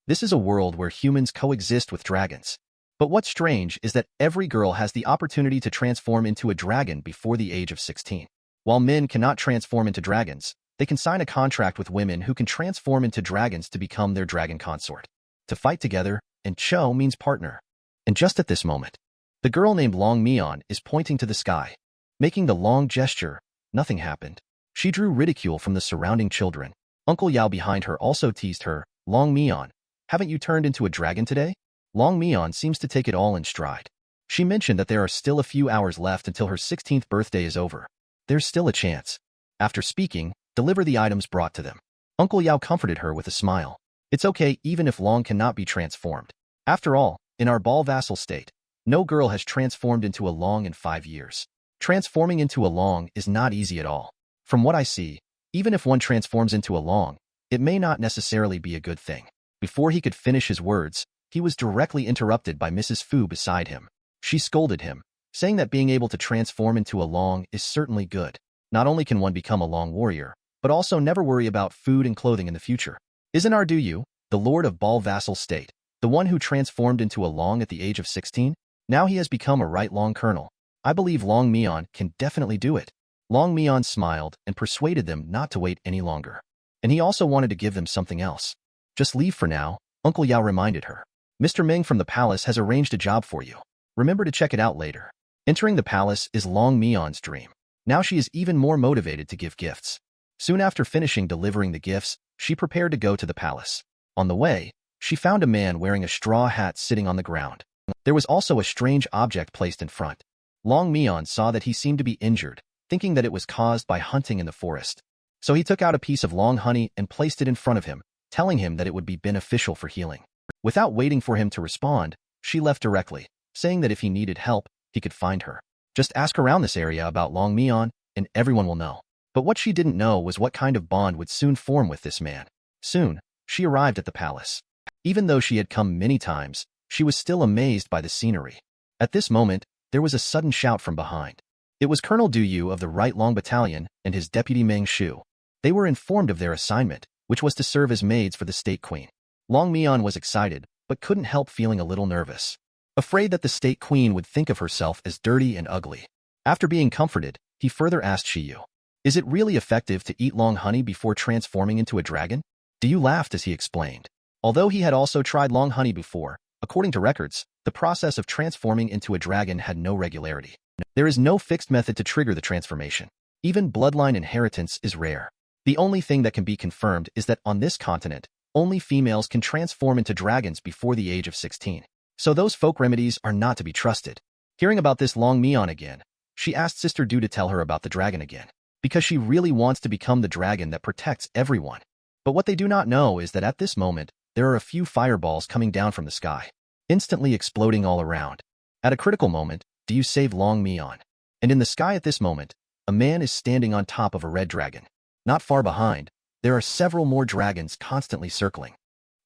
This is a world where humans coexist with dragons. But what's strange is that every girl has the opportunity to transform into a dragon before the age of 16. While men cannot transform into dragons, they can sign a contract with women who can transform into dragons to become their dragon consort. To fight together, and Cho means partner. And just at this moment, the girl named Loong Mian is pointing to the sky. Making the long gesture, nothing happened. She drew ridicule from the surrounding children. Uncle Yao behind her also teased her, Loong Mian, haven't you turned into a dragon today? Loong Mian seems to take it all in stride. She mentioned that there are still a few hours left until her 16th birthday is over. There's still a chance. After speaking, deliver the items brought to them. Uncle Yao comforted her with a smile. It's okay even if Loong cannot be transformed. After all, in our ball vassal state, no girl has transformed into a Loong in 5 years. Transforming into a Loong is not easy at all. From what I see, even if one transforms into a Loong, it may not necessarily be a good thing. Before he could finish his words, he was directly interrupted by Mrs. Fu beside him. She scolded him, saying that being able to transform into a Loong is certainly good. Not only can one become a Loong warrior, but also never worry about food and clothing in the future. Isn't our Duyu, the lord of Ball Vassal State, the one who transformed into a Loong at the age of 16? Now he has become a right Loong colonel. I believe Loong Mian can definitely do it. Loong Mian smiled and persuaded them not to wait any longer. And he also wanted to give them something else. Just leave for now, Uncle Yao reminded her. Mr. Ming from the palace has arranged a job for you. Remember to check it out later. Entering the palace is Loong Mian's dream. Now she is even more motivated to give gifts. Soon after finishing delivering the gifts, she prepared to go to the palace. On the way, she found a man wearing a straw hat sitting on the ground. There was also a strange object placed in front. Loong Mian saw that he seemed to be injured, thinking that it was caused by hunting in the forest. So he took out a piece of long honey and placed it in front of him, telling him that it would be beneficial for healing. Without waiting for him to respond, she left directly, saying that if he needed help, he could find her. Just ask around this area about Loong Mian, and everyone will know. But what she didn't know was what kind of bond would soon form with this man. Soon, she arrived at the palace. Even though she had come many times, she was still amazed by the scenery. At this moment, there was a sudden shout from behind. It was Colonel Duyu of the Right Long Battalion and his deputy Meng Shu. They were informed of their assignment, which was to serve as maids for the state queen. Loong Mian was excited, but couldn't help feeling a little nervous. Afraid that the state queen would think of herself as dirty and ugly. After being comforted, he further asked Shiyu, "Is it really effective to eat long honey before transforming into a dragon?" Duyu laughed as he explained. Although he had also tried long honey before, according to records, the process of transforming into a dragon had no regularity. There is no fixed method to trigger the transformation. Even bloodline inheritance is rare. The only thing that can be confirmed is that on this continent, only females can transform into dragons before the age of 16. So those folk remedies are not to be trusted. Hearing about this Loong Mian again, she asked Sister Du to tell her about the dragon again, because she really wants to become the dragon that protects everyone. But what they do not know is that at this moment, there are a few fireballs coming down from the sky, instantly exploding all around. At a critical moment, Duyu save Loong Mian. And in the sky at this moment, a man is standing on top of a red dragon. Not far behind, there are several more dragons constantly circling.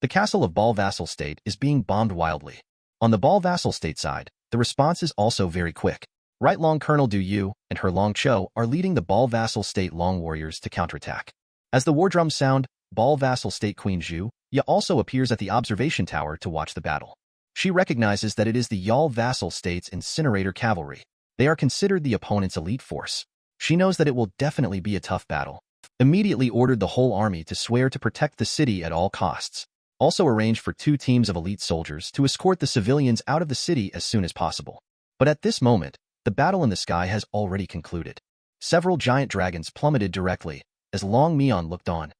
The castle of Ball Vassal State is being bombed wildly. On the Ball Vassal State side, the response is also very quick. Right Long Colonel Duyu and her Long Cho are leading the Ball Vassal State Long warriors to counterattack. As the war drums sound, Ball Vassal State Queen Zhu Ya also appears at the observation tower to watch the battle. She recognizes that it is the Yal Vassal State's incinerator cavalry. They are considered the opponent's elite force. She knows that it will definitely be a tough battle. Immediately ordered the whole army to swear to protect the city at all costs. Also arranged for 2 teams of elite soldiers to escort the civilians out of the city as soon as possible. But at this moment, the battle in the sky has already concluded. Several giant dragons plummeted directly, as Loong Mian looked on.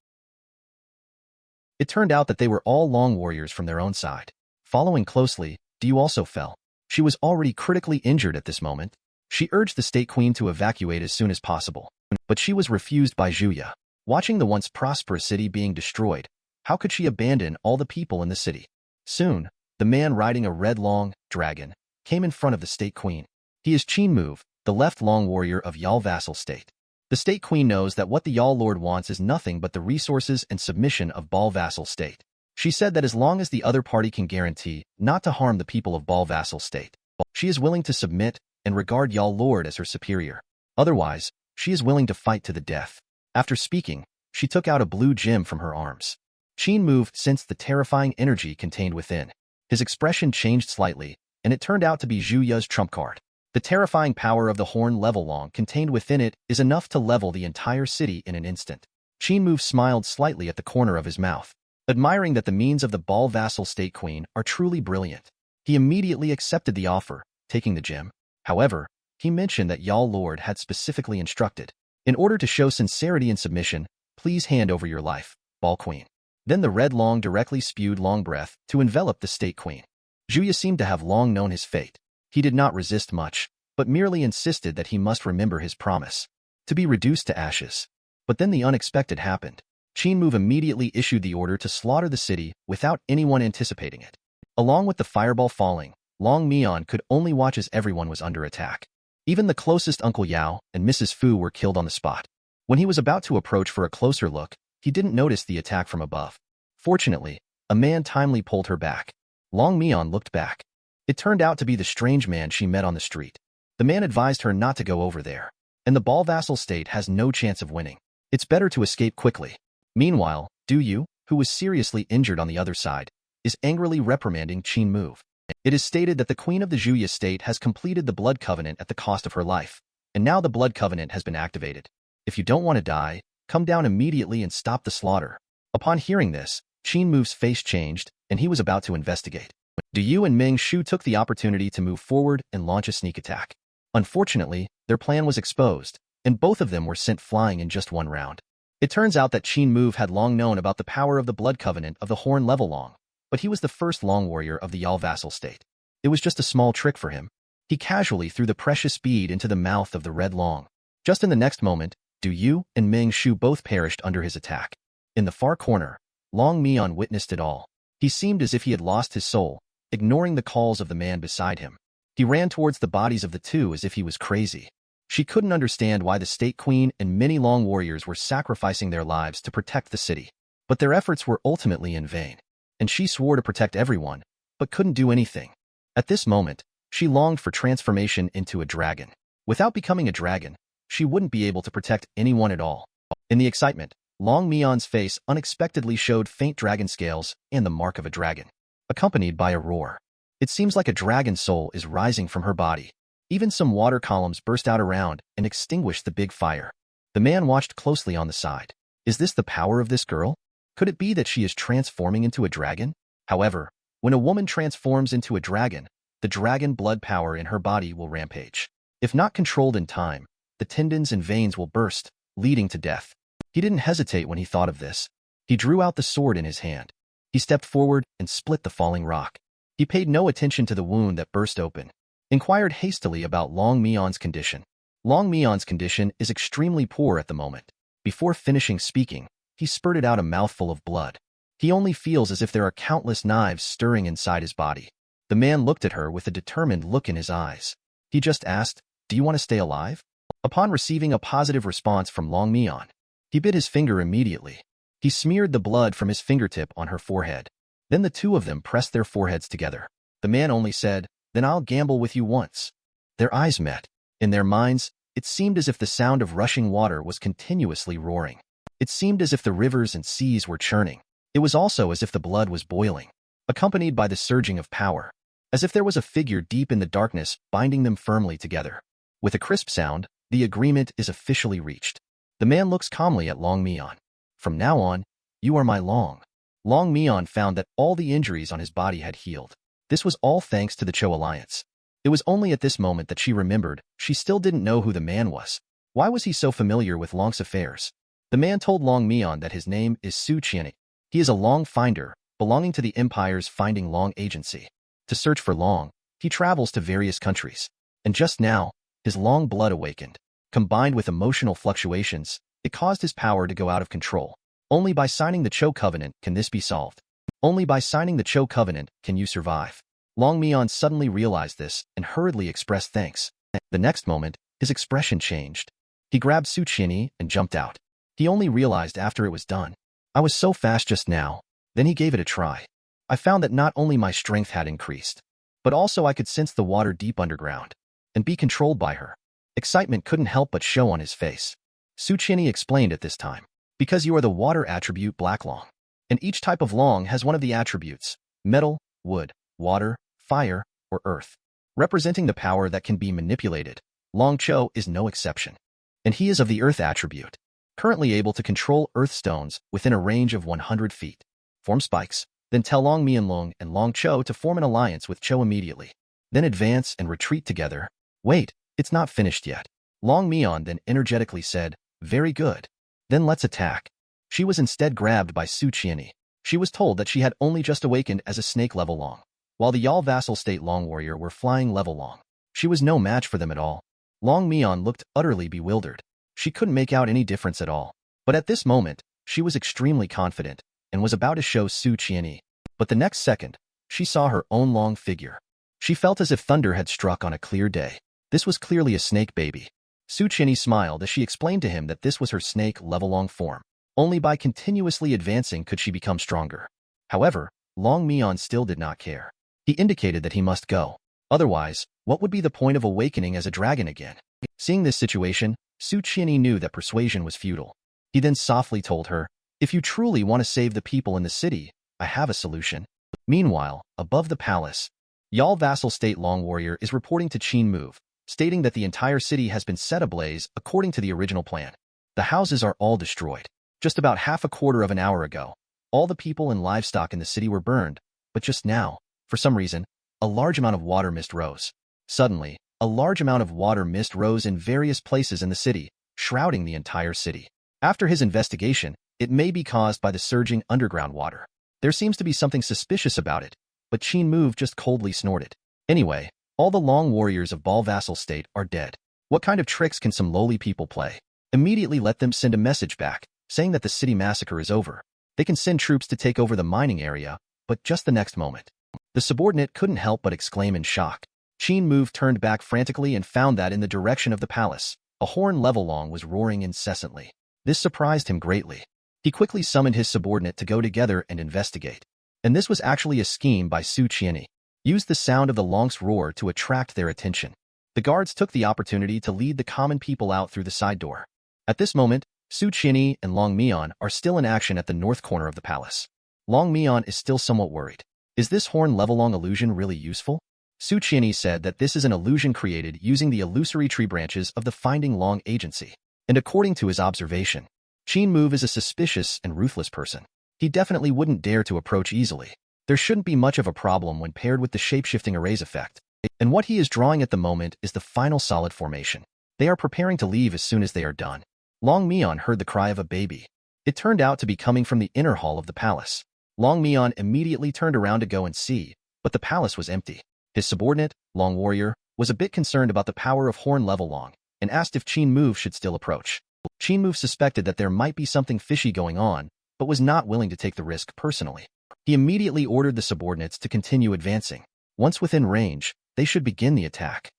It turned out that they were all Long warriors from their own side. Following closely, Duyu also fell. She was already critically injured at this moment. She urged the state queen to evacuate as soon as possible. But she was refused by Zhuya. Watching the once prosperous city being destroyed, how could she abandon all the people in the city? Soon, the man riding a red long dragon came in front of the state queen. He is Qin Move, the left long warrior of Yal Vassal State. The state queen knows that what the Yal Lord wants is nothing but the resources and submission of Ball Vassal State. She said that as long as the other party can guarantee not to harm the people of Ball Vassal State, she is willing to submit and regard Yal Lord as her superior. Otherwise, she is willing to fight to the death. After speaking, she took out a blue gem from her arms. Qin Move sensed the terrifying energy contained within. His expression changed slightly, and it turned out to be Zhu Yu's trump card. The terrifying power of the horn level long contained within it is enough to level the entire city in an instant. Qin Move smiled slightly at the corner of his mouth, admiring that the means of the Ball Vassal State Queen are truly brilliant. He immediately accepted the offer, taking the gem. However, he mentioned that Yal Lord had specifically instructed, in order to show sincerity and submission, please hand over your life, Ball Queen. Then the Red Long directly spewed long breath to envelop the State Queen. Zhuya seemed to have long known his fate. He did not resist much, but merely insisted that he must remember his promise, to be reduced to ashes. But then the unexpected happened. Qin Move immediately issued the order to slaughter the city without anyone anticipating it. Along with the fireball falling, Loong Mian could only watch as everyone was under attack. Even the closest Uncle Yao and Mrs. Fu were killed on the spot. When he was about to approach for a closer look, he didn't notice the attack from above. Fortunately, a man timely pulled her back. Loong Mian looked back. It turned out to be the strange man she met on the street. The man advised her not to go over there, and the Ball Vassal State has no chance of winning. It's better to escape quickly. Meanwhile, Du Yu, who was seriously injured on the other side, is angrily reprimanding Qin Move. It is stated that the Queen of the Zhuya State has completed the Blood Covenant at the cost of her life, and now the Blood Covenant has been activated. If you don't want to die, come down immediately and stop the slaughter. Upon hearing this, Qin Move's face changed, and he was about to investigate. Du Yu and Ming Shu took the opportunity to move forward and launch a sneak attack. Unfortunately, their plan was exposed, and both of them were sent flying in just one round. It turns out that Qin Move had long known about the power of the Blood Covenant of the Horn Level Long, but he was the first Long warrior of the Yal Vassal State. It was just a small trick for him. He casually threw the precious bead into the mouth of the Red Long. Just in the next moment, Du Yu and Ming Shu both perished under his attack. In the far corner, Loong Mian witnessed it all. He seemed as if he had lost his soul, ignoring the calls of the man beside him. He ran towards the bodies of the two as if he was crazy. She couldn't understand why the State Queen and many Long warriors were sacrificing their lives to protect the city. But their efforts were ultimately in vain, and she swore to protect everyone, but couldn't do anything. At this moment, she longed for transformation into a dragon. Without becoming a dragon, she wouldn't be able to protect anyone at all. In the excitement, Loong Mian's face unexpectedly showed faint dragon scales and the mark of a dragon, accompanied by a roar. It seems like a dragon soul is rising from her body. Even some water columns burst out around and extinguished the big fire. The man watched closely on the side. Is this the power of this girl? Could it be that she is transforming into a dragon? However, when a woman transforms into a dragon, the dragon blood power in her body will rampage. If not controlled in time, the tendons and veins will burst, leading to death. He didn't hesitate when he thought of this. He drew out the sword in his hand. He stepped forward and split the falling rock. He paid no attention to the wound that burst open. Inquired hastily about Loong Mian's condition. Loong Mian's condition is extremely poor at the moment. Before finishing speaking, he spurted out a mouthful of blood. He only feels as if there are countless knives stirring inside his body. The man looked at her with a determined look in his eyes. He just asked, "Do you want to stay alive?" Upon receiving a positive response from Loong Mian, he bit his finger immediately. He smeared the blood from his fingertip on her forehead. Then the two of them pressed their foreheads together. The man only said, "Then I'll gamble with you once." Their eyes met. In their minds, it seemed as if the sound of rushing water was continuously roaring. It seemed as if the rivers and seas were churning. It was also as if the blood was boiling, accompanied by the surging of power, as if there was a figure deep in the darkness binding them firmly together. With a crisp sound, the agreement is officially reached. The man looks calmly at Loong Mian. "From now on, you are my Long." Loong Mian found that all the injuries on his body had healed. This was all thanks to the Cho Alliance. It was only at this moment that she remembered she still didn't know who the man was. Why was he so familiar with Long's affairs? The man told Loong Mian that his name is Su Qianni. He is a Long finder, belonging to the Empire's Finding Long agency. To search for Long, he travels to various countries. And just now, his Long blood awakened. Combined with emotional fluctuations, it caused his power to go out of control. Only by signing the Cho Covenant can this be solved. Only by signing the Cho Covenant can you survive. Loong Mian suddenly realized this and hurriedly expressed thanks. The next moment, his expression changed. He grabbed Su Qianni and jumped out. He only realized after it was done. I was so fast just now. Then he gave it a try. I found that not only my strength had increased, but also I could sense the water deep underground and be controlled by her. Excitement couldn't help but show on his face. Su Qianni explained at this time. Because you are the water attribute Black Long. and each type of Long has one of the attributes: metal, wood, water, fire, or earth. Representing the power that can be manipulated, Long Cho is no exception. And he is of the earth attribute, currently able to control earth stones within a range of 100 feet. Form spikes, then tell Loong Mian and Long Cho to form an alliance with Cho immediately. Then advance and retreat together. Wait, it's not finished yet. Loong Mian then energetically said, very good. Then let's attack. She was instead grabbed by Su Qianni. She was told that she had only just awakened as a snake level Long, while the Yal vassal state Long warrior were flying level Long. She was no match for them at all. Loong Mian looked utterly bewildered. She couldn't make out any difference at all. But at this moment, she was extremely confident and was about to show Su Qianni. But the next second, she saw her own Long figure. She felt as if thunder had struck on a clear day. This was clearly a snake baby. Su Qianni smiled as she explained to him that this was her snake level Long form. Only by continuously advancing could she become stronger. However, Loong Mian still did not care. He indicated that he must go. Otherwise, what would be the point of awakening as a dragon again? Seeing this situation, Su Qianni knew that persuasion was futile. He then softly told her, if you truly want to save the people in the city, I have a solution. Meanwhile, above the palace, Yal vassal state Long warrior is reporting to Qin Move, stating that the entire city has been set ablaze according to the original plan. The houses are all destroyed. Just about half a quarter of an hour ago, all the people and livestock in the city were burned, but just now, for some reason, a large amount of water mist rose. Suddenly, a large amount of water mist rose in various places in the city, shrouding the entire city. After his investigation, it may be caused by the surging underground water. There seems to be something suspicious about it, but Qin Move just coldly snorted. Anyway, all the Long warriors of Bal vassal state are dead. What kind of tricks can some lowly people play? Immediately let them send a message back, saying that the city massacre is over. They can send troops to take over the mining area, but just the next moment. The subordinate couldn't help but exclaim in shock. Qin Move turned back frantically and found that in the direction of the palace, a horn level Long was roaring incessantly. This surprised him greatly. He quickly summoned his subordinate to go together and investigate. And this was actually a scheme by Su Qianni. Used the sound of the Long's roar to attract their attention. The guards took the opportunity to lead the common people out through the side door. At this moment, Su Qianni and Loong Mian are still in action at the north corner of the palace. Loong Mian is still somewhat worried. Is this horn level Long illusion really useful? Su Qianni said that this is an illusion created using the illusory tree branches of the Finding Long agency. And according to his observation, Qin Move is a suspicious and ruthless person. He definitely wouldn't dare to approach easily. There shouldn't be much of a problem when paired with the shape-shifting arrays effect. And what he is drawing at the moment is the final solid formation. They are preparing to leave as soon as they are done. Loong Mian heard the cry of a baby. It turned out to be coming from the inner hall of the palace. Loong Mian immediately turned around to go and see, but the palace was empty. His subordinate, Long Warrior, was a bit concerned about the power of horn level Long, and asked if Qin Move should still approach. Qin Move suspected that there might be something fishy going on, but was not willing to take the risk personally. He immediately ordered the subordinates to continue advancing. Once within range, they should begin the attack.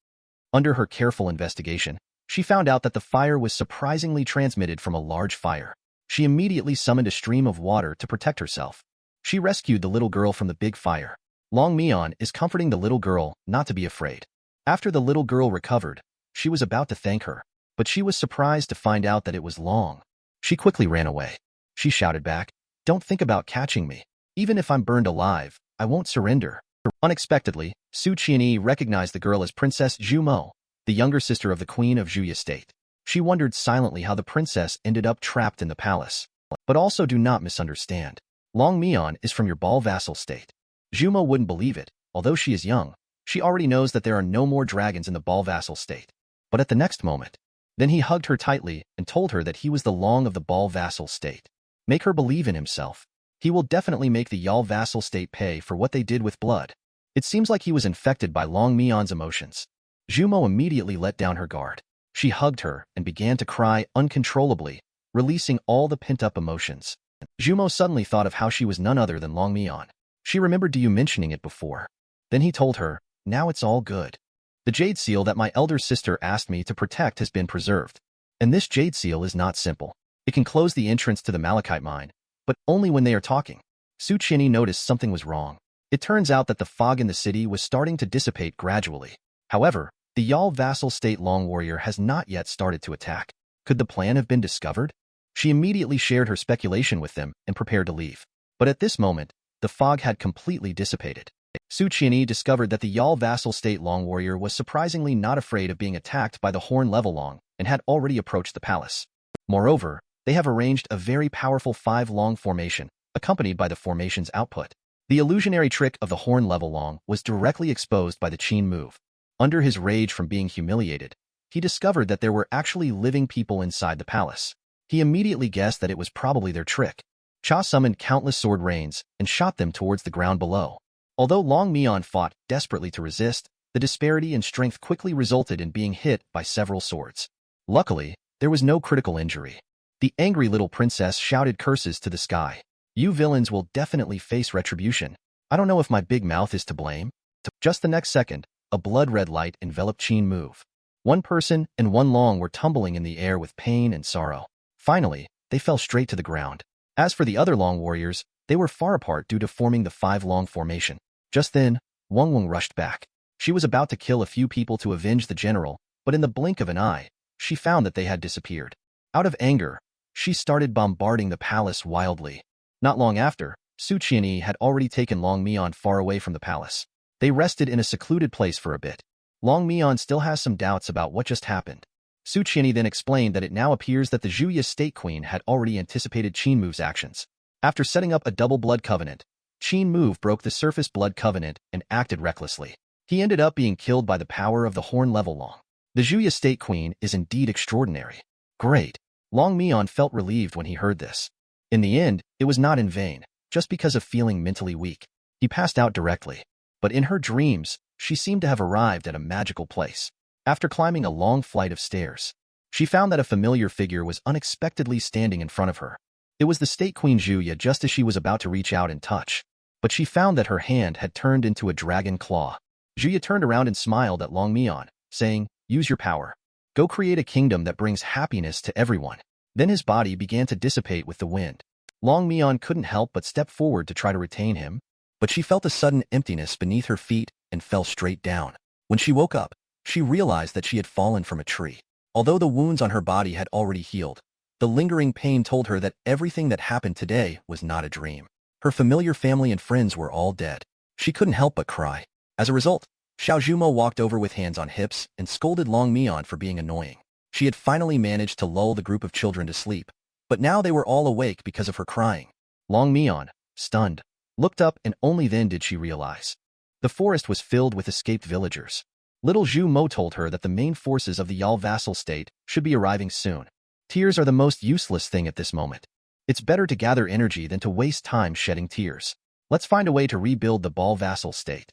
Under her careful investigation, she found out that the fire was surprisingly transmitted from a large fire. She immediately summoned a stream of water to protect herself. She rescued the little girl from the big fire. Loong Mian is comforting the little girl not to be afraid. After the little girl recovered, she was about to thank her, but she was surprised to find out that it was Long. She quickly ran away. She shouted back, "Don't think about catching me. Even if I'm burned alive, I won't surrender." Unexpectedly, Su Qianni recognized the girl as Princess Zhu Mo, the younger sister of the Queen of Zhuya State. She wondered silently how the princess ended up trapped in the palace. But also do not misunderstand. Loong Mian is from your Bal vassal state. Zhu Mo wouldn't believe it, although she is young. She already knows that there are no more dragons in the Bal vassal state. But at the next moment, then he hugged her tightly and told her that he was the Long of the Bal vassal state. Make her believe in himself. He will definitely make the Yal vassal state pay for what they did with blood. It seems like he was infected by Loong Mian's emotions. Zhu Mo immediately let down her guard. She hugged her and began to cry uncontrollably, releasing all the pent-up emotions. Zhu Mo suddenly thought of how she was none other than Loong Mian. She remembered you mentioning it before. Then he told her, "Now it's all good. The jade seal that my elder sister asked me to protect has been preserved. And this jade seal is not simple. It can close the entrance to the malachite mine, but only when they are talking." Su Qianni noticed something was wrong. It turns out that the fog in the city was starting to dissipate gradually. However, the Yal vassal state Long Warrior has not yet started to attack. Could the plan have been discovered? She immediately shared her speculation with them and prepared to leave. But at this moment, the fog had completely dissipated. Su Qianyi discovered that the Yal vassal state Long warrior was surprisingly not afraid of being attacked by the Horn level Long and had already approached the palace. Moreover, they have arranged a very powerful 5 Long formation, accompanied by the formation's output. The illusionary trick of the Horn level Long was directly exposed by the Qin move. Under his rage from being humiliated, he discovered that there were actually living people inside the palace. He immediately guessed that it was probably their trick. Cha summoned countless sword rains and shot them towards the ground below. Although Loong Mian fought desperately to resist, the disparity in strength quickly resulted in being hit by several swords. Luckily, there was no critical injury. The angry little princess shouted curses to the sky. You villains will definitely face retribution. I don't know if my big mouth is to blame. Just the next second, a blood-red light enveloped Qin move. One person and one Long were tumbling in the air with pain and sorrow. Finally, they fell straight to the ground. As for the other Long warriors, they were far apart due to forming the 5 Long formation. Just then, Wang rushed back. She was about to kill a few people to avenge the general, but in the blink of an eye, she found that they had disappeared. Out of anger, she started bombarding the palace wildly. Not long after, Su Qianyi had already taken Loong Mian far away from the palace. They rested in a secluded place for a bit. Loong Mian still has some doubts about what just happened. Su Qianyi then explained that it now appears that the Zhuya State Queen had already anticipated Qin Move's actions. After setting up a double blood covenant, Qin Move broke the surface blood covenant and acted recklessly. He ended up being killed by the power of the Horn level Long. The Zhuya State Queen is indeed extraordinary. Great. Loong Mian felt relieved when he heard this. In the end, it was not in vain, just because of feeling mentally weak. He passed out directly. But in her dreams, she seemed to have arrived at a magical place. After climbing a long flight of stairs, she found that a familiar figure was unexpectedly standing in front of her. It was the State Queen Zhuya just as she was about to reach out and touch. But she found that her hand had turned into a dragon claw. Zhuya turned around and smiled at Loong Mian, saying, "Use your power. Go create a kingdom that brings happiness to everyone." Then his body began to dissipate with the wind. Loong Mian couldn't help but step forward to try to retain him, but she felt a sudden emptiness beneath her feet and fell straight down. When she woke up, she realized that she had fallen from a tree. Although the wounds on her body had already healed, the lingering pain told her that everything that happened today was not a dream. Her familiar family and friends were all dead. She couldn't help but cry. As a result, Xiao Zhumo walked over with hands on hips and scolded Loong Mian for being annoying. She had finally managed to lull the group of children to sleep, but now they were all awake because of her crying. Loong Mian, stunned, looked up and only then did she realize. The forest was filled with escaped villagers. Little Zhu Mo told her that the main forces of the Yal vassal state should be arriving soon. Tears are the most useless thing at this moment. It's better to gather energy than to waste time shedding tears. Let's find a way to rebuild the Bal vassal state.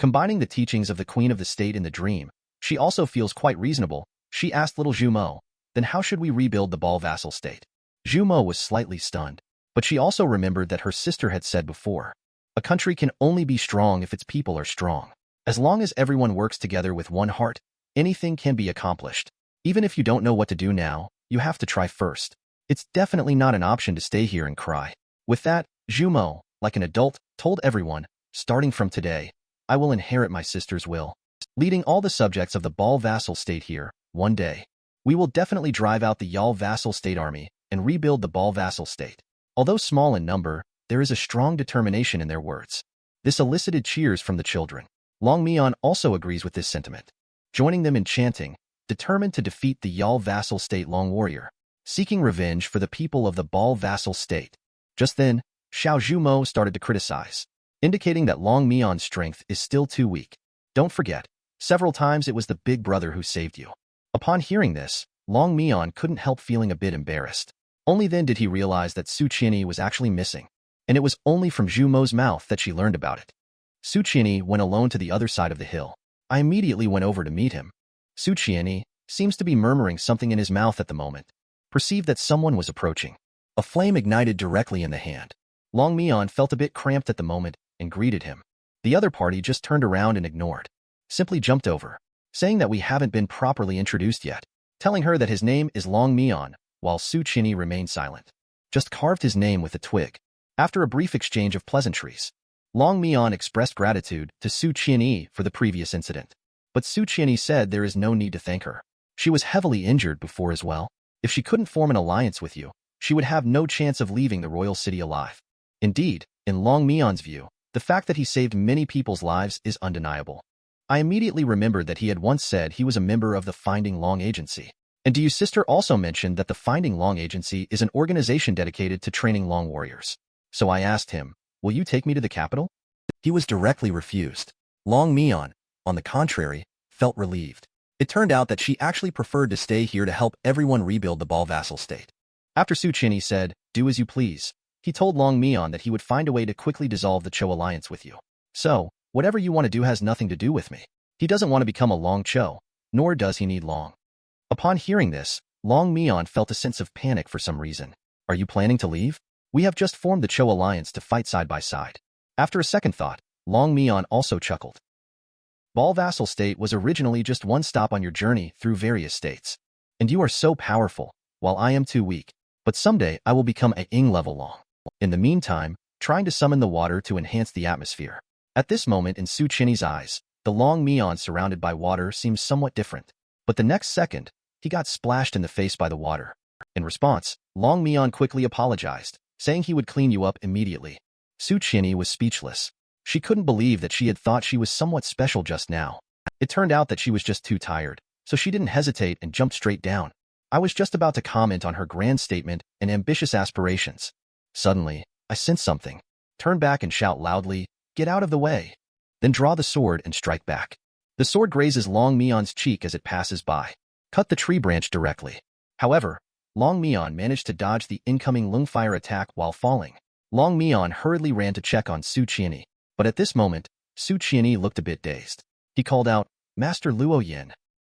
Combining the teachings of the queen of the state in the dream, she also feels quite reasonable. She asked little Zhu Mo, "Then how should we rebuild the Bal vassal state?" Zhu Mo was slightly stunned, but she also remembered that her sister had said before, "A country can only be strong if its people are strong. As long as everyone works together with one heart, anything can be accomplished. Even if you don't know what to do now, you have to try first. It's definitely not an option to stay here and cry." With that, Zhu Mo, like an adult, told everyone, "Starting from today, I will inherit my sister's will, leading all the subjects of the Bal vassal state here. One day, we will definitely drive out the Yal vassal state army and rebuild the Bal vassal state." Although small in number, there is a strong determination in their words. This elicited cheers from the children. Loong Mian also agrees with this sentiment, joining them in chanting, determined to defeat the Yal vassal state Long warrior, seeking revenge for the people of the Bal vassal state. Just then, Xiao Zhumo started to criticize, indicating that Loong Mian's strength is still too weak. Don't forget, several times it was the big brother who saved you. Upon hearing this, Loong Mian couldn't help feeling a bit embarrassed. Only then did he realize that Su Qianyi was actually missing, and it was only from Zhu Mo's mouth that she learned about it. Su Qianyi went alone to the other side of the hill. I immediately went over to meet him. Su Qianyi seems to be murmuring something in his mouth at the moment. Perceived that someone was approaching. A flame ignited directly in the hand. Loong Mian felt a bit cramped at the moment and greeted him. The other party just turned around and ignored. Simply jumped over, saying that we haven't been properly introduced yet, telling her that his name is Loong Mian, while Su Qianyi remained silent. Just carved his name with a twig. After a brief exchange of pleasantries, Loong Mian expressed gratitude to Su Qianyi for the previous incident. But Su Qianyi said there is no need to thank her. She was heavily injured before as well. If she couldn't form an alliance with you, she would have no chance of leaving the royal city alive. Indeed, In Loong Mian's view, the fact that he saved many people's lives is undeniable. I immediately remembered that he had once said he was a member of the Finding Loong Agency. And Du's sister also mentioned that the Finding Loong Agency is an organization dedicated to training Loong warriors. So I asked him, will you take me to the capital? He was directly refused. Loong Mian, on the contrary, felt relieved. It turned out that she actually preferred to stay here to help everyone rebuild the Ball vassal state. After Su Qianyi said, do as you please, he told Loong Mian that he would find a way to quickly dissolve the Cho alliance with you. So, whatever you want to do has nothing to do with me. He doesn't want to become a Loong Cho, nor does he need Loong. Upon hearing this, Loong Mian felt a sense of panic for some reason. Are you planning to leave? We have just formed the Cho alliance to fight side by side. After a second thought, Loong Mian also chuckled. Ball vassal state was originally just one stop on your journey through various states. And you are so powerful, while I am too weak. But someday I will become a Ing level Loong. In the meantime, trying to summon the water to enhance the atmosphere. At this moment in Su Qianyi's eyes, the Loong Mian surrounded by water seemed somewhat different. But the next second, he got splashed in the face by the water. In response, Loong Mian quickly apologized, saying he would clean you up immediately. Su Qianyi was speechless. She couldn't believe that she had thought she was somewhat special just now. It turned out that she was just too tired, so she didn't hesitate and jumped straight down. I was just about to comment on her grand statement and ambitious aspirations. Suddenly, I sensed something. Turn back and shout loudly, get out of the way. Then draw the sword and strike back. The sword grazes Loong Mian's cheek as it passes by. Cut the tree branch directly. However, Loong Mian managed to dodge the incoming Lung fire attack while falling. Loong Mian hurriedly ran to check on Su Qianyi. But at this moment, Su Qianyi looked a bit dazed. He called out, Master Luo Yin.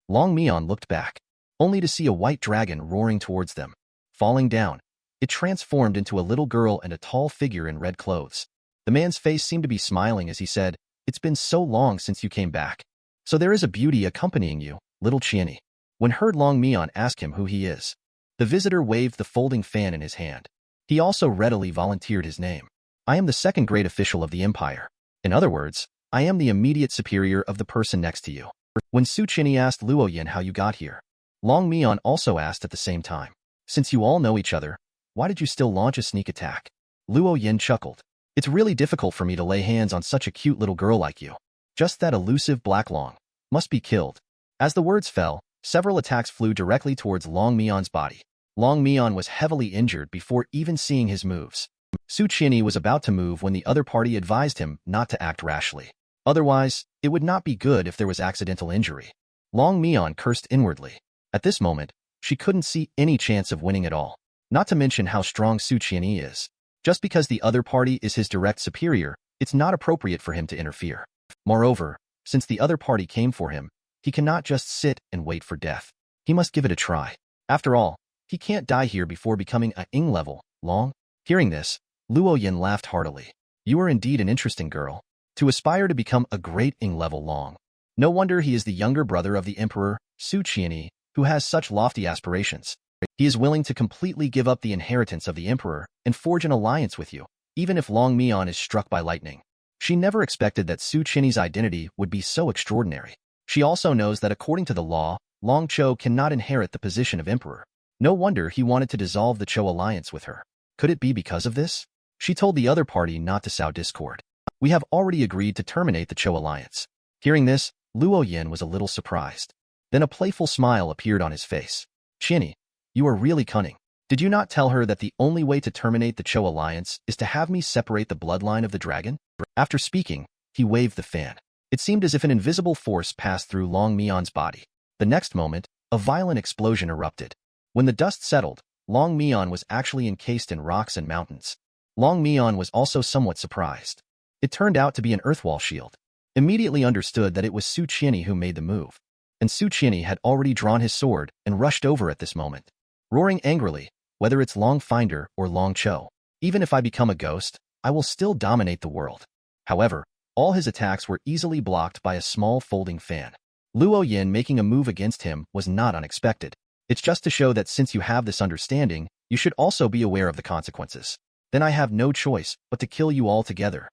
Loong Mian looked back, only to see a white dragon roaring towards them. Falling down, it transformed into a little girl and a tall figure in red clothes. The man's face seemed to be smiling as he said, it's been so long since you came back. So there is a beauty accompanying you, little Qianyi. When heard Loong Mian ask him who he is, the visitor waved the folding fan in his hand. He also readily volunteered his name. I am the second great official of the empire. In other words, I am the immediate superior of the person next to you. When Su Qianyi asked Luo Yin how you got here, Loong Mian also asked at the same time. Since you all know each other, why did you still launch a sneak attack? Luo Yin chuckled. It's really difficult for me to lay hands on such a cute little girl like you. Just that elusive black Loong. Must be killed. As the words fell, several attacks flew directly towards Loong Mian's body. Loong Mian was heavily injured before even seeing his moves. Su Qianyi was about to move when the other party advised him not to act rashly. Otherwise, it would not be good if there was accidental injury. Loong Mian cursed inwardly. At this moment, she couldn't see any chance of winning at all. Not to mention how strong Su Qianyi is. Just because the other party is his direct superior, it's not appropriate for him to interfere. Moreover, since the other party came for him, he cannot just sit and wait for death. He must give it a try. After all, he can't die here before becoming a Ing level Loong. Hearing this, Luo Yin laughed heartily. You are indeed an interesting girl. To aspire to become a great Ing level Loong. No wonder he is the younger brother of the Emperor, Su Qianyi, who has such lofty aspirations. He is willing to completely give up the inheritance of the Emperor and forge an alliance with you, even if Loong Mian is struck by lightning. She never expected that Su Qianyi's identity would be so extraordinary. She also knows that according to the law, Loong Cho cannot inherit the position of Emperor. No wonder he wanted to dissolve the Cho alliance with her. Could it be because of this? She told the other party not to sow discord. We have already agreed to terminate the Cho alliance. Hearing this, Luo Yin was a little surprised. Then a playful smile appeared on his face. Qianyi, you are really cunning. Did you not tell her that the only way to terminate the Cho alliance is to have me separate the bloodline of the dragon? After speaking, he waved the fan. It seemed as if an invisible force passed through Loong Mian's body. The next moment, a violent explosion erupted. When the dust settled, Loong Mian was actually encased in rocks and mountains. Loong Mian was also somewhat surprised. It turned out to be an earthwall shield. Immediately understood that it was Su Qianyi who made the move. And Su Qianyi had already drawn his sword and rushed over at this moment. Roaring angrily, whether it's Loong Finder or Loong Cho, even if I become a ghost, I will still dominate the world. However, all his attacks were easily blocked by a small folding fan. Luo Yin making a move against him was not unexpected. It's just to show that since you have this understanding, you should also be aware of the consequences. Then I have no choice but to kill you all together.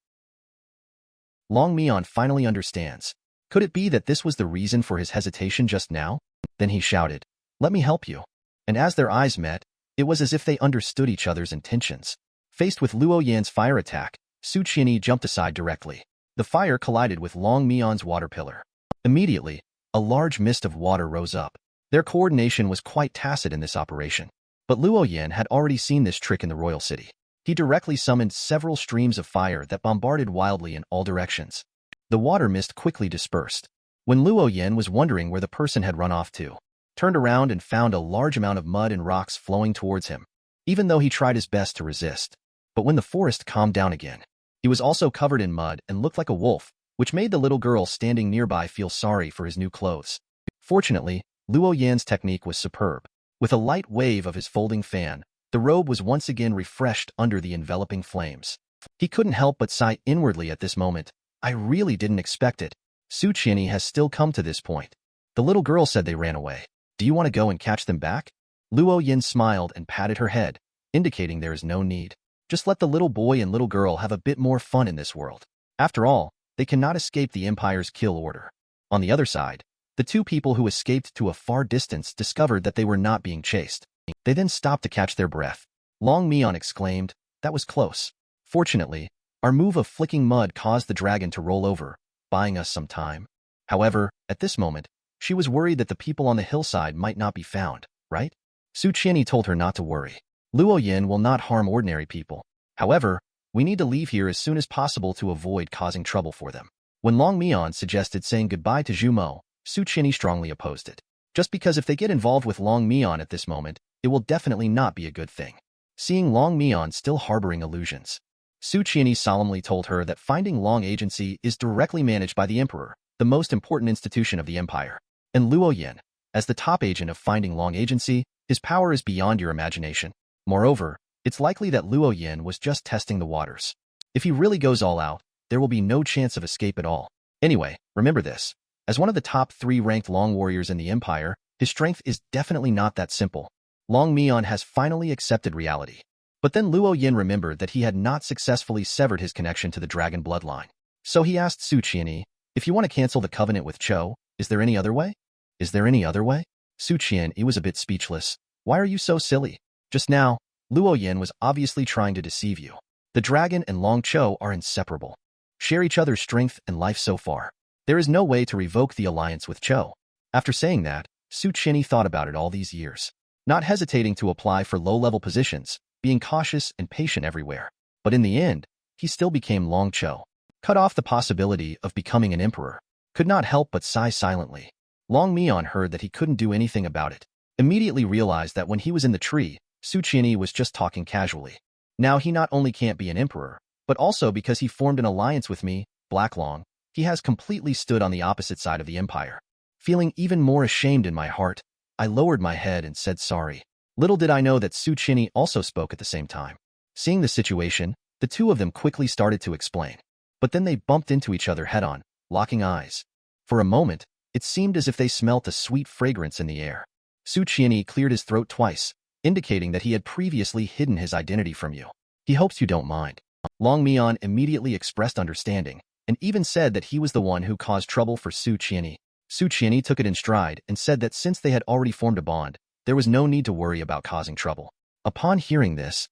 Loong Mian finally understands. Could it be that this was the reason for his hesitation just now? Then he shouted, "Let me help you." And as their eyes met, it was as if they understood each other's intentions. Faced with Luo Yan's fire attack, Su Qianyi jumped aside directly. The fire collided with Loong Mian's water pillar. Immediately, a large mist of water rose up. Their coordination was quite tacit in this operation. But Luo Yan had already seen this trick in the royal city. He directly summoned several streams of fire that bombarded wildly in all directions. The water mist quickly dispersed. When Luo Yan was wondering where the person had run off to, turned around and found a large amount of mud and rocks flowing towards him, even though he tried his best to resist. But when the forest calmed down again, he was also covered in mud and looked like a wolf, which made the little girl standing nearby feel sorry for his new clothes. Fortunately, Luo Yan's technique was superb. With a light wave of his folding fan, the robe was once again refreshed under the enveloping flames. He couldn't help but sigh inwardly at this moment. I really didn't expect it. Su Qianyi has still come to this point. The little girl said they ran away. Do you want to go and catch them back? Luo Yan smiled and patted her head, indicating there is no need. Just let the little boy and little girl have a bit more fun in this world. After all, they cannot escape the Empire's kill order. On the other side, the two people who escaped to a far distance discovered that they were not being chased. They then stopped to catch their breath. Loong Mian exclaimed, "That was close." Fortunately, our move of flicking mud caused the dragon to roll over, buying us some time. However, at this moment, she was worried that the people on the hillside might not be found, right? Su Qianyi told her not to worry. Luo Yan will not harm ordinary people. However, we need to leave here as soon as possible to avoid causing trouble for them. When Loong Mian suggested saying goodbye to Zhu Mo, Su Qianyi strongly opposed it. Just because if they get involved with Loong Mian at this moment, it will definitely not be a good thing. Seeing Loong Mian still harboring illusions, Su Qianyi solemnly told her that finding Loong Agency is directly managed by the Emperor, the most important institution of the Empire. And Luo Yan, as the top agent of finding Loong Agency, his power is beyond your imagination. Moreover, it's likely that Luo Yan was just testing the waters. If he really goes all out, there will be no chance of escape at all. Anyway, remember this. As one of the top 3 ranked Long warriors in the Empire, his strength is definitely not that simple. Loong Mian has finally accepted reality. But then Luo Yan remembered that he had not successfully severed his connection to the dragon bloodline. So he asked Su Qianyi, if you want to cancel the covenant with Cho, is there any other way? Is there any other way? Su Qianyi was a bit speechless. Why are you so silly? Just now, Luo Yan was obviously trying to deceive you. The dragon and Long Cho are inseparable. Share each other's strength and life so far. There is no way to revoke the alliance with Cho. After saying that, Su Qianyi thought about it all these years, not hesitating to apply for low-level positions, being cautious and patient everywhere. But in the end, he still became Long Cho. Cut off the possibility of becoming an emperor. Could not help but sigh silently. Loong Mian heard that he couldn't do anything about it. Immediately realized that when he was in the tree, Su Qianyi was just talking casually. Now he not only can't be an emperor, but also because he formed an alliance with me, Black Long, he has completely stood on the opposite side of the empire. Feeling even more ashamed in my heart, I lowered my head and said sorry. Little did I know that Su Qianyi also spoke at the same time. Seeing the situation, the two of them quickly started to explain. But then they bumped into each other head-on, locking eyes. For a moment, it seemed as if they smelt a sweet fragrance in the air. Su Qianyi cleared his throat twice, indicating that he had previously hidden his identity from you. He hopes you don't mind. Loong Mian immediately expressed understanding, and even said that he was the one who caused trouble for Su Qianyi. Su Qianyi took it in stride and said that since they had already formed a bond, there was no need to worry about causing trouble. Upon hearing this,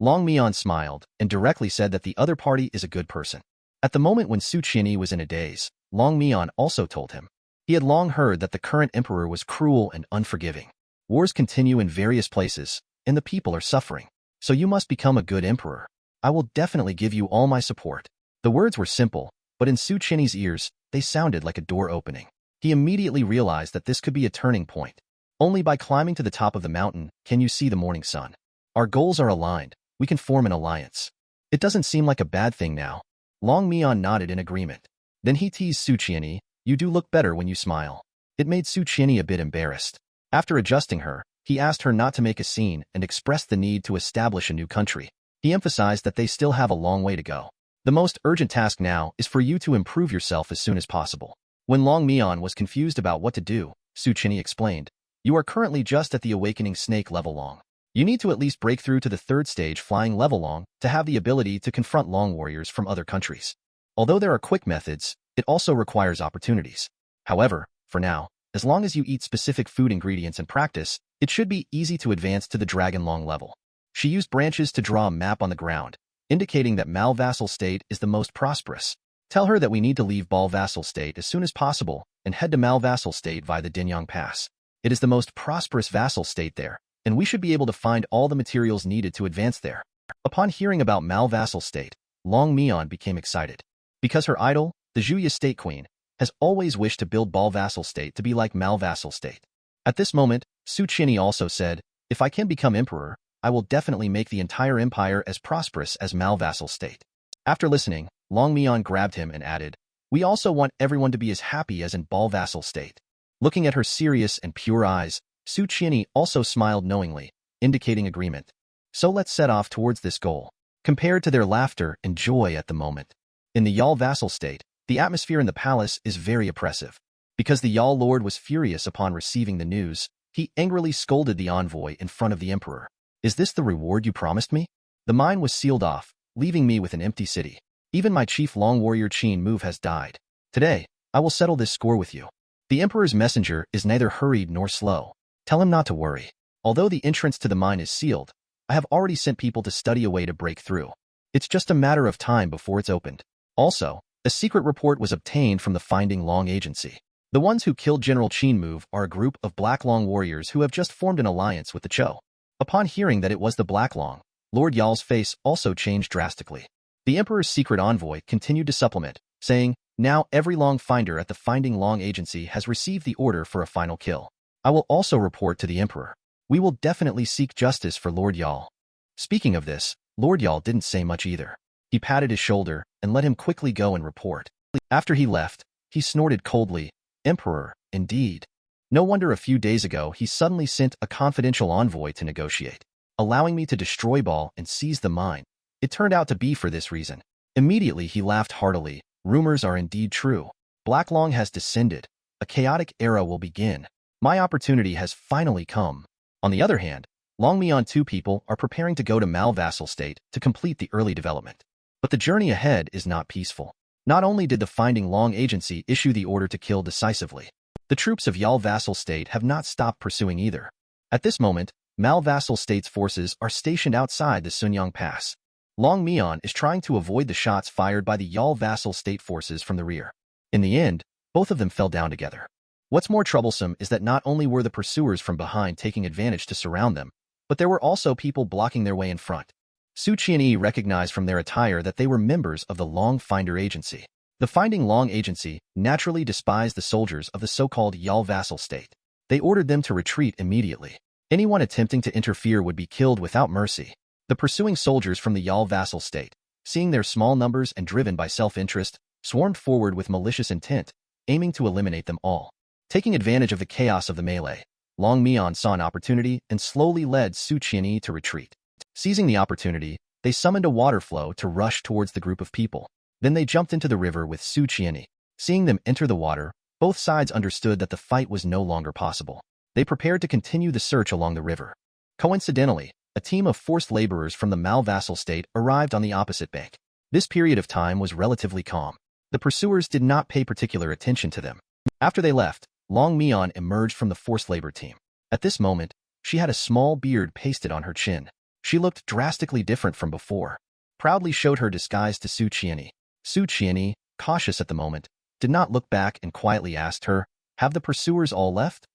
Loong Mian smiled and directly said that the other party is a good person. At the moment when Su Qianyi was in a daze, Loong Mian also told him. He had long heard that the current emperor was cruel and unforgiving. Wars continue in various places, and the people are suffering. So you must become a good emperor. I will definitely give you all my support. The words were simple, but in Su Qianyi's ears, they sounded like a door opening. He immediately realized that this could be a turning point. Only by climbing to the top of the mountain can you see the morning sun. Our goals are aligned. We can form an alliance. It doesn't seem like a bad thing now. Loong Mian nodded in agreement. Then he teased Su Qianyi, you do look better when you smile. It made Su Qianyi a bit embarrassed. After adjusting her, he asked her not to make a scene and expressed the need to establish a new country. He emphasized that they still have a long way to go. The most urgent task now is for you to improve yourself as soon as possible. When Loong Mian was confused about what to do, Su Qianyi explained, you are currently just at the awakening snake level Long. You need to at least break through to the 3rd stage flying level Long to have the ability to confront Long warriors from other countries. Although there are quick methods, it also requires opportunities. However, for now, as long as you eat specific food ingredients and practice, it should be easy to advance to the Dragon Long level. She used branches to draw a map on the ground, indicating that Mal vassal state is the most prosperous. Tell her that we need to leave Bal vassal state as soon as possible and head to Mal vassal state via the Dinyang Pass. It is the most prosperous vassal state there, and we should be able to find all the materials needed to advance there. Upon hearing about Mal vassal state, Loong Mian became excited. Because her idol, the Zhuya state queen, has always wished to build Bal vassal state to be like Mal vassal state. At this moment, Su Qianni also said, if I can become emperor, I will definitely make the entire empire as prosperous as Mal vassal state. After listening, Loong Mian grabbed him and added, we also want everyone to be as happy as in Bal vassal state. Looking at her serious and pure eyes, Su Qianni also smiled knowingly, indicating agreement. So let's set off towards this goal. Compared to their laughter and joy at the moment. In the Yal vassal state, the atmosphere in the palace is very oppressive. Because the Yal lord was furious upon receiving the news, he angrily scolded the envoy in front of the emperor. Is this the reward you promised me? The mine was sealed off, leaving me with an empty city. Even my chief long warrior Qin Move has died. Today, I will settle this score with you. The emperor's messenger is neither hurried nor slow. Tell him not to worry. Although the entrance to the mine is sealed, I have already sent people to study a way to break through. It's just a matter of time before it's opened. Also, a secret report was obtained from the Finding Long Agency. The ones who killed General Qin Move are a group of Black Long warriors who have just formed an alliance with the Cho. Upon hearing that it was the Black Long, Lord Yal's face also changed drastically. The Emperor's secret envoy continued to supplement, saying, now every Long finder at the Finding Long Agency has received the order for a final kill. I will also report to the Emperor. We will definitely seek justice for Lord Yal. Speaking of this, Lord Yal didn't say much either. He patted his shoulder and let him quickly go and report. After he left, he snorted coldly, Emperor, indeed. No wonder a few days ago he suddenly sent a confidential envoy to negotiate, allowing me to destroy Bal and seize the mine. It turned out to be for this reason. Immediately he laughed heartily. Rumors are indeed true. Black Long has descended. A chaotic era will begin. My opportunity has finally come. On the other hand, Loong Mian 2 people are preparing to go to Mal vassal state to complete the early development. But the journey ahead is not peaceful. Not only did the Finding Long Agency issue the order to kill decisively, the troops of Yal vassal state have not stopped pursuing either. At this moment, Mal vassal state's forces are stationed outside the Sunyang Pass. Loong Mian is trying to avoid the shots fired by the Yal vassal state forces from the rear. In the end, both of them fell down together. What's more troublesome is that not only were the pursuers from behind taking advantage to surround them, but there were also people blocking their way in front. Su Qianni recognized from their attire that they were members of the Long Finder Agency. The Finding Long Agency naturally despised the soldiers of the so-called Yal vassal state. They ordered them to retreat immediately. Anyone attempting to interfere would be killed without mercy. The pursuing soldiers from the Yal vassal state, seeing their small numbers and driven by self-interest, swarmed forward with malicious intent, aiming to eliminate them all. Taking advantage of the chaos of the melee, Loong Mian saw an opportunity and slowly led Su Qianni to retreat. Seizing the opportunity, they summoned a water flow to rush towards the group of people. Then they jumped into the river with Su Qianni. Seeing them enter the water, both sides understood that the fight was no longer possible. They prepared to continue the search along the river. Coincidentally, a team of forced laborers from the Mal vassal state arrived on the opposite bank. This period of time was relatively calm. The pursuers did not pay particular attention to them. After they left, Loong Mian emerged from the forced labor team. At this moment, she had a small beard pasted on her chin. She looked drastically different from before. Proudly showed her disguise to Su Qianni. Su Qianni, cautious at the moment, did not look back and quietly asked her, have the pursuers all left?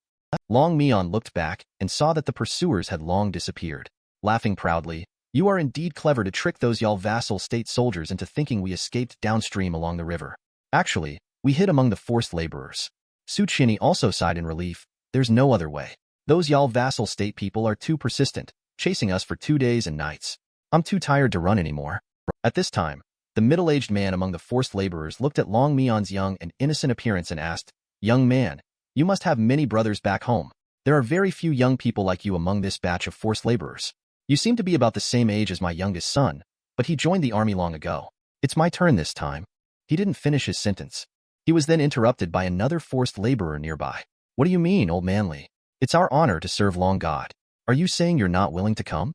Loong Mian looked back and saw that the pursuers had long disappeared. Laughing proudly, you are indeed clever to trick those Yal vassal state soldiers into thinking we escaped downstream along the river. Actually, we hid among the forced laborers. Su Qianni also sighed in relief. There's no other way. Those Yal vassal state people are too persistent, chasing us for 2 days and nights. I'm too tired to run anymore. At this time, the middle-aged man among the forced laborers looked at Loong Mian's young and innocent appearance and asked, young man, you must have many brothers back home. There are very few young people like you among this batch of forced laborers. You seem to be about the same age as my youngest son, but he joined the army long ago. It's my turn this time. He didn't finish his sentence. He was then interrupted by another forced laborer nearby. What do you mean, old Manly? It's our honor to serve Long God. Are you saying you're not willing to come?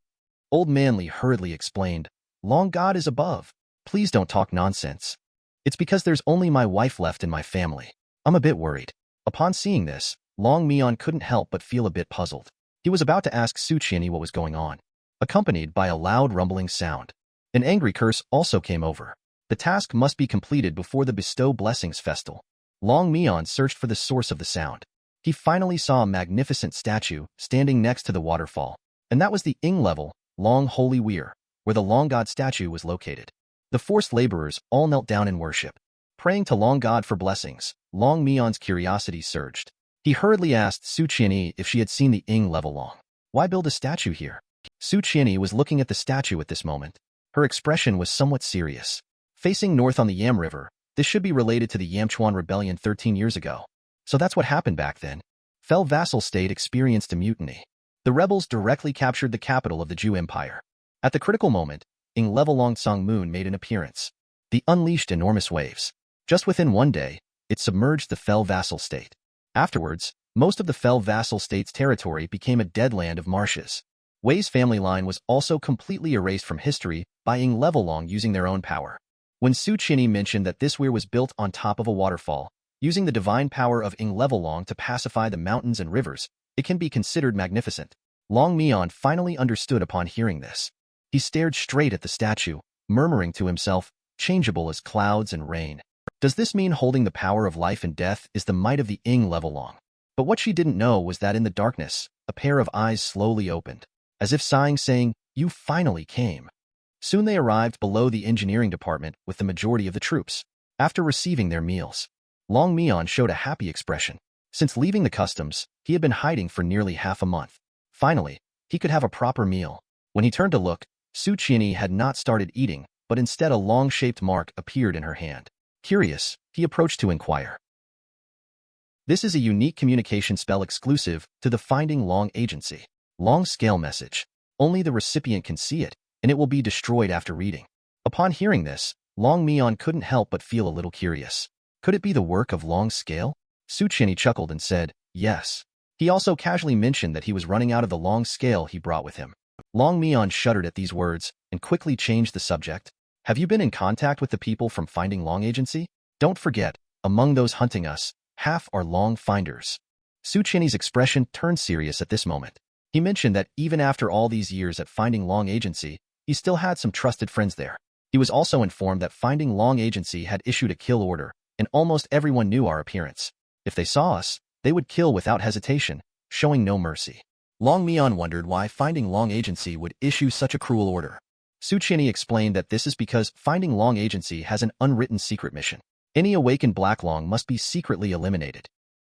Old Manly hurriedly explained, Long God is above. Please don't talk nonsense. It's because there's only my wife left in my family. I'm a bit worried. Upon seeing this, Loong Mian couldn't help but feel a bit puzzled. He was about to ask Su Qianni what was going on, accompanied by a loud rumbling sound. An angry curse also came over. The task must be completed before the Bestow Blessings Festival. Loong Mian searched for the source of the sound. He finally saw a magnificent statue standing next to the waterfall, and that was the Ing level, Loong Holy Weir, where the Loong God statue was located. The forced laborers all knelt down in worship. Praying to Loong God for blessings, Loong Mian's curiosity surged. He hurriedly asked Su Qianyi if she had seen the Ing level Loong. Why build a statue here? Su Qianyi was looking at the statue at this moment. Her expression was somewhat serious. Facing north on the Yam River, this should be related to the Yamchuan rebellion 13 years ago. So that's what happened back then. Fell vassal state experienced a mutiny. The rebels directly captured the capital of the Zhou Empire. At the critical moment, Ing level Long Song Moon made an appearance. The unleashed enormous waves. Just within one day, it submerged the Fell vassal state. Afterwards, most of the Fell vassal state's territory became a dead land of marshes. Wei's family line was also completely erased from history by Ing level Long using their own power. When Su Qianyi mentioned that this weir was built on top of a waterfall, using the divine power of Ing level Long to pacify the mountains and rivers, it can be considered magnificent. Loong Mian finally understood upon hearing this. He stared straight at the statue, murmuring to himself, changeable as clouds and rain. Does this mean holding the power of life and death is the might of the Ing level Long? But what she didn't know was that in the darkness, a pair of eyes slowly opened, as if sighing, saying, "You finally came." Soon they arrived below the engineering department with the majority of the troops. After receiving their meals, Loong Mian showed a happy expression. Since leaving the customs, he had been hiding for nearly half a month. Finally, he could have a proper meal. When he turned to look, Su Qianyi had not started eating, but instead a long-shaped mark appeared in her hand. Curious, he approached to inquire. This is a unique communication spell exclusive to the Finding Loong agency. Long scale message. Only the recipient can see it, and it will be destroyed after reading. Upon hearing this, Loong Mian couldn't help but feel a little curious. Could it be the work of Long Scale? Su Qianyi chuckled and said, yes. He also casually mentioned that he was running out of the Long Scale he brought with him. Loong Mian shuddered at these words and quickly changed the subject. Have you been in contact with the people from Finding Loong agency? Don't forget, among those hunting us, half are Long finders. Su Qianyi's expression turned serious at this moment. He mentioned that even after all these years at Finding Loong agency, he still had some trusted friends there. He was also informed that Finding Loong agency had issued a kill order, and almost everyone knew our appearance. If they saw us, they would kill without hesitation, showing no mercy. Loong Mian wondered why Finding Loong agency would issue such a cruel order. Su Qianyi explained that this is because Finding Loong agency has an unwritten secret mission. Any awakened Black Long must be secretly eliminated.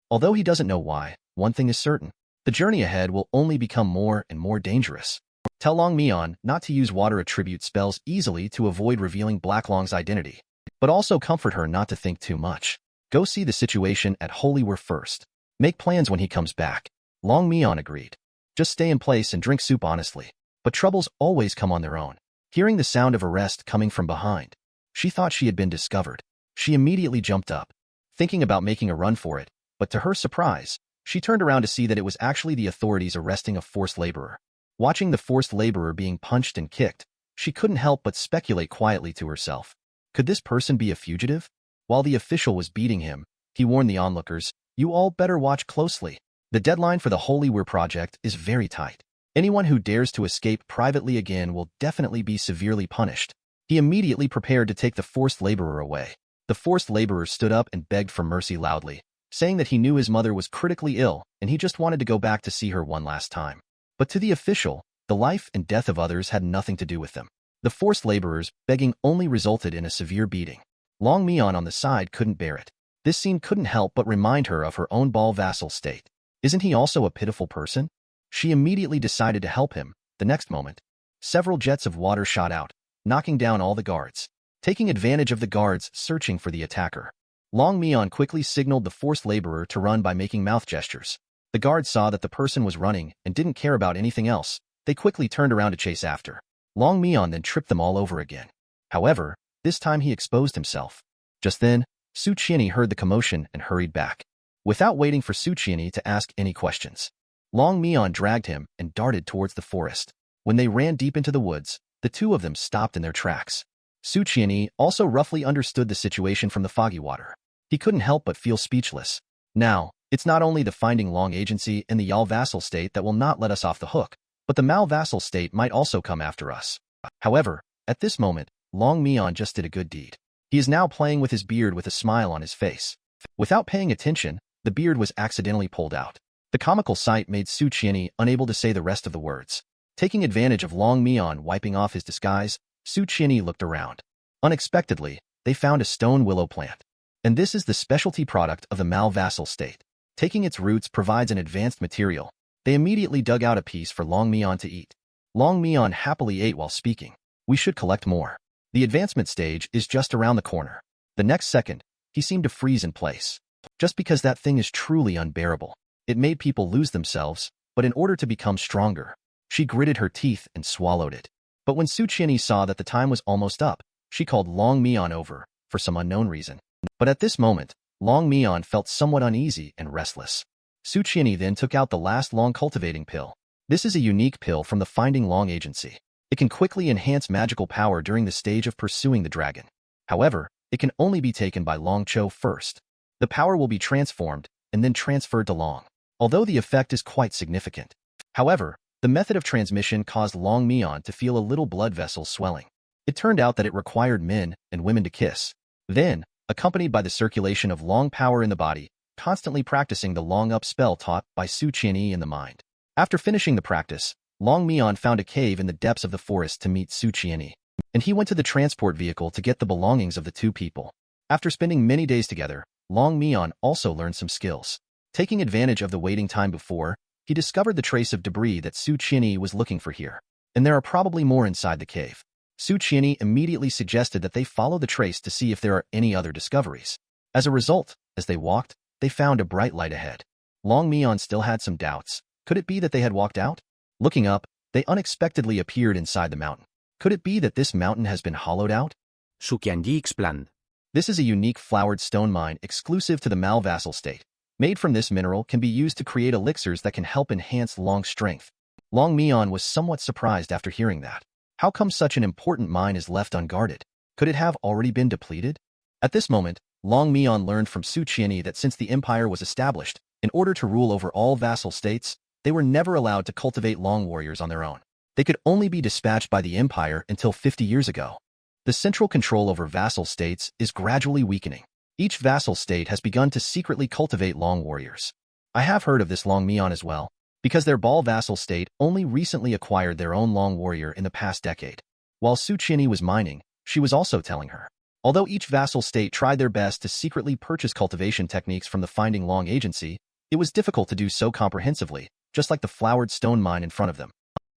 Although he doesn't know why, one thing is certain. The journey ahead will only become more and more dangerous. Tell Loong Mian not to use water attribute spells easily to avoid revealing Black Long's identity, but also comfort her not to think too much. Go see the situation at Holy Weir first. Make plans when he comes back. Loong Mian agreed. Just stay in place and drink soup honestly. But troubles always come on their own. Hearing the sound of arrest coming from behind, she thought she had been discovered. She immediately jumped up, thinking about making a run for it, but to her surprise, she turned around to see that it was actually the authorities arresting a forced laborer. Watching the forced laborer being punched and kicked, she couldn't help but speculate quietly to herself. Could this person be a fugitive? While the official was beating him, he warned the onlookers, "You all better watch closely. The deadline for the Holy Weir project is very tight. Anyone who dares to escape privately again will definitely be severely punished." He immediately prepared to take the forced laborer away. The forced laborer stood up and begged for mercy loudly, saying that he knew his mother was critically ill and he just wanted to go back to see her one last time. But to the official, the life and death of others had nothing to do with them. The forced laborers begging only resulted in a severe beating. Loong Mian on the side couldn't bear it. This scene couldn't help but remind her of her own Ball vassal state. Isn't he also a pitiful person? She immediately decided to help him. The next moment, several jets of water shot out, knocking down all the guards. Taking advantage of the guards searching for the attacker, Loong Mian quickly signaled the forced laborer to run by making mouth gestures. The guards saw that the person was running and didn't care about anything else. They quickly turned around to chase after. Loong Mian then tripped them all over again. However, this time he exposed himself. Just then, Su Qianyi heard the commotion and hurried back. Without waiting for Su Qianyi to ask any questions, Loong Mian dragged him and darted towards the forest. When they ran deep into the woods, the two of them stopped in their tracks. Su Qianyi also roughly understood the situation from the foggy water. He couldn't help but feel speechless. Now, it's not only the Finding Loong agency and the Yal vassal state that will not let us off the hook, but the Mal vassal state might also come after us. However, At this moment, Loong Mian just did a good deed. He is now playing with his beard with a smile on his face. Without paying attention, the beard was accidentally pulled out. The comical sight made Su Qianyi unable to say the rest of the words. Taking advantage of Loong Mian wiping off his disguise, Su Qianyi looked around. Unexpectedly, they found a stone willow plant. And this is the specialty product of the Malvassal state. Taking its roots provides an advanced material. They immediately dug out a piece for Loong Mian to eat. Loong Mian happily ate while speaking. We should collect more. The advancement stage is just around the corner. The next second, he seemed to freeze in place. Just because that thing is truly unbearable. It made people lose themselves, but in order to become stronger, she gritted her teeth and swallowed it. But when Su Qianyi saw that the time was almost up, she called Loong Mian over, for some unknown reason. But at this moment, Loong Mian felt somewhat uneasy and restless. Su Qianyi then took out the last Long cultivating pill. This is a unique pill from the Finding Long agency. It can quickly enhance magical power during the stage of pursuing the dragon. However, it can only be taken by Long Cho first. The power will be transformed and then transferred to Long, although the effect is quite significant. However, the method of transmission caused Loong Mian to feel a little blood vessel swelling. It turned out that it required men and women to kiss. Then, accompanied by the circulation of Long power in the body, constantly practicing the Long Up spell taught by Su Qianyi in the mind. After finishing the practice, Loong Mian found a cave in the depths of the forest to meet Su Qianyi, and he went to the transport vehicle to get the belongings of the two people. After spending many days together, Loong Mian also learned some skills. Taking advantage of the waiting time before, he discovered the trace of debris that Su Qianyi was looking for here, and there are probably more inside the cave. Su Qianyi immediately suggested that they follow the trace to see if there are any other discoveries. As a result, as they walked, they found a bright light ahead. Loong Mian still had some doubts. Could it be that they had walked out? Looking up, they unexpectedly appeared inside the mountain. Could it be that this mountain has been hollowed out? Su Qianyi explained. This is a unique flowered stone mine exclusive to the Malvassal state. Made from this mineral can be used to create elixirs that can help enhance Long's strength. Loong Mian was somewhat surprised after hearing that. How come such an important mine is left unguarded? Could it have already been depleted? At this moment, Loong Mian learned from Su Qianyi that since the empire was established, in order to rule over all vassal states, they were never allowed to cultivate Long warriors on their own. They could only be dispatched by the empire until 50 years ago. The central control over vassal states is gradually weakening. Each vassal state has begun to secretly cultivate Long warriors. I have heard of this Loong Mian as well, because their Ball vassal state only recently acquired their own Long warrior in the past decade. While Su Qianyi was mining, she was also telling her. Although each vassal state tried their best to secretly purchase cultivation techniques from the Finding Long agency, it was difficult to do so comprehensively, just like the flowered stone mine in front of them.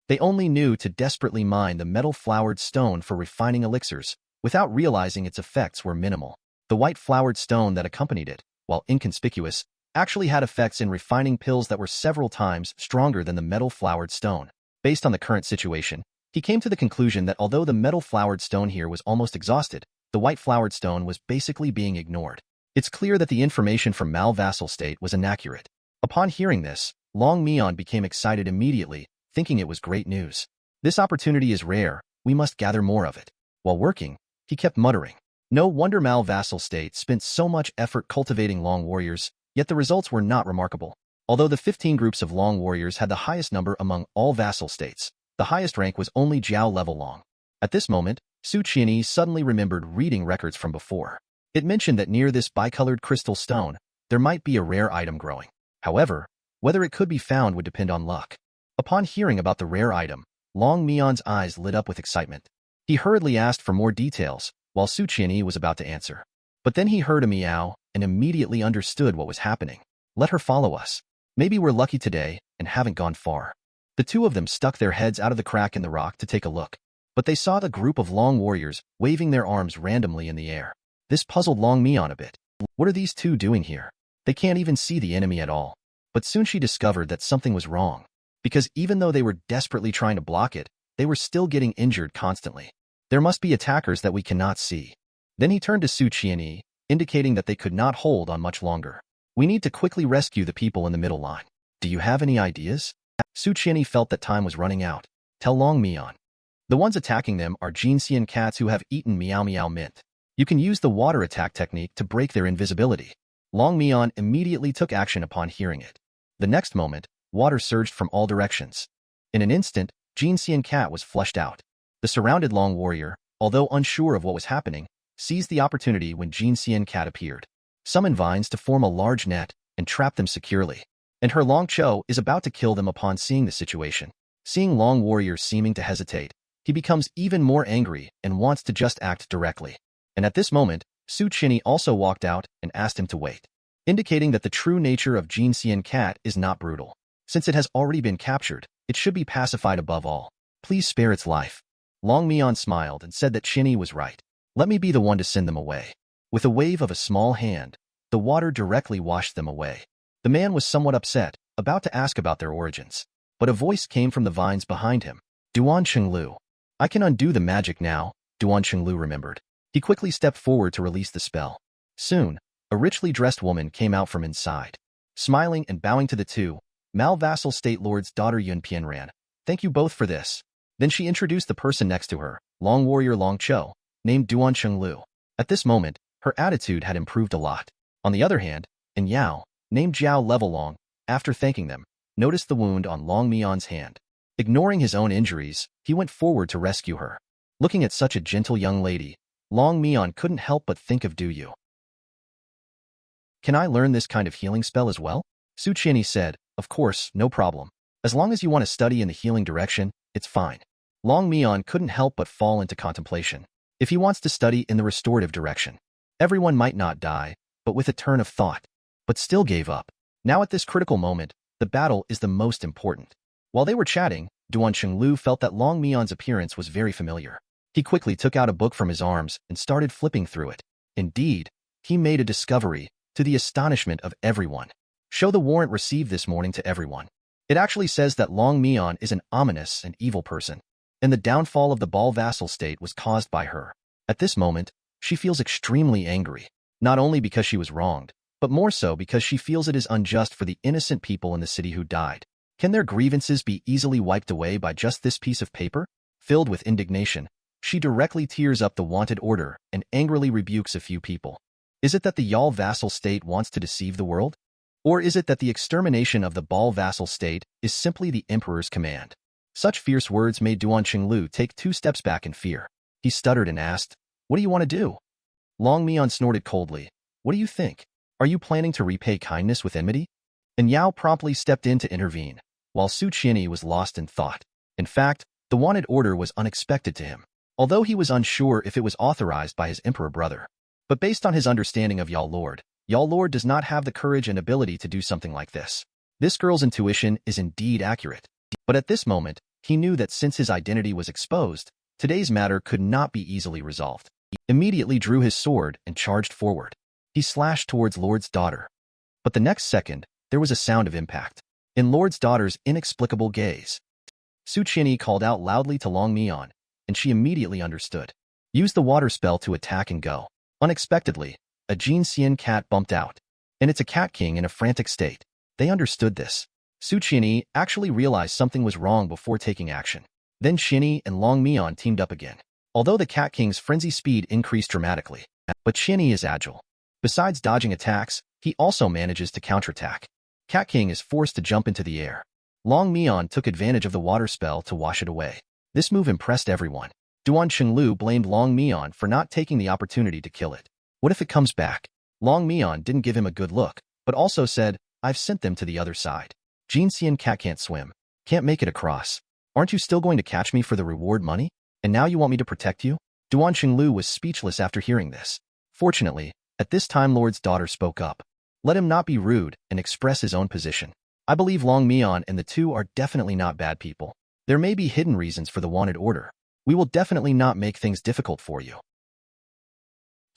They only knew to desperately mine the metal flowered stone for refining elixirs, without realizing its effects were minimal. The white flowered stone that accompanied it, while inconspicuous, actually had effects in refining pills that were several times stronger than the metal flowered stone. Based on the current situation, he came to the conclusion that although the metal flowered stone here was almost exhausted, the white flowered stone was basically being ignored. It's clear that the information from Malvassal state was inaccurate. Upon hearing this, Loong Mian became excited immediately, thinking it was great news. This opportunity is rare, we must gather more of it. While working, he kept muttering. No wonder Malvassal state spent so much effort cultivating Long warriors, yet the results were not remarkable. Although the 15 groups of Long warriors had the highest number among all vassal states, the highest rank was only Jiao level Long. At this moment, Su Qianyi suddenly remembered reading records from before. It mentioned that near this bicolored crystal stone, there might be a rare item growing. However, whether it could be found would depend on luck. Upon hearing about the rare item, Loong Mian's eyes lit up with excitement. He hurriedly asked for more details, while Su Qianyi was about to answer. But then he heard a meow and immediately understood what was happening. Let her follow us. Maybe we're lucky today and haven't gone far. The two of them stuck their heads out of the crack in the rock to take a look. But they saw the group of Long warriors waving their arms randomly in the air. This puzzled Loong Mian a bit. What are these two doing here? They can't even see the enemy at all. But soon she discovered that something was wrong. Because even though they were desperately trying to block it, they were still getting injured constantly. There must be attackers that we cannot see. Then he turned to Su Qianyi, indicating that they could not hold on much longer. We need to quickly rescue the people in the middle line. Do you have any ideas? Su Qianyi felt that time was running out. Tell Loong Mian. The ones attacking them are Jinxian cats who have eaten Meow Meow mint. You can use the water attack technique to break their invisibility. Loong Mian immediately took action upon hearing it. The next moment, water surged from all directions. In an instant, Jinxian cat was flushed out. The surrounded Long warrior, although unsure of what was happening, seized the opportunity when Jin Xian Cat appeared. Summoned vines to form a large net and trap them securely. And her Long Cho is about to kill them upon seeing the situation. Seeing Long Warrior seeming to hesitate, he becomes even more angry and wants to just act directly. And at this moment, Su Chinny also walked out and asked him to wait, indicating that the true nature of Jin Xian Cat is not brutal. Since it has already been captured, it should be pacified above all. Please spare its life. Loong Mian smiled and said that Chinny was right. Let me be the one to send them away. With a wave of a small hand, the water directly washed them away. The man was somewhat upset, about to ask about their origins. But a voice came from the vines behind him. Duan Chenglu. I can undo the magic now, Duan Chenglu remembered. He quickly stepped forward to release the spell. Soon, a richly dressed woman came out from inside. Smiling and bowing to the two, Malvassal State Lord's daughter Yun Pian ran. Thank you both for this. Then she introduced the person next to her, Long Warrior Long Cho, named Duan Chenglu. At this moment, her attitude had improved a lot. On the other hand, In Yao, named Jiao Levelong, after thanking them, noticed the wound on Loong Mian's hand. Ignoring his own injuries, he went forward to rescue her. Looking at such a gentle young lady, Loong Mian couldn't help but think of Du Yu. Can I learn this kind of healing spell as well? Su Chinny said, of course, no problem. As long as you want to study in the healing direction, it's fine. Loong Mian couldn't help but fall into contemplation. If he wants to study in the restorative direction, everyone might not die, but with a turn of thought, but still gave up. Now at this critical moment, the battle is the most important. While they were chatting, Duan Chenglu felt that Loong Mian's appearance was very familiar. He quickly took out a book from his arms and started flipping through it. Indeed, he made a discovery, to the astonishment of everyone. Show the warrant received this morning to everyone. It actually says that Loong Mian is an ominous and evil person, and the downfall of the Ball vassal state was caused by her. At this moment, she feels extremely angry, not only because she was wronged, but more so because she feels it is unjust for the innocent people in the city who died. Can their grievances be easily wiped away by just this piece of paper? Filled with indignation, she directly tears up the wanted order and angrily rebukes a few people. Is it that the Yal vassal state wants to deceive the world? Or is it that the extermination of the Ball vassal state is simply the emperor's command? Such fierce words made Duan Chenglu take 2 steps back in fear. He stuttered and asked, what do you want to do? Loong Mian snorted coldly. What do you think? Are you planning to repay kindness with enmity? And Yao promptly stepped in to intervene, while Su Chinny was lost in thought. In fact, the wanted order was unexpected to him, although he was unsure if it was authorized by his emperor brother. But based on his understanding of Yao Lord does not have the courage and ability to do something like this. This girl's intuition is indeed accurate. But at this moment, he knew that since his identity was exposed, today's matter could not be easily resolved. He immediately drew his sword and charged forward. He slashed towards Lord's daughter. But the next second, there was a sound of impact. In Lord's daughter's inexplicable gaze, Su Chinny called out loudly to Loong Mian, and she immediately understood. Use the water spell to attack and go. Unexpectedly, a Jin Xian cat bumped out, and it's a cat king in a frantic state. They understood this. Su Chinny actually realized something was wrong before taking action. Then Chinny and Loong Mian teamed up again. Although the cat king's frenzy speed increased dramatically, but Chinny is agile. Besides dodging attacks, he also manages to counterattack. Cat King is forced to jump into the air. Loong Mian took advantage of the water spell to wash it away. This move impressed everyone. Duan Chenglu blamed Loong Mian for not taking the opportunity to kill it. What if it comes back? Loong Mian didn't give him a good look, but also said, I've sent them to the other side. Jin Xian Cat can't swim. Can't make it across. Aren't you still going to catch me for the reward money? And now you want me to protect you? Duan Chenglu was speechless after hearing this. Fortunately, at this time Lord's daughter spoke up. Let him not be rude and express his own position. I believe Loong Mian and the two are definitely not bad people. There may be hidden reasons for the wanted order. We will definitely not make things difficult for you.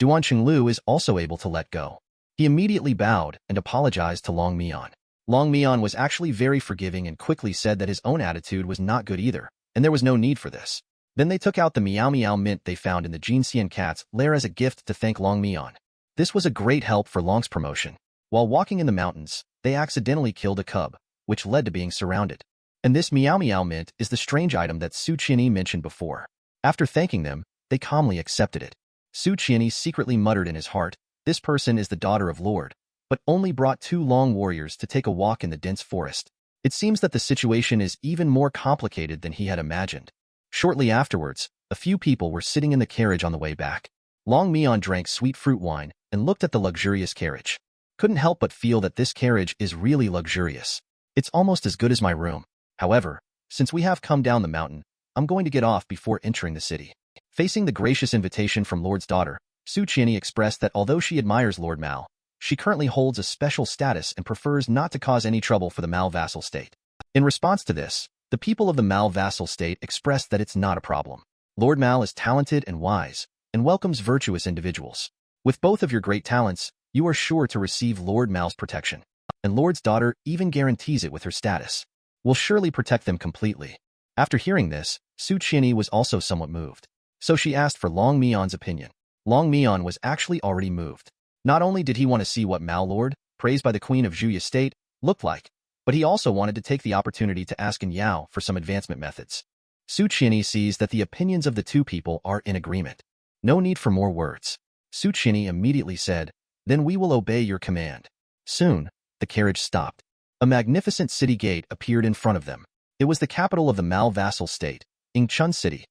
Duan Chenglu is also able to let go. He immediately bowed and apologized to Loong Mian. Loong Mian was actually very forgiving and quickly said that his own attitude was not good either, and there was no need for this. Then they took out the Meow Meow mint they found in the Jin Xian cat's lair as a gift to thank Loong Mian. This was a great help for Long's promotion. While walking in the mountains, they accidentally killed a cub, which led to being surrounded. And this Meow Meow mint is the strange item that Su Chinny mentioned before. After thanking them, they calmly accepted it. Su Chinny secretly muttered in his heart, this person is the daughter of Lord, but only brought 2 long warriors to take a walk in the dense forest. It seems that the situation is even more complicated than he had imagined. Shortly afterwards, a few people were sitting in the carriage on the way back. Loong Mian drank sweet fruit wine and looked at the luxurious carriage. Couldn't help but feel that this carriage is really luxurious. It's almost as good as my room. However, since we have come down the mountain, I'm going to get off before entering the city. Facing the gracious invitation from Lord's daughter, Su Qianni expressed that although she admires Lord Mao, she currently holds a special status and prefers not to cause any trouble for the Mao vassal state. In response to this, the people of the Mao vassal state expressed that it's not a problem. Lord Mao is talented and wise, and welcomes virtuous individuals. With both of your great talents, you are sure to receive Lord Mao's protection. And Lord's daughter even guarantees it with her status. Will surely protect them completely. After hearing this, Su Qianni was also somewhat moved. So she asked for Loong Mian's opinion. Loong Mian was actually already moved. Not only did he want to see what Mao Lord, praised by the Queen of Zhuya State, looked like, but he also wanted to take the opportunity to ask Yao for some advancement methods. Su Qianni sees that the opinions of the two people are in agreement. No need for more words. Su Qianni immediately said, "Then we will obey your command." Soon, the carriage stopped. A magnificent city gate appeared in front of them. It was the capital of the Mao vassal state, Yingchun City.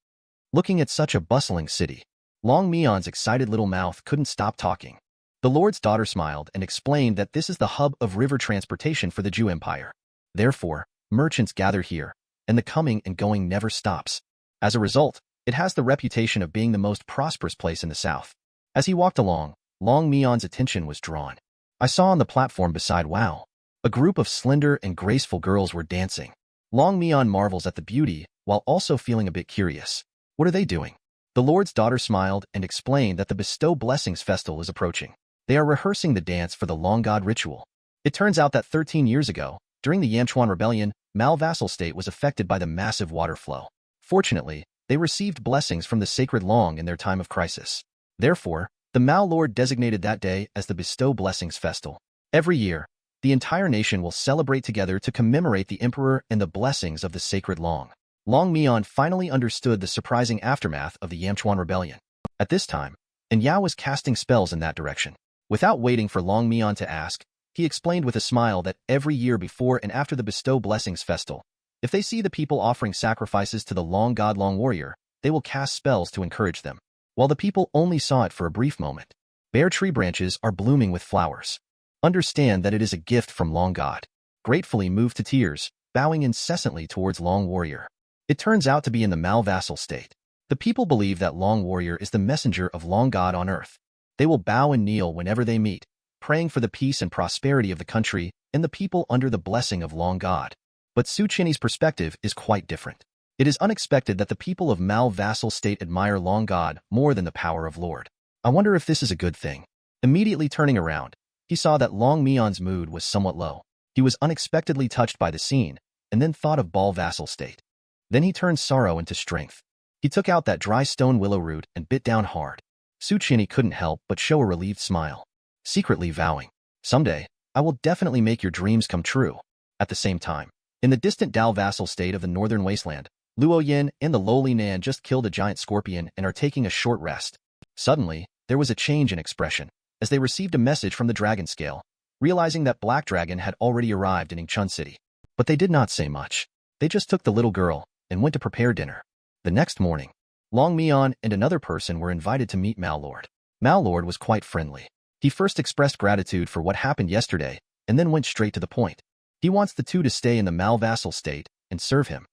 Looking at such a bustling city, Loong Mian's excited little mouth couldn't stop talking. The Lord's daughter smiled and explained that this is the hub of river transportation for the Zhou Empire. Therefore, merchants gather here, and the coming and going never stops. As a result, it has the reputation of being the most prosperous place in the south. As he walked along, Loong Mian's attention was drawn. I saw on the platform beside Wow, a group of slender and graceful girls were dancing. Loong Mian marvels at the beauty, while also feeling a bit curious. What are they doing? The Lord's daughter smiled and explained that the Bestow Blessings festival is approaching. They are rehearsing the dance for the Long God ritual. It turns out that 13 years ago, during the Yamchuan Rebellion, Mao vassal state was affected by the massive water flow. Fortunately, they received blessings from the sacred Long in their time of crisis. Therefore, the Mao Lord designated that day as the Bestow Blessings Festival. Every year, the entire nation will celebrate together to commemorate the emperor and the blessings of the sacred Long. Loong Mian finally understood the surprising aftermath of the Yamchuan Rebellion. At this time, Yao was casting spells in that direction. Without waiting for Loong Mian to ask, he explained with a smile that every year before and after the Bestow Blessings Festival, if they see the people offering sacrifices to the Long God Long Warrior, they will cast spells to encourage them. While the people only saw it for a brief moment, bare tree branches are blooming with flowers. Understand that it is a gift from Long God. Gratefully moved to tears, bowing incessantly towards Long Warrior. It turns out to be in the Mao vassal state. The people believe that Long Warrior is the messenger of Long God on earth. They will bow and kneel whenever they meet, praying for the peace and prosperity of the country and the people under the blessing of Long God. But Su Qianni's perspective is quite different. It is unexpected that the people of Mao vassal state admire Long God more than the power of Lord. I wonder if this is a good thing. Immediately turning around, he saw that Loong Mian's mood was somewhat low. He was unexpectedly touched by the scene, and then thought of Bal vassal state. Then he turned sorrow into strength. He took out that dry stone willow root and bit down hard. Su Qianni couldn't help but show a relieved smile, secretly vowing, "Someday, I will definitely make your dreams come true." At the same time, in the distant Dao vassal state of the northern wasteland, Luo Yin and the lowly Nan just killed a giant scorpion and are taking a short rest. Suddenly, there was a change in expression, as they received a message from the dragon scale, realizing that Black Dragon had already arrived in Yingchun City. But they did not say much. They just took the little girl and went to prepare dinner. The next morning, Loong Mian and another person were invited to meet Mao Lord. Mao Lord was quite friendly. He first expressed gratitude for what happened yesterday, and then went straight to the point. He wants the two to stay in the Mao vassal state and serve him.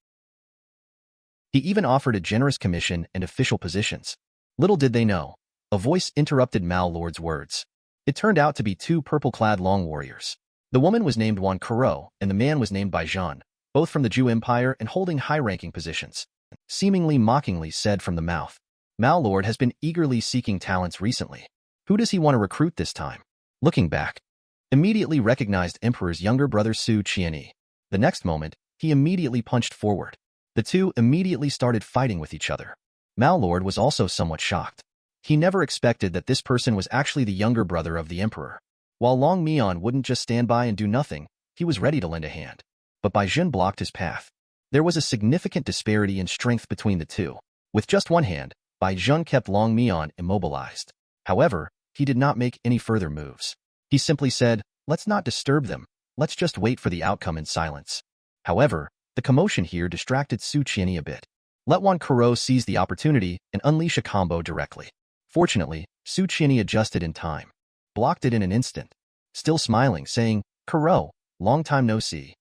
He even offered a generous commission and official positions. Little did they know, a voice interrupted Mao Lord's words. It turned out to be two purple-clad Long warriors. The woman was named Wan Kuro, and the man was named Bai Zhan, both from the Zhou Empire and holding high-ranking positions. Seemingly mockingly said from the mouth, Mao Lord has been eagerly seeking talents recently. Who does he want to recruit this time? Looking back, immediately recognized Emperor's younger brother Su Qianni. The next moment, he immediately punched forward. The two immediately started fighting with each other. Mao Lord was also somewhat shocked. He never expected that this person was actually the younger brother of the Emperor. While Loong Mian wouldn't just stand by and do nothing, he was ready to lend a hand. But Bai Zhan blocked his path. There was a significant disparity in strength between the two. With just one hand, Bai Zhan kept Loong Mian immobilized. However, he did not make any further moves. He simply said, "Let's not disturb them, let's just wait for the outcome in silence." However, the commotion here distracted Su Qianni a bit. Let Wan Kuro seize the opportunity and unleash a combo directly. Fortunately, Su Qianyi adjusted in time, blocked it in an instant, still smiling, saying, "Kuro, long time no see."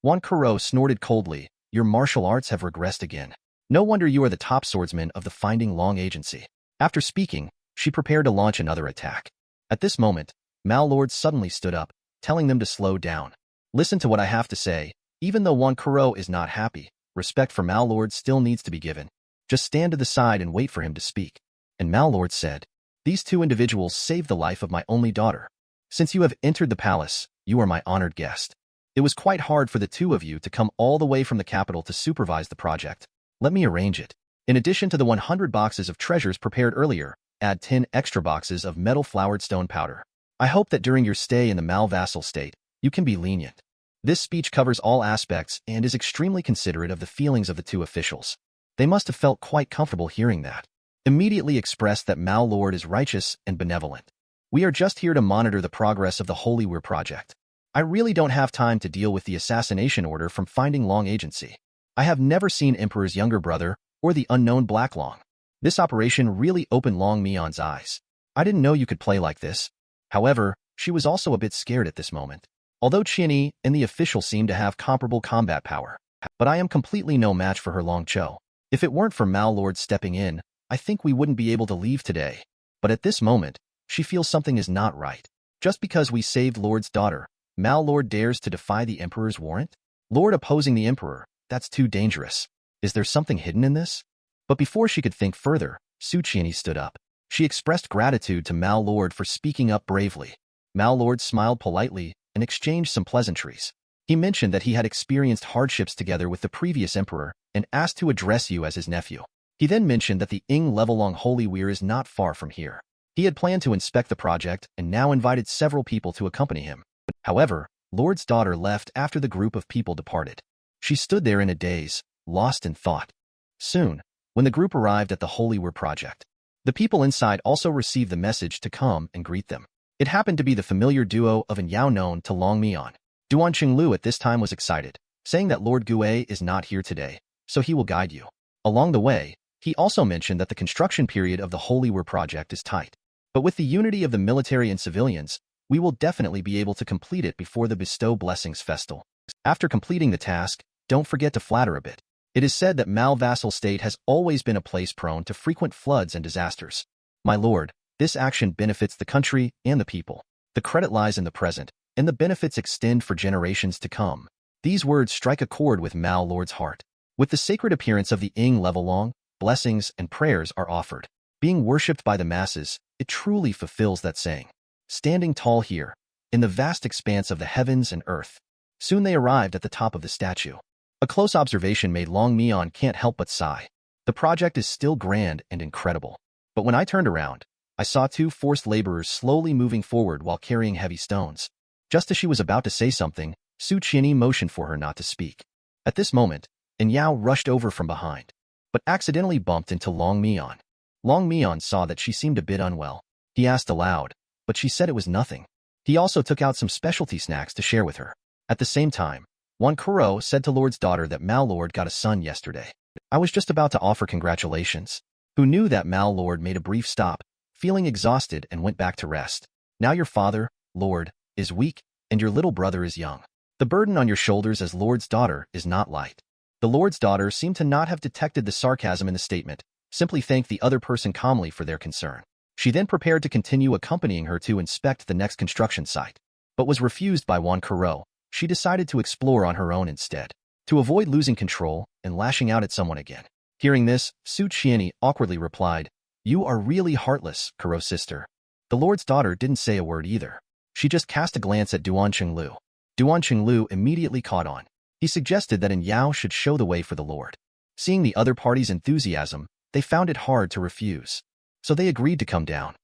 Wan Kuro snorted coldly, "Your martial arts have regressed again. No wonder you are the top swordsman of the Finding Long Agency." After speaking, she prepared to launch another attack. At this moment, Mal Lord suddenly stood up, telling them to slow down. "Listen to what I have to say. Even though Wan Kuro is not happy, respect for Mal Lord still needs to be given. Just stand to the side and wait for him to speak." And Mal Lord said, "These two individuals saved the life of my only daughter. Since you have entered the palace, you are my honored guest. It was quite hard for the two of you to come all the way from the capital to supervise the project. Let me arrange it. In addition to the 100 boxes of treasures prepared earlier, add 10 extra boxes of metal flowered stone powder. I hope that during your stay in the Malvassal state, you can be lenient." This speech covers all aspects and is extremely considerate of the feelings of the two officials. They must have felt quite comfortable hearing that. Immediately expressed that Mal Lord is righteous and benevolent. "We are just here to monitor the progress of the Holy Weir project. I really don't have time to deal with the assassination order from Finding Long Agency. I have never seen Emperor's younger brother or the unknown Black Long. This operation really opened Loong Mian's eyes. I didn't know you could play like this." However, she was also a bit scared at this moment. Although Qianyi and the official seem to have comparable combat power, but I am completely no match for her Long Cho. If it weren't for Mal Lord stepping in, I think we wouldn't be able to leave today. But at this moment, she feels something is not right. Just because we saved Lord's daughter, Mal Lord dares to defy the Emperor's warrant? Lord opposing the Emperor, that's too dangerous. Is there something hidden in this? But before she could think further, Su Qianyi stood up. She expressed gratitude to Mal Lord for speaking up bravely. Mal Lord smiled politely and exchanged some pleasantries. He mentioned that he had experienced hardships together with the previous emperor and asked to address you as his nephew. He then mentioned that the level long Holy Weir is not far from here. He had planned to inspect the project and now invited several people to accompany him. However, Lord's daughter left after the group of people departed. She stood there in a daze, lost in thought. Soon, when the group arrived at the Holy Weir project, the people inside also received the message to come and greet them. It happened to be the familiar duo of Yao known to Loong Mian. Duan Qinglu at this time was excited, saying that Lord Gue is not here today, so he will guide you. Along the way, he also mentioned that the construction period of the Holy Weir project is tight. But with the unity of the military and civilians, we will definitely be able to complete it before the Bestow Blessings Festival. After completing the task, don't forget to flatter a bit. It is said that Malvassal State has always been a place prone to frequent floods and disasters. My lord, this action benefits the country and the people. The credit lies in the present, and the benefits extend for generations to come. These words strike a chord with Mal Lord's heart. With the sacred appearance of the level long, blessings and prayers are offered. Being worshipped by the masses, it truly fulfills that saying. Standing tall here, in the vast expanse of the heavens and earth. Soon they arrived at the top of the statue. A close observation made Loong Mian can't help but sigh. The project is still grand and incredible. But when I turned around, I saw two forced laborers slowly moving forward while carrying heavy stones. Just as she was about to say something, Su Qianyi motioned for her not to speak. At this moment, Yao rushed over from behind, but accidentally bumped into Loong Mian. Loong Mian saw that she seemed a bit unwell. He asked aloud, but she said it was nothing. He also took out some specialty snacks to share with her. At the same time, Wan Kuro said to Lord's daughter that Mal Lord got a son yesterday. I was just about to offer congratulations. Who knew that Mal Lord made a brief stop, feeling exhausted and went back to rest. Now your father, Lord, is weak, and your little brother is young. The burden on your shoulders as Lord's daughter is not light. The Lord's daughter seemed to not have detected the sarcasm in the statement, simply thanked the other person calmly for their concern. She then prepared to continue accompanying her to inspect the next construction site, but was refused by Wan Kuro. She decided to explore on her own instead, to avoid losing control and lashing out at someone again. Hearing this, Su Qianyi awkwardly replied, "You are really heartless, Kuro's sister." The Lord's daughter didn't say a word either. She just cast a glance at Duan Qinglu. Duan Qinglu immediately caught on. He suggested that Yao should show the way for the Lord. Seeing the other party's enthusiasm, they found it hard to refuse. So they agreed to come down.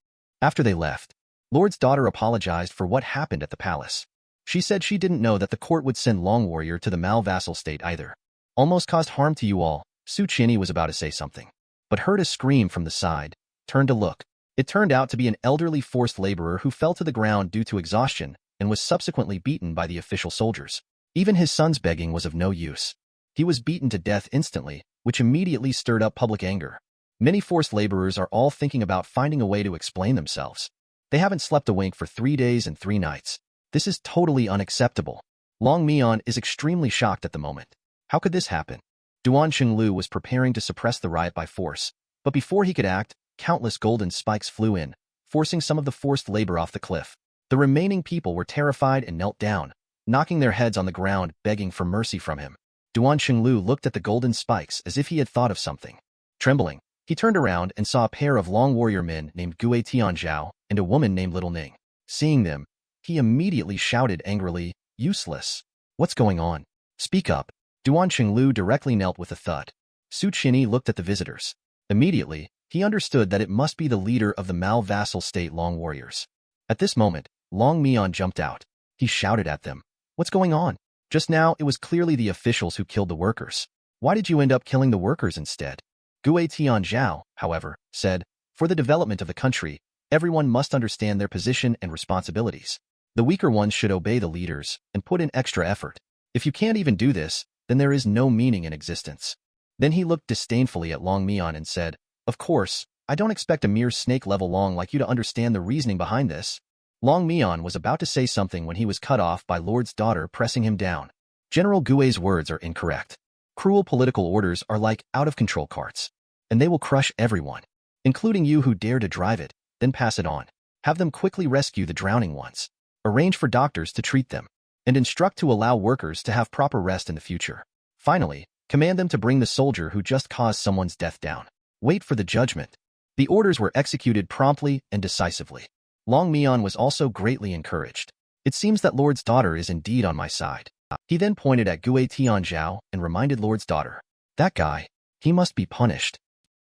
After they left, Lord's daughter apologized for what happened at the palace. She said she didn't know that the court would send Long Warrior to the Malvassal state either. Almost caused harm to you all, Su Qianyi was about to say something, but heard a scream from the side, turned to look. It turned out to be an elderly forced laborer who fell to the ground due to exhaustion and was subsequently beaten by the official soldiers. Even his son's begging was of no use. He was beaten to death instantly, which immediately stirred up public anger. Many forced laborers are all thinking about finding a way to explain themselves. They haven't slept a wink for 3 days and 3 nights. This is totally unacceptable. Loong Mian is extremely shocked at the moment. How could this happen? Duan Xinglu was preparing to suppress the riot by force, but before he could act, countless golden spikes flew in, forcing some of the forced labor off the cliff. The remaining people were terrified and knelt down, knocking their heads on the ground, begging for mercy from him. Duan Xinglu looked at the golden spikes as if he had thought of something. Trembling, he turned around and saw a pair of long warrior men named Gue Tianzhao and a woman named Little Ning. Seeing them, he immediately shouted angrily, "Useless! What's going on? Speak up!" Duan Xinglu directly knelt with a thud. Su Qianyi looked at the visitors. Immediately, he understood that it must be the leader of the Mal vassal state Long warriors. At this moment, Loong Mian jumped out. He shouted at them, "What's going on? Just now it was clearly the officials who killed the workers. Why did you end up killing the workers instead?" Gue Tianzhao, however, said, "For the development of the country, everyone must understand their position and responsibilities. The weaker ones should obey the leaders and put in extra effort. If you can't even do this, then there is no meaning in existence." Then he looked disdainfully at Loong Mian and said, "Of course, I don't expect a mere snake-level Long like you to understand the reasoning behind this." Loong Mian was about to say something when he was cut off by Lord's daughter pressing him down. General Gue's words are incorrect. Cruel political orders are like out-of-control carts, and they will crush everyone, including you who dare to drive it, then pass it on. Have them quickly rescue the drowning ones. Arrange for doctors to treat them, and instruct to allow workers to have proper rest in the future. Finally, command them to bring the soldier who just caused someone's death down. Wait for the judgment. The orders were executed promptly and decisively. Loong Mian was also greatly encouraged. It seems that Lord's daughter is indeed on my side. He then pointed at Gue Tianzhao and reminded Lord's daughter, "That guy, he must be punished."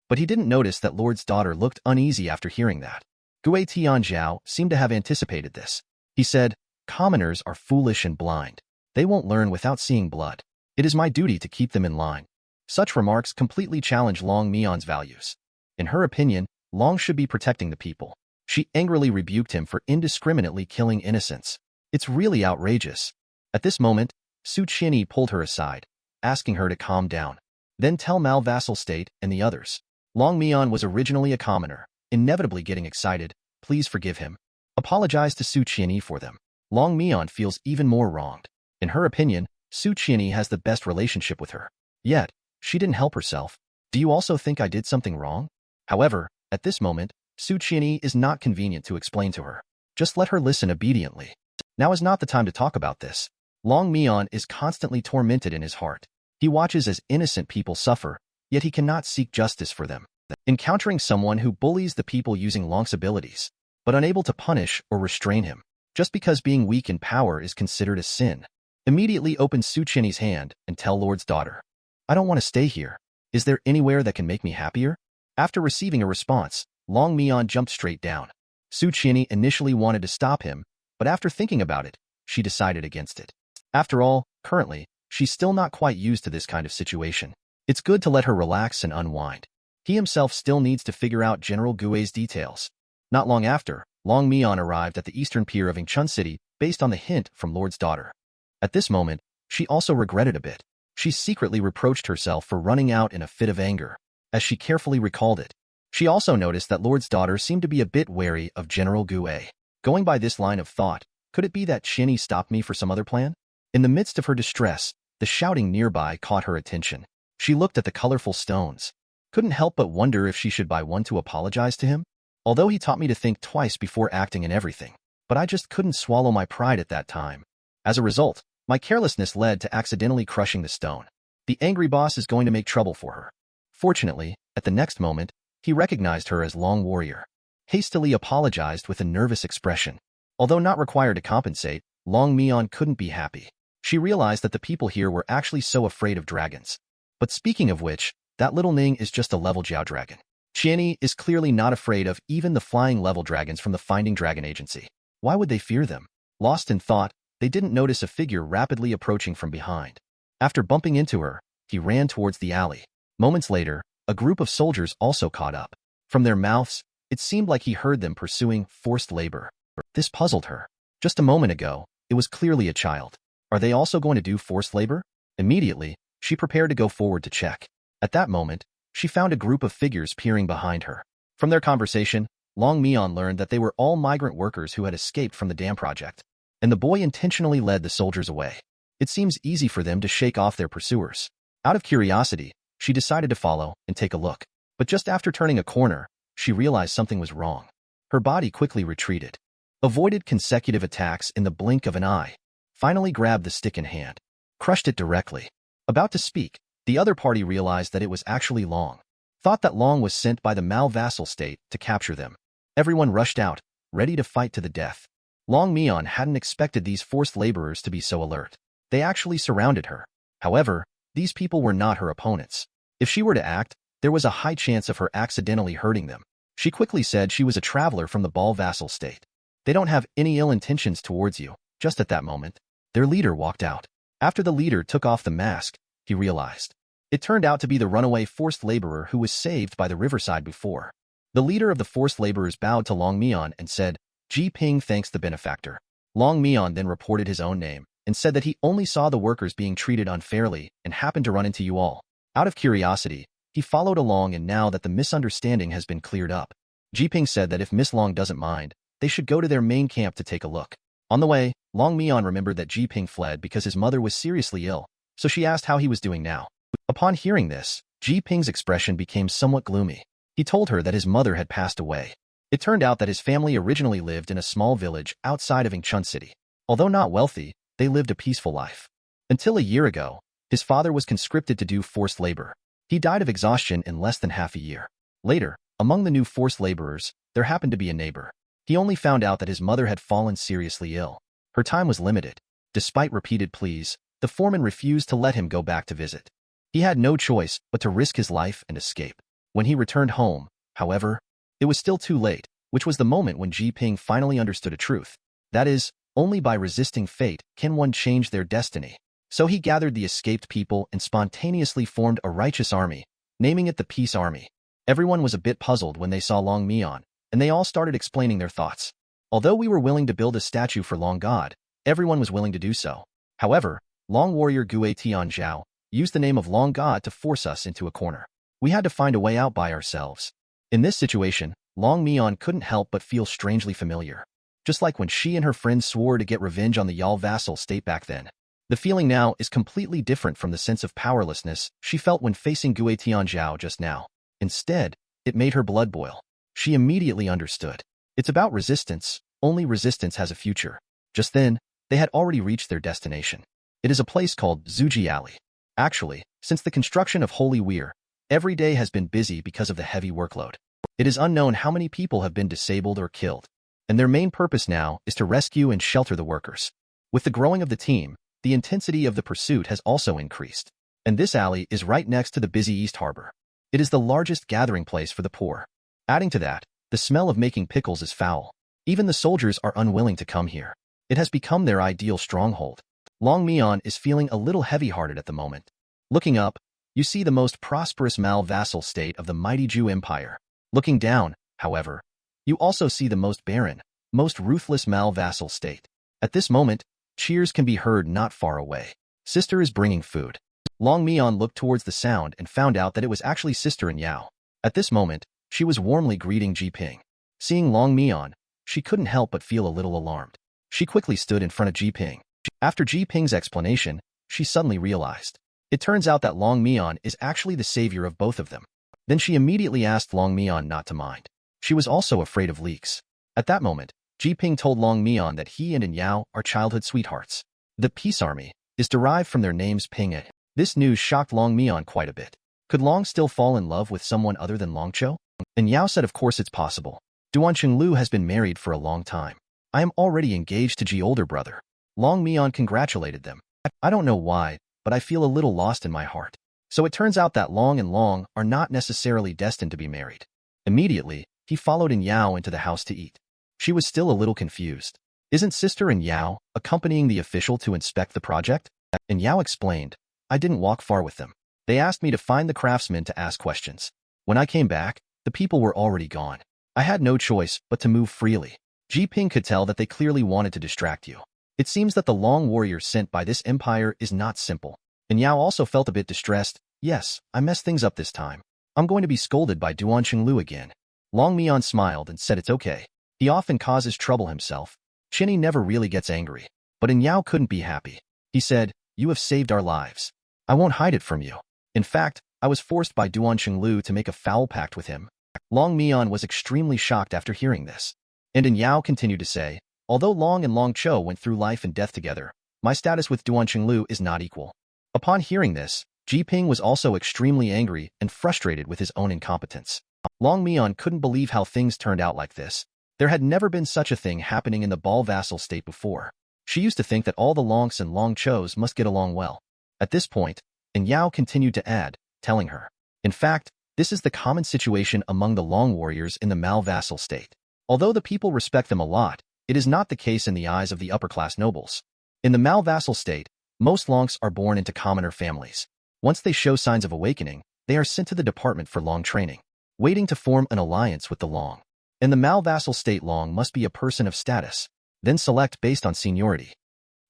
But he didn't notice that Lord's daughter looked uneasy after hearing that. Gue Tianzhao seemed to have anticipated this. He said, "Commoners are foolish and blind. They won't learn without seeing blood. It is my duty to keep them in line." Such remarks completely challenge Loong Mian's values. In her opinion, Loong should be protecting the people. She angrily rebuked him for indiscriminately killing innocents. It's really outrageous. At this moment, Su Qianyi pulled her aside, asking her to calm down. Then tell Mal vassal state and the others. Loong Mian was originally a commoner, inevitably getting excited. Please forgive him. Apologize to Su Qianyi for them. Loong Mian feels even more wronged. In her opinion, Su Qianyi has the best relationship with her. Yet, she didn't help herself. Do you also think I did something wrong? However, at this moment, Su Qianyi is not convenient to explain to her. Just let her listen obediently. Now is not the time to talk about this. Loong Mian is constantly tormented in his heart. He watches as innocent people suffer, yet he cannot seek justice for them. Encountering someone who bullies the people using Long's abilities, but unable to punish or restrain him, just because being weak in power is considered a sin. Immediately open Su Qianyi's hand and tell Lord's daughter, "I don't want to stay here. Is there anywhere that can make me happier?" After receiving a response, Loong Mian jumped straight down. Su Qianyi initially wanted to stop him, but after thinking about it, she decided against it. After all, currently, she's still not quite used to this kind of situation. It's good to let her relax and unwind. He himself still needs to figure out General Gue's details. Not long after, Loong Mian arrived at the eastern pier of Yingchun City based on the hint from Lord's daughter. At this moment, she also regretted a bit. She secretly reproached herself for running out in a fit of anger, as she carefully recalled it. She also noticed that Lord's daughter seemed to be a bit wary of General Gue. Going by this line of thought, could it be that Qianyi stopped me for some other plan? In the midst of her distress, the shouting nearby caught her attention. She looked at the colorful stones. Couldn't help but wonder if she should buy one to apologize to him. Although he taught me to think twice before acting and everything, but I just couldn't swallow my pride at that time. As a result, my carelessness led to accidentally crushing the stone. The angry boss is going to make trouble for her. Fortunately, at the next moment, he recognized her as Long Warrior. Hastily apologized with a nervous expression. Although not required to compensate, Loong Mian couldn't be happy. She realized that the people here were actually so afraid of dragons. But speaking of which, that little Ning is just a level Jiao dragon. Qianyi is clearly not afraid of even the flying level dragons from the Finding Dragon Agency. Why would they fear them? Lost in thought, they didn't notice a figure rapidly approaching from behind. After bumping into her, he ran towards the alley. Moments later, a group of soldiers also caught up. From their mouths, it seemed like he heard them pursuing forced labor. This puzzled her. Just a moment ago, it was clearly a child. Are they also going to do forced labor? Immediately, she prepared to go forward to check. At that moment, she found a group of figures peering behind her. From their conversation, Loong Mian learned that they were all migrant workers who had escaped from the dam project, and the boy intentionally led the soldiers away. It seems easy for them to shake off their pursuers. Out of curiosity, she decided to follow and take a look. But just after turning a corner, she realized something was wrong. Her body quickly retreated, avoided consecutive attacks in the blink of an eye, finally grabbed the stick in hand, crushed it directly. About to speak, the other party realized that it was actually Loong. Thought that Loong was sent by the Mao vassal state to capture them. Everyone rushed out, ready to fight to the death. Loong Mian hadn't expected these forced laborers to be so alert. They actually surrounded her. However, these people were not her opponents. If she were to act, there was a high chance of her accidentally hurting them. She quickly said she was a traveler from the Ball vassal state. They don't have any ill intentions towards you. Just at that moment, their leader walked out. After the leader took off the mask, he realized. It turned out to be the runaway forced laborer who was saved by the riverside before. The leader of the forced laborers bowed to Loong Mian and said, "Ji Ping thanks the benefactor." Loong Mian then reported his own name and said that he only saw the workers being treated unfairly and happened to run into you all. Out of curiosity, he followed along, and now that the misunderstanding has been cleared up, Ji Ping said that if Miss Loong doesn't mind, they should go to their main camp to take a look. On the way, Loong Mian remembered that Ji Ping fled because his mother was seriously ill, so she asked how he was doing now. Upon hearing this, Ji Ping's expression became somewhat gloomy. He told her that his mother had passed away. It turned out that his family originally lived in a small village outside of Yingchun City. Although not wealthy, they lived a peaceful life. Until a year ago, his father was conscripted to do forced labor. He died of exhaustion in less than half a year. Later, among the new forced laborers, there happened to be a neighbor. He only found out that his mother had fallen seriously ill. Her time was limited. Despite repeated pleas, the foreman refused to let him go back to visit. He had no choice but to risk his life and escape. When he returned home, however, it was still too late, which was the moment when Ji Ping finally understood a truth. That is, only by resisting fate can one change their destiny. So he gathered the escaped people and spontaneously formed a righteous army, naming it the Peace Army. Everyone was a bit puzzled when they saw Loong Mian, and they all started explaining their thoughts. Although we were willing to build a statue for Loong God, everyone was willing to do so. However, Loong warrior Gue Tian Zhao used the name of Loong God to force us into a corner. We had to find a way out by ourselves. In this situation, Loong Mian couldn't help but feel strangely familiar. Just like when she and her friends swore to get revenge on the Yao vassal state back then. The feeling now is completely different from the sense of powerlessness she felt when facing Gue Tian Zhao just now. Instead, it made her blood boil. She immediately understood. It's about resistance. Only resistance has a future. Just then, they had already reached their destination. It is a place called Zuji Alley. Actually, since the construction of Holy Weir, every day has been busy because of the heavy workload. It is unknown how many people have been disabled or killed, and their main purpose now is to rescue and shelter the workers. With the growing of the team, the intensity of the pursuit has also increased, and this alley is right next to the busy East Harbor. It is the largest gathering place for the poor. Adding to that, the smell of making pickles is foul. Even the soldiers are unwilling to come here. It has become their ideal stronghold. Loong Mian is feeling a little heavy-hearted at the moment. Looking up, you see the most prosperous Mao vassal state of the mighty Zhou Empire. Looking down, however, you also see the most barren, most ruthless Mao vassal state. At this moment, cheers can be heard not far away. Sister is bringing food. Loong Mian looked towards the sound and found out that it was actually Sister and Yao. At this moment, she was warmly greeting Ji Ping. Seeing Loong Mian, she couldn't help but feel a little alarmed. She quickly stood in front of Ji Ping. After Ji Ping's explanation, she suddenly realized. It turns out that Loong Mian is actually the savior of both of them. Then she immediately asked Loong Mian not to mind. She was also afraid of leaks. At that moment, Ji Ping told Loong Mian that he and Yao are childhood sweethearts. The Peace Army is derived from their names Ping and. This news shocked Loong Mian quite a bit. Could Loong still fall in love with someone other than Long Cho? And Yao said of course it's possible. Duan Chenglu has been married for a long time. I am already engaged to Ji's older brother. Loong Mian congratulated them. I don't know why, but I feel a little lost in my heart. So it turns out that Loong and Loong are not necessarily destined to be married. Immediately, he followed Yao into the house to eat. She was still a little confused. Isn't Sister and Yao accompanying the official to inspect the project? And Yao explained, I didn't walk far with them. They asked me to find the craftsmen to ask questions. When I came back, the people were already gone. I had no choice but to move freely. Ji Ping could tell that they clearly wanted to distract you. It seems that the Long warrior sent by this empire is not simple. And Yao also felt a bit distressed Yes, I messed things up this time. I'm going to be scolded by Duan Qinglu again. Loong Mian smiled and said it's okay. He often causes trouble himself. Chinny never really gets angry. But In Yao couldn't be happy. He said, "You have saved our lives. I won't hide it from you. In fact, I was forced by Duan Qinglu to make a foul pact with him." Loong Mian was extremely shocked after hearing this. And In Yao continued to say, "Although Long and Long Cho went through life and death together, my status with Duan Qinglu is not equal." Upon hearing this, Ji Ping was also extremely angry and frustrated with his own incompetence. Loong Mian couldn't believe how things turned out like this. There had never been such a thing happening in the Ball vassal state before. She used to think that all the Longs and Long Chos must get along well. At this point, In Yao continued to add, telling her, "In fact, this is the common situation among the Long warriors in the Mal vassal state. Although the people respect them a lot, it is not the case in the eyes of the upper-class nobles. In the Mal vassal state, most Longs are born into commoner families. Once they show signs of awakening, they are sent to the department for Long training, waiting to form an alliance with the Long. In the Mal vassal state, Long must be a person of status, then select based on seniority.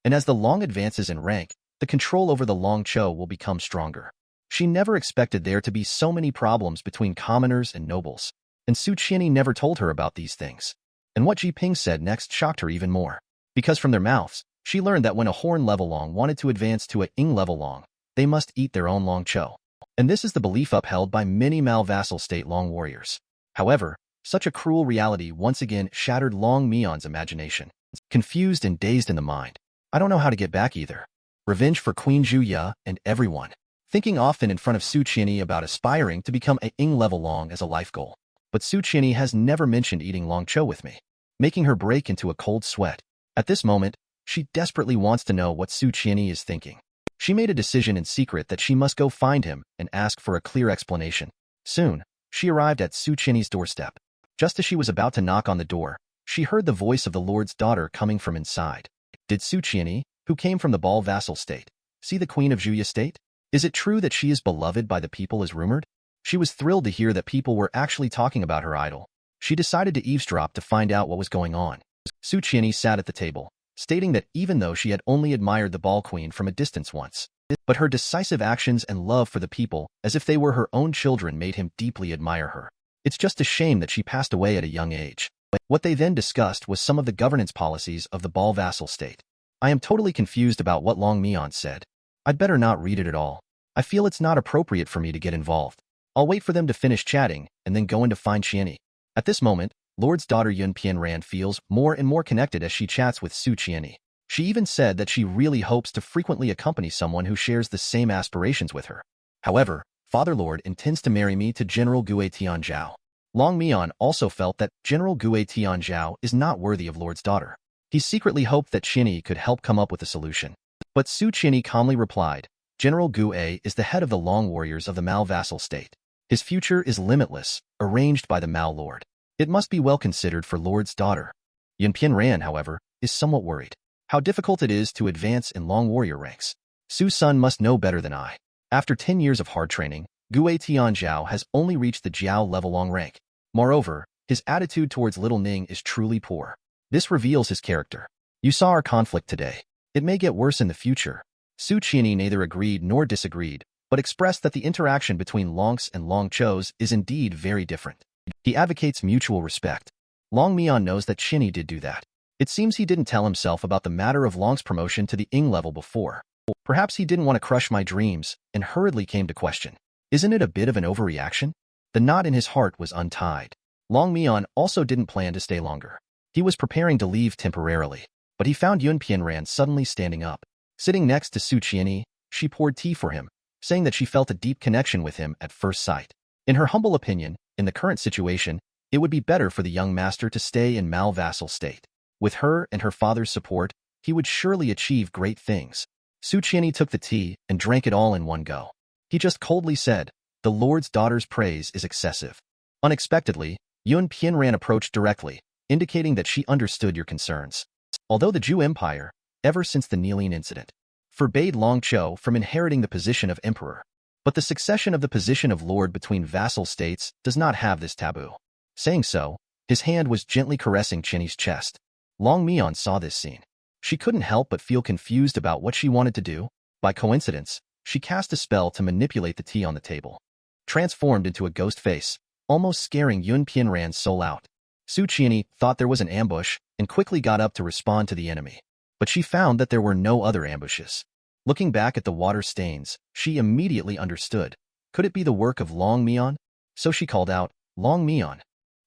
And as the Long advances in rank, the control over the Long Cho will become stronger." She never expected there to be so many problems between commoners and nobles, and Su Qianni never told her about these things. And what Ji Ping said next shocked her even more, because from their mouths, she learned that when a horn-level Long wanted to advance to a Ing-level Long, they must eat their own Long Cho. And this is the belief upheld by many Mal vassal state Long warriors. However, such a cruel reality once again shattered Loong Mian's imagination. Confused and dazed in the mind, "I don't know how to get back either. Revenge for Queen Zhuya and everyone." Thinking often in front of Su Qianni about aspiring to become a Ing-level Long as a life goal. But Su Qianni has never mentioned eating Long Cho with me, making her break into a cold sweat. At this moment, she desperately wants to know what Su Qianni is thinking. She made a decision in secret that she must go find him and ask for a clear explanation. Soon, she arrived at Su Qianni's doorstep. Just as she was about to knock on the door, she heard the voice of the Lord's daughter coming from inside. Did Su Qianni, who came from the Ball vassal state, see the Queen of Zhuya state? Is it true that she is beloved by the people as rumored? She was thrilled to hear that people were actually talking about her idol. She decided to eavesdrop to find out what was going on. Su Qianni sat at the table, stating that even though she had only admired the Ball Queen from a distance once, but her decisive actions and love for the people, as if they were her own children, made him deeply admire her. It's just a shame that she passed away at a young age. What they then discussed was some of the governance policies of the Ball vassal state. "I am totally confused about what Loong Mian said. I'd better not read it at all. I feel it's not appropriate for me to get involved. I'll wait for them to finish chatting and then go in to find Qianni." At this moment, Lord's daughter Yun Pianran feels more and more connected as she chats with Su Qianni. She even said that she really hopes to frequently accompany someone who shares the same aspirations with her. "However, Father Lord intends to marry me to General Gue Tianzhao." Loong Mian also felt that General Gue Tianzhao is not worthy of Lord's daughter. He secretly hoped that Qianni could help come up with a solution. But Su Qianni calmly replied, "General Gue is the head of the Long warriors of the Mal vassal state. His future is limitless, arranged by the Mal Lord. It must be well considered for Lord's daughter." Yun Pianran, however, is somewhat worried. How difficult it is to advance in Long warrior ranks. Su's son must know better than I. After 10 years of hard training, Gue Tianzhao has only reached the Jiao level Long rank. Moreover, his attitude towards little Ning is truly poor. This reveals his character. "You saw our conflict today. It may get worse in the future." Su Qianni neither agreed nor disagreed, but expressed that the interaction between Longs and Long Chos is indeed very different. He advocates mutual respect. Loong Mian knows that Qianni did do that. It seems he didn't tell himself about the matter of Long's promotion to the Ing level before. Perhaps he didn't want to crush my dreams and hurriedly came to question, "Isn't it a bit of an overreaction?" The knot in his heart was untied. Loong Mian also didn't plan to stay longer. He was preparing to leave temporarily, but he found Yun Pianran suddenly standing up. Sitting next to Su Qianni, she poured tea for him, saying that she felt a deep connection with him at first sight. In her humble opinion, in the current situation, it would be better for the young master to stay in Mal vassal state. With her and her father's support, he would surely achieve great things. Su Qianni took the tea and drank it all in one go. He just coldly said, "The Lord's daughter's praise is excessive." Unexpectedly, Yun Pianran approached directly, indicating that she understood your concerns. Although the Zhou Empire, ever since the Nilin incident, forbade Long Cho from inheriting the position of emperor, but the succession of the position of lord between vassal states does not have this taboo. Saying so, his hand was gently caressing Qianni's chest. Loong Mian saw this scene. She couldn't help but feel confused about what she wanted to do. By coincidence, she cast a spell to manipulate the tea on the table. Transformed into a ghost face, almost scaring Yun Pianran's soul out. Su Qianyi thought there was an ambush and quickly got up to respond to the enemy. But she found that there were no other ambushes. Looking back at the water stains, she immediately understood. Could it be the work of Loong Mian? So she called out, "Loong Mian,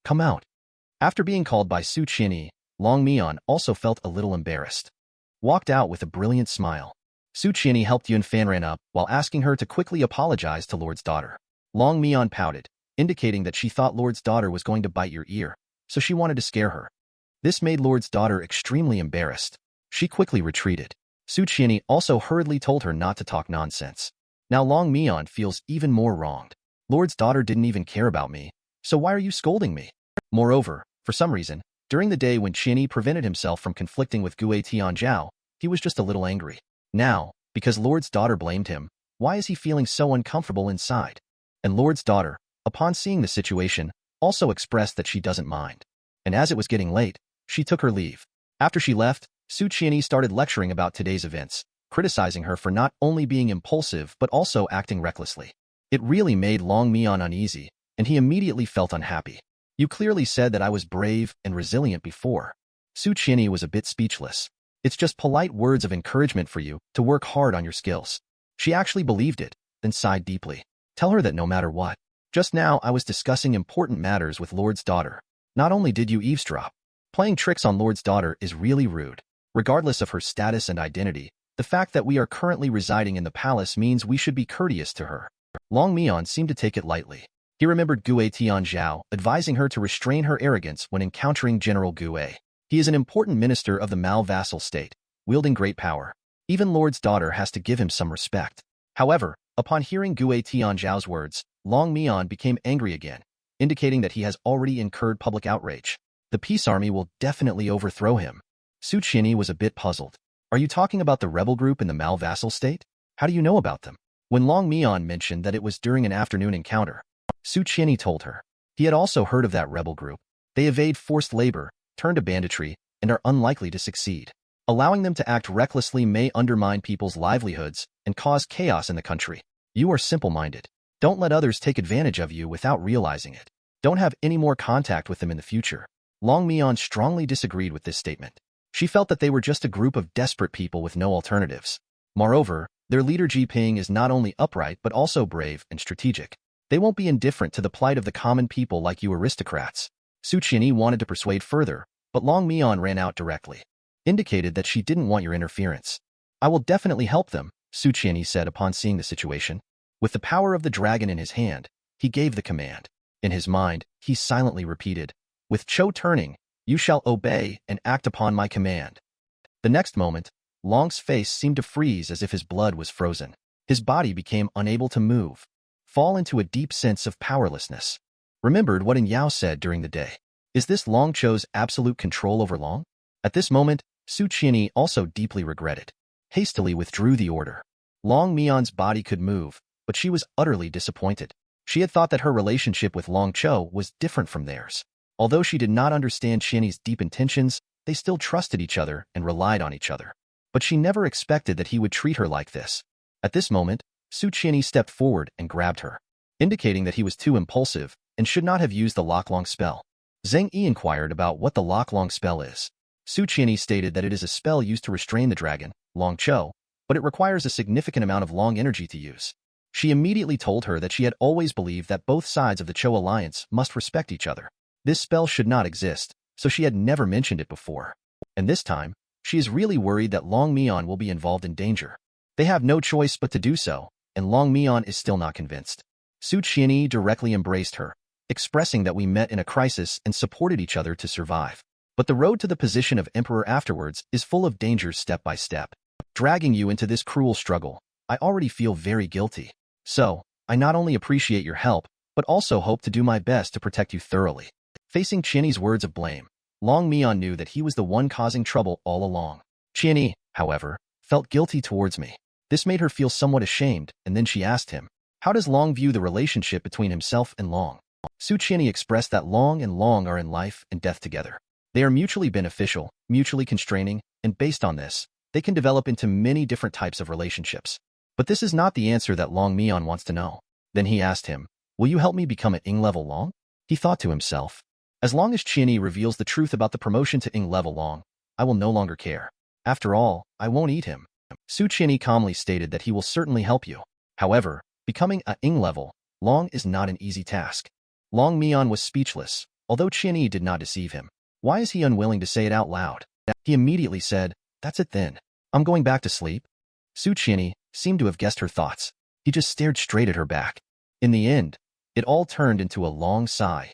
come out." After being called by Su Qianyi, Loong Mian also felt a little embarrassed. Walked out with a brilliant smile. Su Qianyi helped Yun Fanran up while asking her to quickly apologize to Lord's daughter. Loong Mian pouted, indicating that she thought Lord's daughter was going to bite your ear, so she wanted to scare her. This made Lord's daughter extremely embarrassed. She quickly retreated. Su Qianyi also hurriedly told her not to talk nonsense. Now Loong Mian feels even more wronged. Lord's daughter didn't even care about me, so why are you scolding me? Moreover, for some reason, during the day when Qianyi prevented himself from conflicting with Gue Tianzhao, he was just a little angry. Now, because Lord's daughter blamed him, why is he feeling so uncomfortable inside? And Lord's daughter, upon seeing the situation, also expressed that she doesn't mind. And as it was getting late, she took her leave. After she left, Su Qianyi started lecturing about today's events, criticizing her for not only being impulsive but also acting recklessly. It really made Loong Mian uneasy, and he immediately felt unhappy. You clearly said that I was brave and resilient before. Su Qianyi was a bit speechless. It's just polite words of encouragement for you to work hard on your skills. She actually believed it, then sighed deeply. Tell her that no matter what. Just now I was discussing important matters with Lord's daughter. Not only did you eavesdrop, playing tricks on Lord's daughter is really rude. Regardless of her status and identity, the fact that we are currently residing in the palace means we should be courteous to her. Loong Mian seemed to take it lightly. He remembered Gue Tianzhao advising her to restrain her arrogance when encountering General Gue. He is an important minister of the Mao vassal state, wielding great power. Even Lord's daughter has to give him some respect. However, upon hearing Gue Tianzhao's words, Loong Mian became angry again, indicating that he has already incurred public outrage. The peace army will definitely overthrow him. Su Qianyi was a bit puzzled. Are you talking about the rebel group in the Mao vassal state? How do you know about them? When Loong Mian mentioned that it was during an afternoon encounter, Su Qianyi told her. He had also heard of that rebel group. They evade forced labor, turn to banditry, and are unlikely to succeed. Allowing them to act recklessly may undermine people's livelihoods and cause chaos in the country. You are simple-minded. Don't let others take advantage of you without realizing it. Don't have any more contact with them in the future. Loong Mian strongly disagreed with this statement. She felt that they were just a group of desperate people with no alternatives. Moreover, their leader Ji Ping is not only upright but also brave and strategic. They won't be indifferent to the plight of the common people like you aristocrats. Su Qianyi wanted to persuade further, but Loong Mian ran out directly. Indicated that she didn't want your interference. I will definitely help them, Su Qianyi said upon seeing the situation. With the power of the dragon in his hand, he gave the command. In his mind, he silently repeated, "With Cho turning, you shall obey and act upon my command." The next moment, Long's face seemed to freeze as if his blood was frozen. His body became unable to move, fall into a deep sense of powerlessness. Remembered what In Yao said during the day. Is this Long Cho's absolute control over Long? At this moment, Su Qianyi also deeply regretted. Hastily withdrew the order. Loong Mian's body could move, but she was utterly disappointed. She had thought that her relationship with Long Cho was different from theirs. Although she did not understand Qianyi's deep intentions, they still trusted each other and relied on each other. But she never expected that he would treat her like this. At this moment, Su Qianyi stepped forward and grabbed her, indicating that he was too impulsive and should not have used the Lock Long spell. Zheng Yi inquired about what the Lock Long spell is. Su Qianyi stated that it is a spell used to restrain the dragon, Long Cho, but it requires a significant amount of Long energy to use. She immediately told her that she had always believed that both sides of the Cho alliance must respect each other. This spell should not exist, so she had never mentioned it before. And this time, she is really worried that Loong Mian will be involved in danger. They have no choice but to do so, and Loong Mian is still not convinced. Su Qianyi directly embraced her, expressing that we met in a crisis and supported each other to survive. But the road to the position of emperor afterwards is full of dangers step by step. Dragging you into this cruel struggle, I already feel very guilty. So, I not only appreciate your help, but also hope to do my best to protect you thoroughly. Facing Qianyi's words of blame, Loong Mian knew that he was the one causing trouble all along. Qianyi, however, felt guilty towards me. This made her feel somewhat ashamed, and then she asked him, how does Long view the relationship between himself and Long? Su Qianyi expressed that Long and Long are in life and death together. They are mutually beneficial, mutually constraining, and based on this, they can develop into many different types of relationships. But this is not the answer that Loong Mian wants to know. Then he asked him, will you help me become an Ing level Long? He thought to himself, as long as Qianyi reveals the truth about the promotion to Ing level Long, I will no longer care. After all, I won't eat him. Su Qianyi calmly stated that he will certainly help you. However, becoming a Ing level Long is not an easy task. Loong Mian was speechless, although Qianyi did not deceive him. Why is he unwilling to say it out loud? He immediately said, that's it then. I'm going back to sleep. Su Qianyi seemed to have guessed her thoughts. He just stared straight at her back. In the end, it all turned into a long sigh.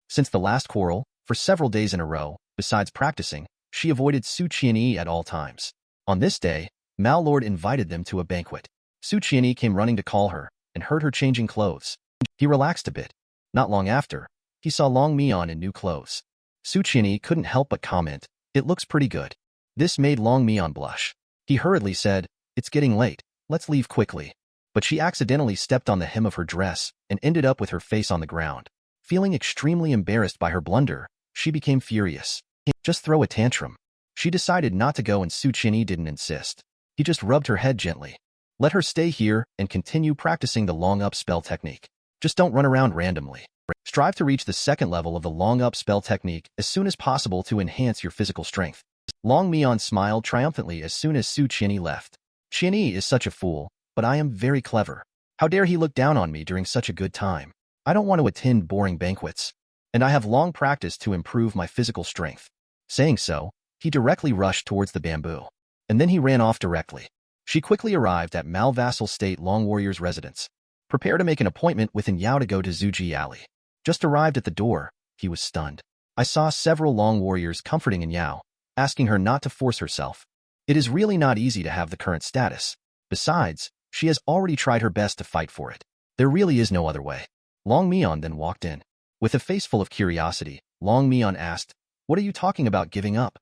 Since the last quarrel, for several days in a row, besides practicing, she avoided Su Qianyi at all times. On this day, Mao Lord invited them to a banquet. Su Qianyi came running to call her and heard her changing clothes. He relaxed a bit. Not long after, he saw Loong Mian in new clothes. Su Qianyi couldn't help but comment, it looks pretty good. This made Loong Mian blush. He hurriedly said, it's getting late, let's leave quickly. But she accidentally stepped on the hem of her dress and ended up with her face on the ground. Feeling extremely embarrassed by her blunder, she became furious. Just throw a tantrum. She decided not to go and Su Qianyi didn't insist. He just rubbed her head gently. Let her stay here and continue practicing the long up spell technique. Just don't run around randomly. Strive to reach the second level of the long up spell technique as soon as possible to enhance your physical strength. Loong Mian smiled triumphantly as soon as Su Qianyi left. Qianyi is such a fool, but I am very clever. How dare he look down on me during such a good time? I don't want to attend boring banquets. And I have long practiced to improve my physical strength. Saying so, he directly rushed towards the bamboo. And then he ran off directly. She quickly arrived at Mal Vassal State Long Warrior's residence. Prepare to make an appointment with Yao to go to Zuji Alley. Just arrived at the door, he was stunned. I saw several Long Warriors comforting Yao, asking her not to force herself. It is really not easy to have the current status. Besides, she has already tried her best to fight for it. There really is no other way. Loong Mian then walked in. With a face full of curiosity, Loong Mian asked, what are you talking about giving up?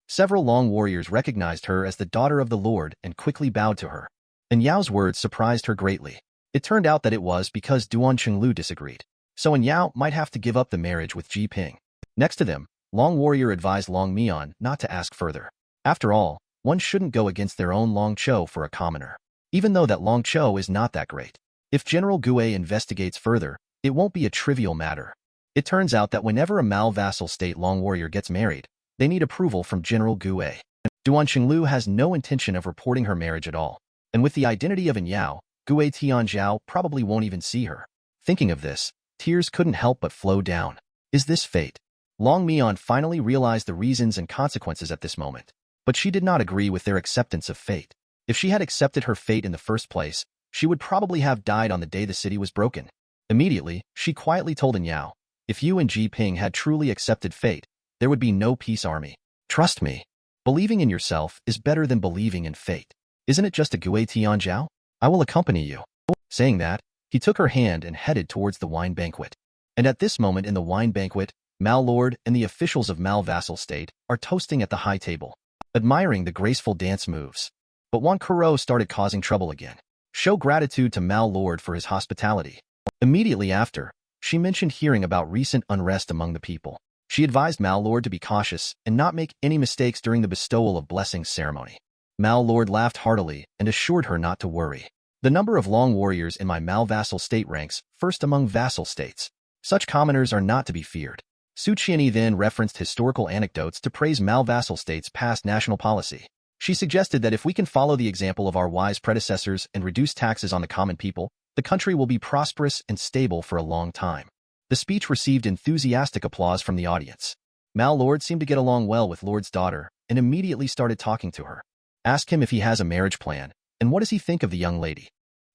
Several Long Warriors recognized her as the daughter of the Lord and quickly bowed to her. And Yao's words surprised her greatly. It turned out that it was because Duan Chenglu disagreed. So Yao might have to give up the marriage with Ji Ping. Next to them, Long Warrior advised Loong Mian not to ask further. After all, one shouldn't go against their own Long Cho for a commoner. Even though that Long Cho is not that great. If General Gue investigates further, it won't be a trivial matter. It turns out that whenever a Mal Vassal State Long Warrior gets married, they need approval from General Gue. Duan Chenglu has no intention of reporting her marriage at all. And with the identity of Yao, Gue Tianzhao probably won't even see her. Thinking of this, tears couldn't help but flow down. Is this fate? Loong Mian finally realized the reasons and consequences at this moment. But she did not agree with their acceptance of fate. If she had accepted her fate in the first place, she would probably have died on the day the city was broken. Immediately, she quietly told Yao, if you and Ji Ping had truly accepted fate, there would be no peace army. Trust me. Believing in yourself is better than believing in fate. Isn't it just a Gue Tianzhao? I will accompany you. Saying that, he took her hand and headed towards the wine banquet. And at this moment in the wine banquet, Mal Lord and the officials of Mal Vassal State are toasting at the high table, admiring the graceful dance moves. But Wan Kuro started causing trouble again. Show gratitude to Mal Lord for his hospitality. Immediately after, she mentioned hearing about recent unrest among the people. She advised Mal Lord to be cautious and not make any mistakes during the bestowal of blessings ceremony. Mal Lord laughed heartily and assured her not to worry. The number of Long Warriors in my Mal Vassal State ranks first among vassal states. Such commoners are not to be feared. Su Qianyi then referenced historical anecdotes to praise Mal Vassal State's past national policy. She suggested that if we can follow the example of our wise predecessors and reduce taxes on the common people, the country will be prosperous and stable for a long time. The speech received enthusiastic applause from the audience. Mal Lord seemed to get along well with Lord's daughter and immediately started talking to her. Ask him if he has a marriage plan, and what does he think of the young lady.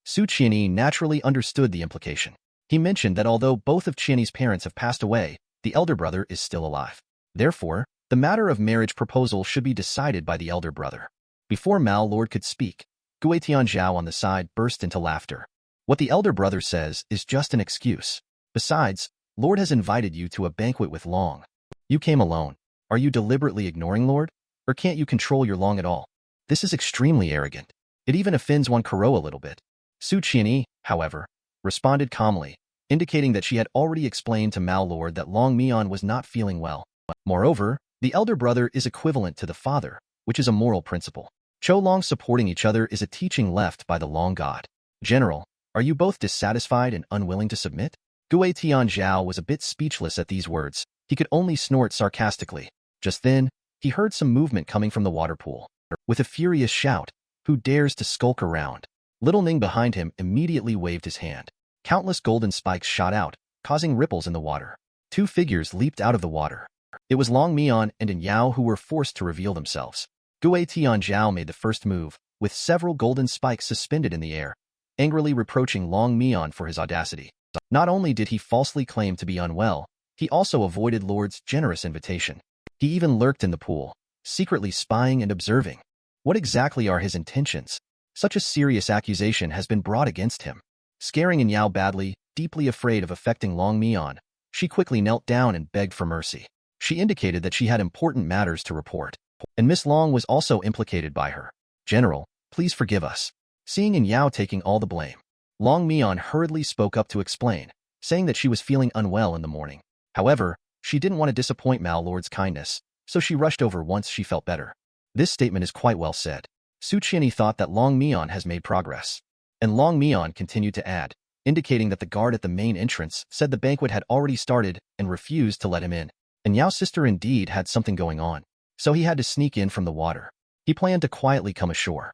Su Qianyi naturally understood the implication. He mentioned that although both of Qianyi's parents have passed away, the elder brother is still alive. Therefore, the matter of marriage proposal should be decided by the elder brother. Before Mal Lord could speak, Gue Tianzhao on the side burst into laughter. What the elder brother says is just an excuse. Besides, Lord has invited you to a banquet with Long. You came alone. Are you deliberately ignoring Lord? Or can't you control your Long at all? This is extremely arrogant. It even offends Wan Kuro a little bit. Su Qianyi, however, responded calmly, indicating that she had already explained to Mal Lord that Loong Mian was not feeling well. Moreover, the elder brother is equivalent to the father, which is a moral principle. Long supporting each other is a teaching left by the Long God. General, are you both dissatisfied and unwilling to submit? Gue Tianzhao was a bit speechless at these words. He could only snort sarcastically. Just then, he heard some movement coming from the water pool. With a furious shout, "Who dares to skulk around?" Little Ning behind him immediately waved his hand. Countless golden spikes shot out, causing ripples in the water. Two figures leaped out of the water. It was Loong Mian and In Yao who were forced to reveal themselves. Gue Tianzhao made the first move, with several golden spikes suspended in the air, angrily reproaching Loong Mian for his audacity. Not only did he falsely claim to be unwell, he also avoided Lord's generous invitation. He even lurked in the pool, secretly spying and observing. What exactly are his intentions? Such a serious accusation has been brought against him. Scaring In Yao badly, deeply afraid of affecting Loong Mian, she quickly knelt down and begged for mercy. She indicated that she had important matters to report, and Miss Long was also implicated by her. "General, please forgive us." Seeing In Yao taking all the blame, Loong Mian hurriedly spoke up to explain, saying that she was feeling unwell in the morning. However, she didn't want to disappoint Mal Lord's kindness, so she rushed over once she felt better. This statement is quite well said. Su Qianyi thought that Loong Mian has made progress. And Loong Mian continued to add, indicating that the guard at the main entrance said the banquet had already started and refused to let him in. And Yao's sister indeed had something going on, so he had to sneak in from the water. He planned to quietly come ashore.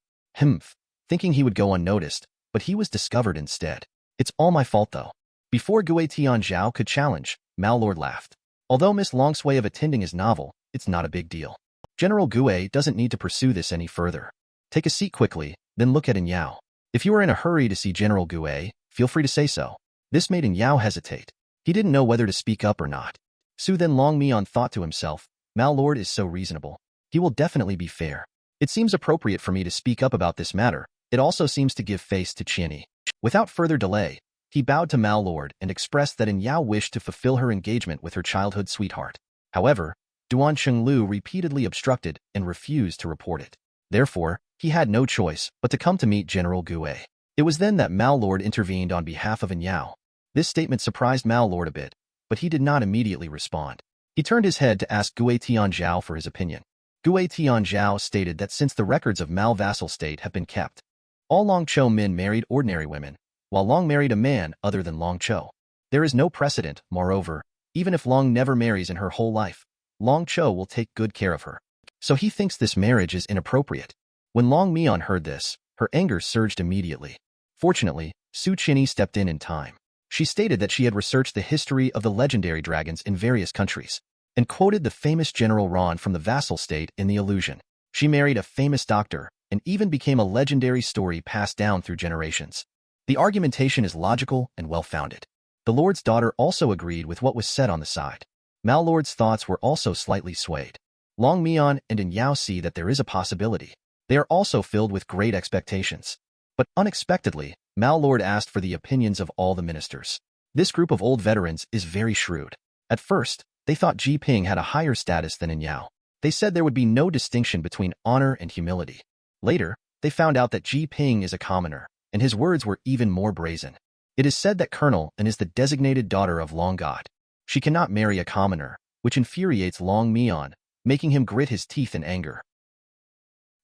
Thinking he would go unnoticed, but he was discovered instead. "It's all my fault though." Before Gue Tianzhao could challenge, Mal Lord laughed. Although Miss Long's way of attending is novel, it's not a big deal. General Gue doesn't need to pursue this any further. Take a seat quickly, then look at In Yao. If you are in a hurry to see General Gue, feel free to say so. This made In Yao hesitate. He didn't know whether to speak up or not. Then Loong Mian thought to himself, Mal Lord is so reasonable. He will definitely be fair. It seems appropriate for me to speak up about this matter. It also seems to give face to Qianyi. Without further delay, he bowed to Mal Lord and expressed that In Yao wished to fulfill her engagement with her childhood sweetheart. However, Duan Chenglu repeatedly obstructed and refused to report it. Therefore, he had no choice but to come to meet General Gue. It was then that Mal Lord intervened on behalf of In Yao. This statement surprised Mal Lord a bit, but he did not immediately respond. He turned his head to ask Gue Tianzhao for his opinion. Gue Tianzhao stated that since the records of Mal vassal state have been kept, all Long Chou men married ordinary women, while Long married a man other than Long Chou. There is no precedent, moreover, even if Long never marries in her whole life, Long Chou will take good care of her. So he thinks this marriage is inappropriate. When Loong Mian heard this, her anger surged immediately. Fortunately, Su Qianyi stepped in time. She stated that she had researched the history of the legendary dragons in various countries, and quoted the famous General Ron from the vassal state in the illusion. She married a famous doctor, and even became a legendary story passed down through generations. The argumentation is logical and well-founded. The Lord's daughter also agreed with what was said on the side. Mal Lord's thoughts were also slightly swayed. Loong Mian and In Yao see that there is a possibility. They are also filled with great expectations. But unexpectedly, Mal Lord asked for the opinions of all the ministers. This group of old veterans is very shrewd. At first, they thought Ji Ping had a higher status than In Yao. They said there would be no distinction between honor and humility. Later, they found out that Ji Ping is a commoner, and his words were even more brazen. It is said that Colonel An is the designated daughter of Long God. She cannot marry a commoner, which infuriates Loong Mian, making him grit his teeth in anger.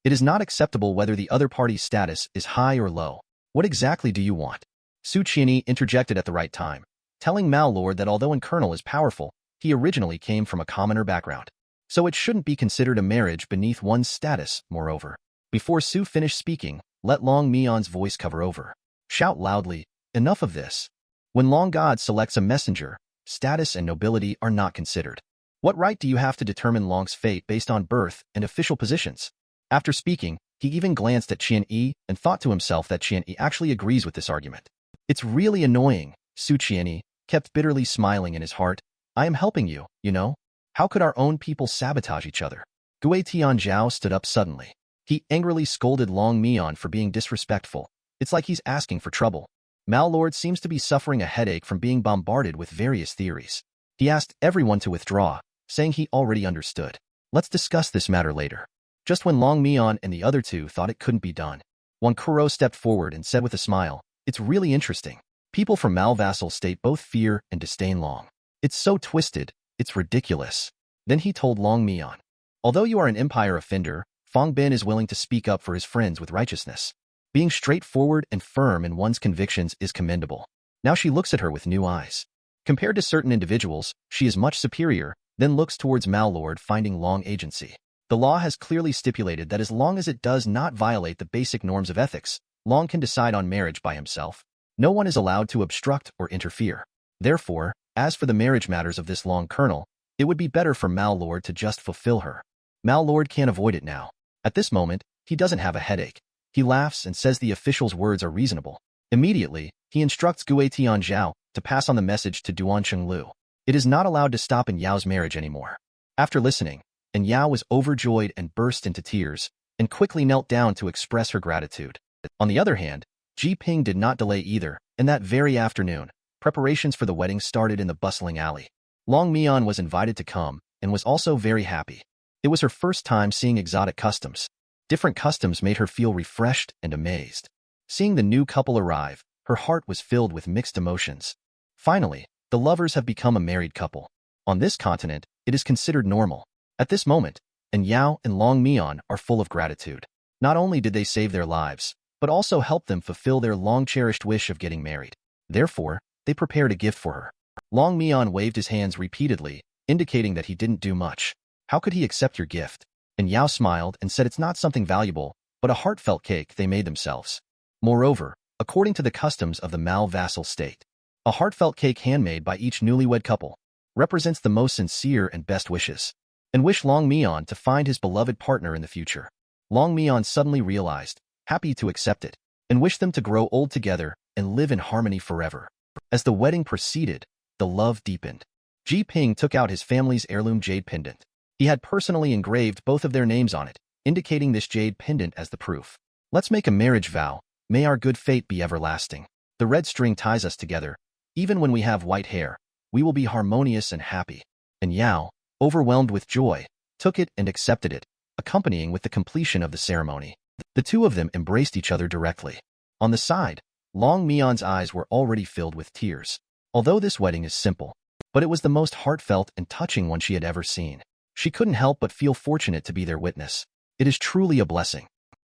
It is not acceptable whether the other party's status is high or low. What exactly do you want? Su Qianyi interjected at the right time, telling Mal Lord that although Colonel is powerful, he originally came from a commoner background. So it shouldn't be considered a marriage beneath one's status, moreover. Before Su finished speaking, let Loong Mian's voice cover over. Shout loudly, enough of this. When Long God selects a messenger, status and nobility are not considered. What right do you have to determine Long's fate based on birth and official positions? After speaking, he even glanced at Qianyi and thought to himself that Qianyi actually agrees with this argument. It's really annoying, Su Qianyi kept bitterly smiling in his heart. I am helping you, you know? How could our own people sabotage each other? Gue Tianzhao stood up suddenly. He angrily scolded Loong Mian for being disrespectful. It's like he's asking for trouble. Mal Lord seems to be suffering a headache from being bombarded with various theories. He asked everyone to withdraw, saying he already understood. Let's discuss this matter later. Just when Loong Mian and the other two thought it couldn't be done, Wang Kuro stepped forward and said with a smile, it's really interesting. People from Mal vassal state both fear and disdain Long. It's so twisted, it's ridiculous. Then he told Loong Mian, although you are an empire offender, Fong Bin is willing to speak up for his friends with righteousness. Being straightforward and firm in one's convictions is commendable. Now she looks at her with new eyes. Compared to certain individuals, she is much superior, then looks towards Lord finding Long agency. The law has clearly stipulated that as long as it does not violate the basic norms of ethics, Long can decide on marriage by himself. No one is allowed to obstruct or interfere. Therefore, as for the marriage matters of this Long colonel, it would be better for Lord to just fulfill her. Lord can't avoid it now. At this moment, he doesn't have a headache. He laughs and says the official's words are reasonable. Immediately, he instructs Gue Tianzhao to pass on the message to Duan Chenglu. It is not allowed to stop in Yao's marriage anymore. After listening, Yao was overjoyed and burst into tears, and quickly knelt down to express her gratitude. On the other hand, Ji Ping did not delay either, and that very afternoon, preparations for the wedding started in the bustling alley. Loong Mian was invited to come, and was also very happy. It was her first time seeing exotic customs. Different customs made her feel refreshed and amazed. Seeing the new couple arrive, her heart was filled with mixed emotions. Finally, the lovers have become a married couple. On this continent, it is considered normal. At this moment, Yao and Loong Mian are full of gratitude. Not only did they save their lives, but also help them fulfill their long-cherished wish of getting married. Therefore, they prepared a gift for her. Loong Mian waved his hands repeatedly, indicating that he didn't do much. How could he accept your gift? Yao smiled and said it's not something valuable, but a heartfelt cake they made themselves. Moreover, according to the customs of the Mal vassal state, a heartfelt cake handmade by each newlywed couple represents the most sincere and best wishes, and wish Loong Mian to find his beloved partner in the future. Loong Mian suddenly realized, happy to accept it, and wished them to grow old together and live in harmony forever. As the wedding proceeded, the love deepened. Ji Ping took out his family's heirloom jade pendant. He had personally engraved both of their names on it, indicating this jade pendant as the proof. Let's make a marriage vow. May our good fate be everlasting. The red string ties us together. Even when we have white hair, we will be harmonious and happy. And Yao, overwhelmed with joy, took it and accepted it, accompanying with the completion of the ceremony. The two of them embraced each other directly. On the side, Loong Mian's eyes were already filled with tears. Although this wedding is simple, but it was the most heartfelt and touching one she had ever seen. She couldn't help but feel fortunate to be their witness. It is truly a blessing.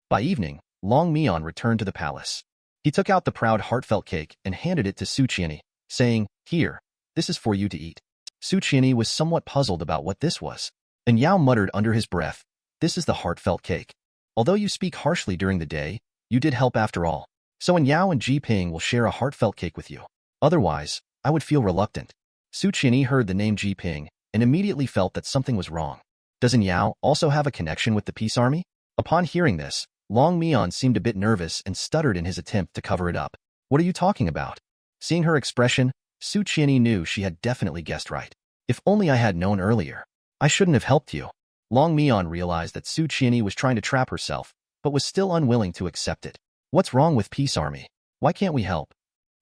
By evening, Loong Mian returned to the palace. He took out the proud heartfelt cake and handed it to Su Qianni, saying, "Here, this is for you to eat." Su Qianni was somewhat puzzled about what this was. And Yao muttered under his breath, "This is the heartfelt cake. Although you speak harshly during the day, you did help after all. So Yao and Ji Ping will share a heartfelt cake with you. Otherwise, I would feel reluctant." Su Qianni heard the name Ji Ping and immediately felt that something was wrong. Doesn't Yao also have a connection with the peace army? Upon hearing this, Loong Mian seemed a bit nervous and stuttered in his attempt to cover it up. "What are you talking about?" Seeing her expression, Su Qianni knew she had definitely guessed right. "If only I had known earlier. I shouldn't have helped you." Loong Mian realized that Su Qianni was trying to trap herself, but was still unwilling to accept it. "What's wrong with peace army? Why can't we help?"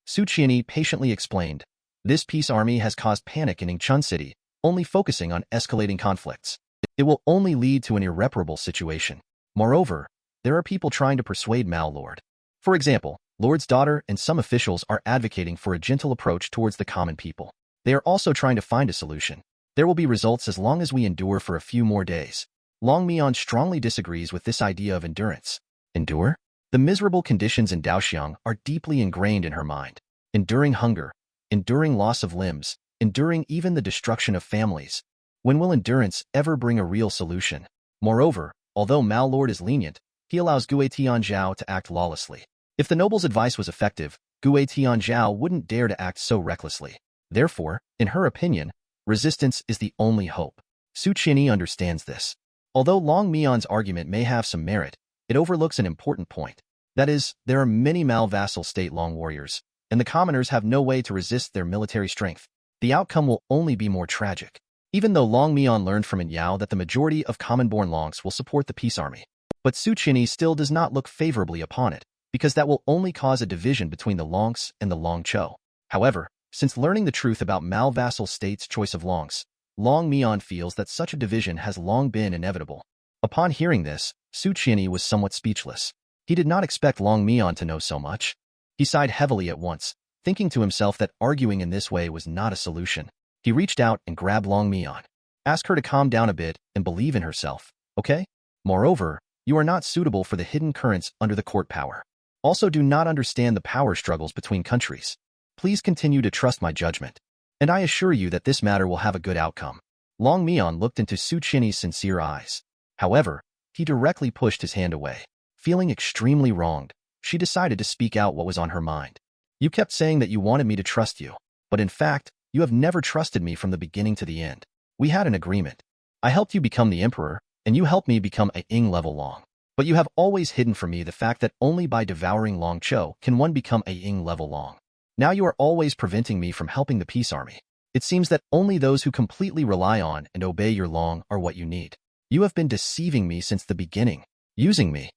Su Qianni patiently explained, "This peace army has caused panic in Yingchun City, only focusing on escalating conflicts. It will only lead to an irreparable situation. Moreover, there are people trying to persuade Lord. For example, Lord's daughter and some officials are advocating for a gentle approach towards the common people. They are also trying to find a solution. There will be results as long as we endure for a few more days." Loong Mian strongly disagrees with this idea of endurance. Endure? The miserable conditions in Daoxiang are deeply ingrained in her mind. Enduring hunger, enduring loss of limbs, enduring even the destruction of families. When will endurance ever bring a real solution? Moreover, although Lord is lenient, he allows Gue Tianzhao to act lawlessly. If the noble's advice was effective, Gue Tianzhao wouldn't dare to act so recklessly. Therefore, in her opinion, resistance is the only hope. Su Qianni understands this. Although Loong Mian's argument may have some merit, it overlooks an important point. That is, there are many vassal state Long warriors, and the commoners have no way to resist their military strength. The outcome will only be more tragic. Even though Loong Mian learned from Yao that the majority of common-born Longs will support the peace army, but Su Qianni still does not look favorably upon it, because that will only cause a division between the Longs and the Long Chou. However, since learning the truth about vassal state's choice of Longs, Loong Mian feels that such a division has long been inevitable. Upon hearing this, Su Qianni was somewhat speechless. He did not expect Loong Mian to know so much. He sighed heavily at once, thinking to himself that arguing in this way was not a solution. He reached out and grabbed Loong Mian. "Ask her to calm down a bit and believe in herself, okay?" Moreover, You are not suitable for the hidden currents under the court power. Also do not understand the power struggles between countries. Please continue to trust my judgment. And I assure you that this matter will have a good outcome. Loong Mian looked into Su Qianyi's sincere eyes. However, he directly pushed his hand away. Feeling extremely wronged, she decided to speak out what was on her mind. You kept saying that you wanted me to trust you, but in fact, you have never trusted me from the beginning to the end. We had an agreement. I helped you become the emperor, and you helped me become a Ying level Long. But you have always hidden from me the fact that only by devouring Long Cho can one become a Ying level Long. Now you are always preventing me from helping the peace army. It seems that only those who completely rely on and obey your Long are what you need. You have been deceiving me since the beginning, using me.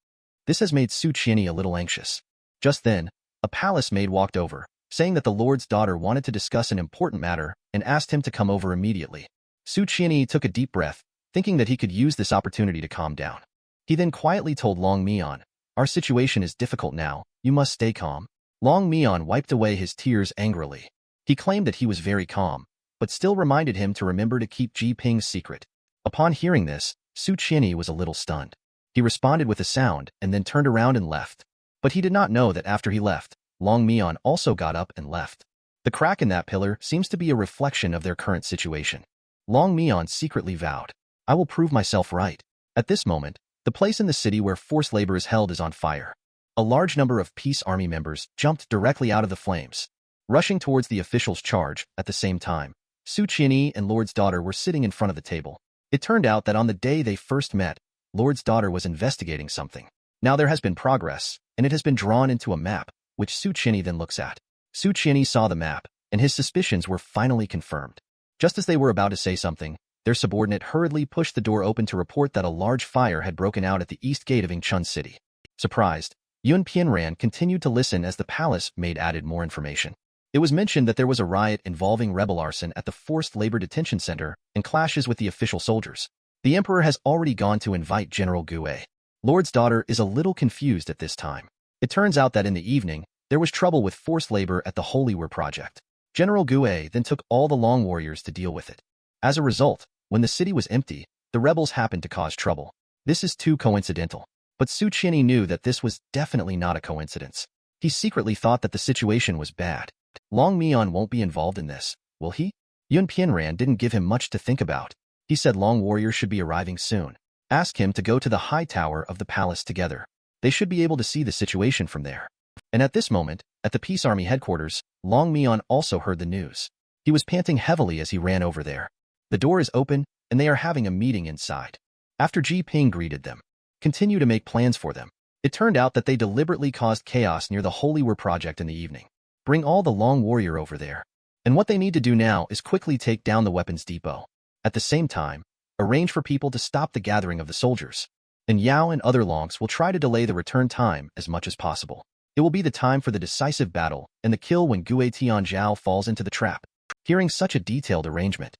This has made Su Qianyi a little anxious. Just then, a palace maid walked over, saying that the Lord's daughter wanted to discuss an important matter and asked him to come over immediately. Su Qianyi took a deep breath, thinking that he could use this opportunity to calm down. He then quietly told Loong Mian, "Our situation is difficult now, you must stay calm." Loong Mian wiped away his tears angrily. He claimed that he was very calm, but still reminded him to remember to keep Ji Ping's secret. Upon hearing this, Su Qianyi was a little stunned. He responded with a sound and then turned around and left. But he did not know that after he left, Loong Mian also got up and left. The crack in that pillar seems to be a reflection of their current situation. Loong Mian secretly vowed, "I will prove myself right." At this moment, the place in the city where forced labor is held is on fire. A large number of peace army members jumped directly out of the flames, rushing towards the official's charge. At the same time, Su Qianyi and Lord's daughter were sitting in front of the table. It turned out that on the day they first met, Lord's daughter was investigating something. Now there has been progress, and it has been drawn into a map, which Su Qianyi then looks at. Su Qianyi saw the map, and his suspicions were finally confirmed. Just as they were about to say something, their subordinate hurriedly pushed the door open to report that a large fire had broken out at the east gate of Yingchun City. Surprised, Yun Pianran continued to listen as the palace maid added more information. It was mentioned that there was a riot involving rebel arson at the forced labor detention center and clashes with the official soldiers. The emperor has already gone to invite General Gue. Lord's daughter is a little confused at this time. It turns out that in the evening, there was trouble with forced labor at the Holy War project. General Gue then took all the Long warriors to deal with it. As a result, when the city was empty, the rebels happened to cause trouble. This is too coincidental. But Su Qianyi knew that this was definitely not a coincidence. He secretly thought that the situation was bad. Loong Mian won't be involved in this, will he? Yun Pianran didn't give him much to think about. He said Long warriors should be arriving soon. Ask him to go to the high tower of the palace together. They should be able to see the situation from there. And at this moment, at the Peace Army headquarters, Loong Mian also heard the news. He was panting heavily as he ran over there. The door is open, and they are having a meeting inside. After Ji Ping greeted them, continue to make plans for them. It turned out that they deliberately caused chaos near the Holy War project in the evening. Bring all the Long warrior over there. And what they need to do now is quickly take down the weapons depot. At the same time, arrange for people to stop the gathering of the soldiers. And Yao and other Longs will try to delay the return time as much as possible. It will be the time for the decisive battle and the kill when Gue Tianzhao falls into the trap. Hearing such a detailed arrangement,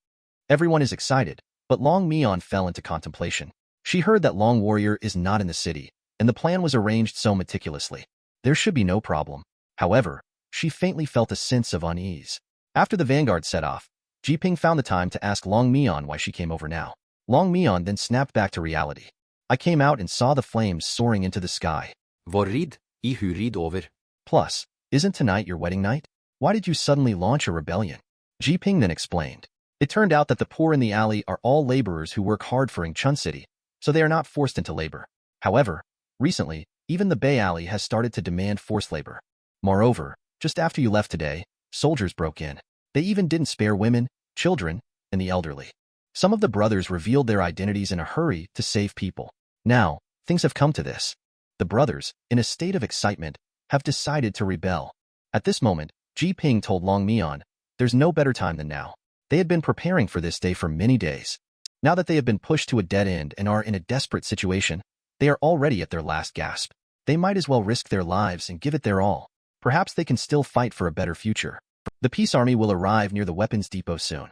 everyone is excited, but Loong Mian fell into contemplation. She heard that Long warrior is not in the city, and the plan was arranged so meticulously. There should be no problem. However, she faintly felt a sense of unease. After the vanguard set off, Ji Ping found the time to ask Loong Mian why she came over now. Loong Mian then snapped back to reality. I came out and saw the flames soaring into the sky. Vorrid, I hurid over. Plus, isn't tonight your wedding night? Why did you suddenly launch a rebellion? Ji Ping then explained. It turned out that the poor in the alley are all laborers who work hard for Yingchun City, so they are not forced into labor. However, recently, even the Bay Alley has started to demand forced labor. Moreover, just after you left today, soldiers broke in. They even didn't spare women, children, and the elderly. Some of the brothers revealed their identities in a hurry to save people. Now, things have come to this. The brothers, in a state of excitement, have decided to rebel. At this moment, Ji Ping told Loong Mian, there's no better time than now. They had been preparing for this day for many days. Now that they have been pushed to a dead end and are in a desperate situation, they are already at their last gasp. They might as well risk their lives and give it their all. Perhaps they can still fight for a better future. The peace army will arrive near the weapons depot soon.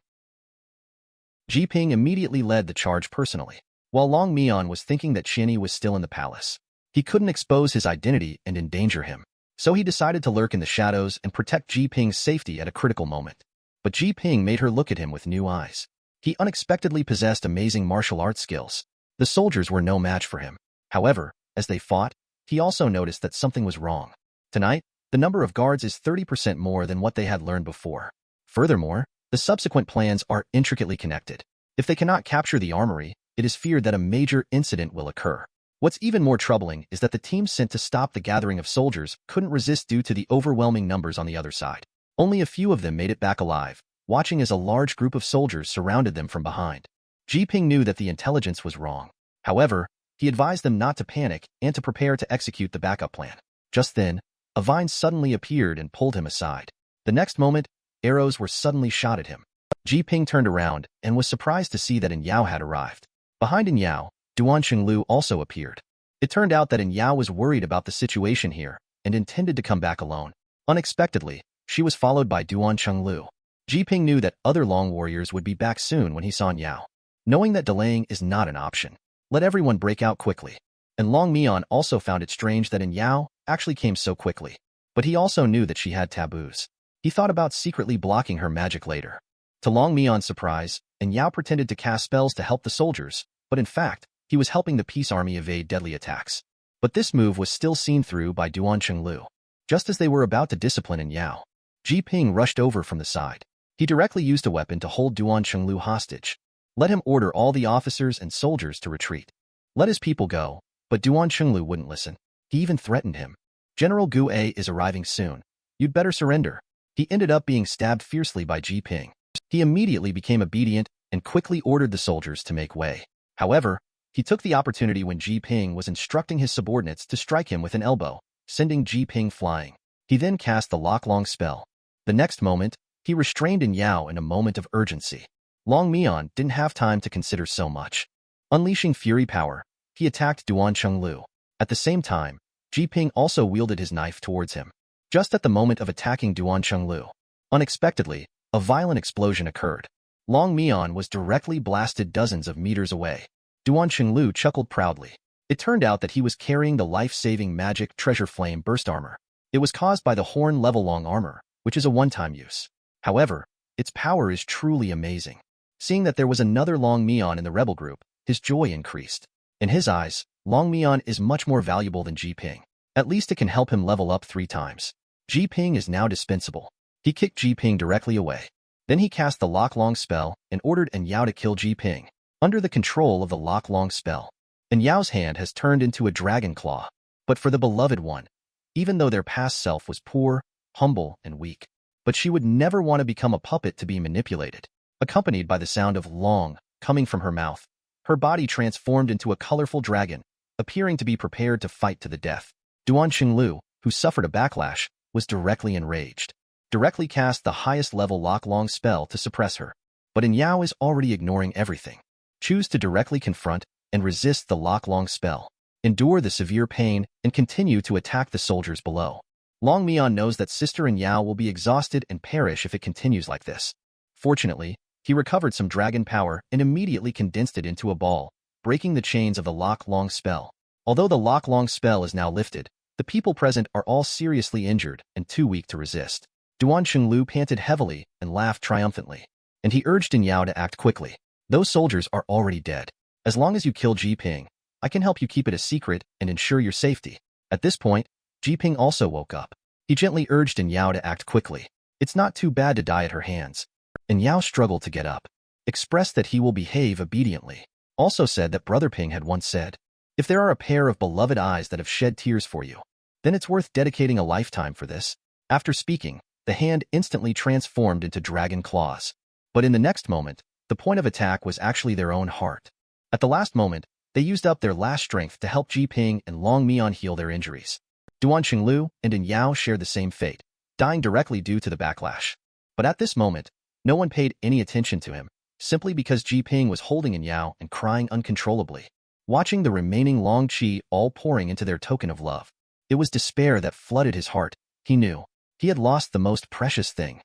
Ji Ping immediately led the charge personally, while Loong Mian was thinking that Qianyi was still in the palace. He couldn't expose his identity and endanger him, so he decided to lurk in the shadows and protect Ji Ping's safety at a critical moment. But Ji Ping made her look at him with new eyes. He unexpectedly possessed amazing martial arts skills. The soldiers were no match for him. However, as they fought, he also noticed that something was wrong. Tonight, the number of guards is 30% more than what they had learned before. Furthermore, the subsequent plans are intricately connected. If they cannot capture the armory, it is feared that a major incident will occur. What's even more troubling is that the team sent to stop the gathering of soldiers couldn't resist due to the overwhelming numbers on the other side. Only a few of them made it back alive, watching as a large group of soldiers surrounded them from behind. Ji-ping knew that the intelligence was wrong. However, he advised them not to panic and to prepare to execute the backup plan. Just then, a vine suddenly appeared and pulled him aside. The next moment, arrows were suddenly shot at him. Ji-ping turned around and was surprised to see that Enyao had arrived. Behind Enyao, Duan Qinglu also appeared. It turned out that Enyao was worried about the situation here and intended to come back alone. Unexpectedly, she was followed by Duan Qinglu. Ji-ping knew that other Long warriors would be back soon when he saw Enyao. Knowing that delaying is not an option, let everyone break out quickly. And Loong Mian also found it strange that Enyao actually came so quickly. But he also knew that she had taboos. He thought about secretly blocking her magic later. To Loong Mian's surprise, Enyao pretended to cast spells to help the soldiers, but in fact, he was helping the peace army evade deadly attacks. But this move was still seen through by Duan Qinglu. Just as they were about to discipline Enyao, Ji-ping rushed over from the side. He directly used a weapon to hold Duan Qinglu hostage. Let him order all the officers and soldiers to retreat. Let his people go, but Duan Qinglu wouldn't listen. He even threatened him. General Gu A is arriving soon. You'd better surrender. He ended up being stabbed fiercely by Ji-ping. He immediately became obedient and quickly ordered the soldiers to make way. However, he took the opportunity when Ji-ping was instructing his subordinates to strike him with an elbow, sending Ji-ping flying. He then cast the Loong spell. The next moment, he restrained Enyao in a moment of urgency. Loong Mian didn't have time to consider so much. Unleashing fury power, he attacked Duan Qinglu. At the same time, Ji-ping also wielded his knife towards him. Just at the moment of attacking Duan Qinglu, unexpectedly, a violent explosion occurred. Loong Mian was directly blasted dozens of meters away. Duan Qinglu chuckled proudly. It turned out that he was carrying the life-saving magic treasure flame burst armor. It was caused by the horn-level long armor, which is a one-time use. However, its power is truly amazing. Seeing that there was another Loong Mian in the rebel group, his joy increased. In his eyes, Loong Mian is much more valuable than Ji-ping. At least it can help him level up 3 times. Ji-ping is now dispensable. He kicked Ji-ping directly away. Then he cast the Loong spell and ordered Enyao to kill Ji-ping. Under the control of the Loong spell, Enyao's hand has turned into a dragon claw. But for the beloved one, even though their past self was poor, humble, and weak, but she would never want to become a puppet to be manipulated. Accompanied by the sound of Long coming from her mouth, her body transformed into a colorful dragon, appearing to be prepared to fight to the death. Duan Qinglu, who suffered a backlash, was directly enraged. Directly cast the highest level Loong spell to suppress her. But Enyao is already ignoring everything. Choose to directly confront and resist the Loong spell. Endure the severe pain and continue to attack the soldiers below. Loong Mian knows that Sister Enyao will be exhausted and perish if it continues like this. Fortunately, he recovered some dragon power and immediately condensed it into a ball, breaking the chains of the Loong spell. Although the Loong spell is now lifted, the people present are all seriously injured and too weak to resist. Duan Qinglu panted heavily and laughed triumphantly, and he urged Enyao to act quickly. Those soldiers are already dead. As long as you kill Ji-ping, I can help you keep it a secret and ensure your safety. At this point, Ji-ping also woke up. He gently urged Enyao to act quickly. It's not too bad to die at her hands. Enyao struggled to get up, expressed that he will behave obediently. Also said that Brother Ping had once said, if there are a pair of beloved eyes that have shed tears for you, then it's worth dedicating a lifetime for this. After speaking, the hand instantly transformed into dragon claws. But in the next moment, the point of attack was actually their own heart. At the last moment, they used up their last strength to help Ji-ping and Loong Mian heal their injuries. Duan Qinglu and Enyao shared the same fate, dying directly due to the backlash. But at this moment, no one paid any attention to him, simply because Ji-ping was holding Enyao and crying uncontrollably. Watching the remaining Long Qi all pouring into their token of love, it was despair that flooded his heart. He knew he had lost the most precious thing.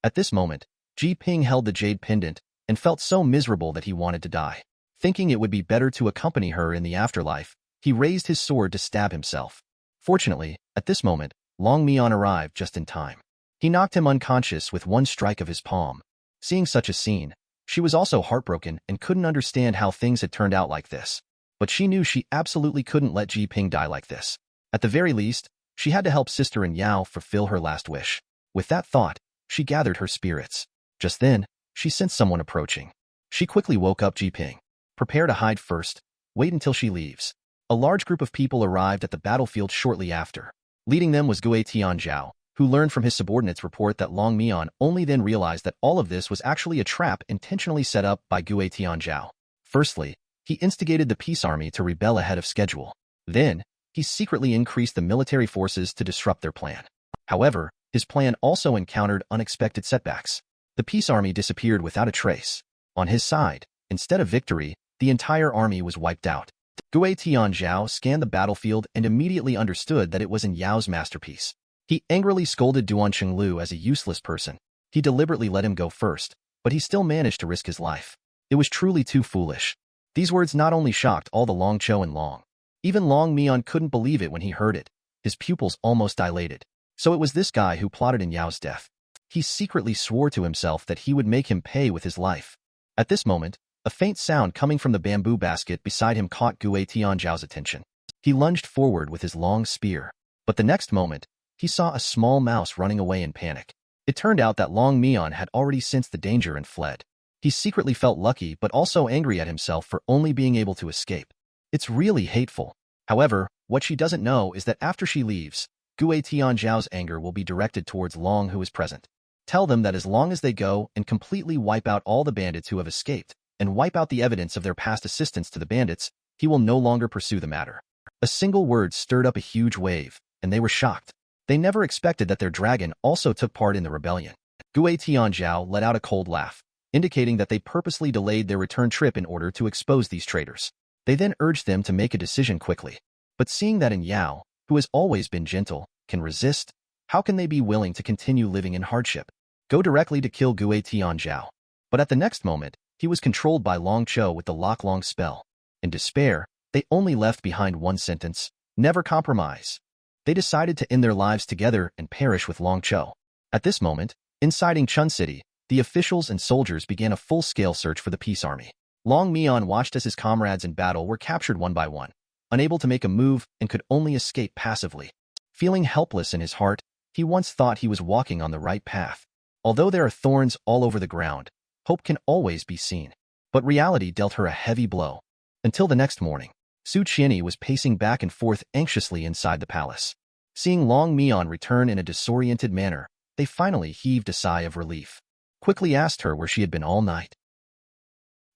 At this moment, Ji-ping held the jade pendant and felt so miserable that he wanted to die. Thinking it would be better to accompany her in the afterlife, he raised his sword to stab himself. Fortunately, at this moment, Loong Mian arrived just in time. He knocked him unconscious with one strike of his palm. Seeing such a scene, she was also heartbroken and couldn't understand how things had turned out like this. but she knew she absolutely couldn't let Ji Ping die like this. At the very least, she had to help Sister and Yao fulfill her last wish. With that thought, she gathered her spirits. Just then, she sensed someone approaching. She quickly woke up Ji Ping. Prepare to hide first. Wait until she leaves. A large group of people arrived at the battlefield shortly after. Leading them was Gue Tianzhao, who learned from his subordinates' report that Loong Mian only then realized that all of this was actually a trap intentionally set up by Gue Tianzhao. Firstly, he instigated the peace army to rebel ahead of schedule. Then, he secretly increased the military forces to disrupt their plan. However, his plan also encountered unexpected setbacks. The peace army disappeared without a trace. On his side, instead of victory, the entire army was wiped out. Gue Tianzhao scanned the battlefield and immediately understood that it was in Yao's masterpiece. He angrily scolded Duan Chenglu as a useless person. He deliberately let him go first, but he still managed to risk his life. It was truly too foolish. These words not only shocked all the Longzhou and Long. Even Loong Mian couldn't believe it when he heard it. His pupils almost dilated. So it was this guy who plotted in Yao's death. He secretly swore to himself that he would make him pay with his life. At this moment, a faint sound coming from the bamboo basket beside him caught Gue Tianzhao's attention. He lunged forward with his long spear. But the next moment, he saw a small mouse running away in panic. It turned out that Loong Mian had already sensed the danger and fled. He secretly felt lucky but also angry at himself for only being able to escape. It's really hateful. However, what she doesn't know is that after she leaves, Gue Tianzhao's anger will be directed towards Long, who is present. Tell them that as long as they go and completely wipe out all the bandits who have escaped, and wipe out the evidence of their past assistance to the bandits, he will no longer pursue the matter. A single word stirred up a huge wave, and they were shocked. They never expected that their dragon also took part in the rebellion. Gue Tianzhao let out a cold laugh, indicating that they purposely delayed their return trip in order to expose these traitors. They then urged them to make a decision quickly. But seeing that in Yao, who has always been gentle, can resist, how can they be willing to continue living in hardship? Go directly to kill Gue Tianzhao. But at the next moment, he was controlled by Longzhou with the Lock Long spell. In despair, they only left behind one sentence: never compromise. They decided to end their lives together and perish with Longzhou. At this moment, inside Chun City, the officials and soldiers began a full-scale search for the peace army. Loong Mian watched as his comrades in battle were captured one by one, unable to make a move and could only escape passively. Feeling helpless in his heart, he once thought he was walking on the right path. Although there are thorns all over the ground, hope can always be seen. But reality dealt her a heavy blow. Until the next morning, Su Qianyi was pacing back and forth anxiously inside the palace. Seeing Loong Mian return in a disoriented manner, they finally heaved a sigh of relief. Quickly asked her where she had been all night.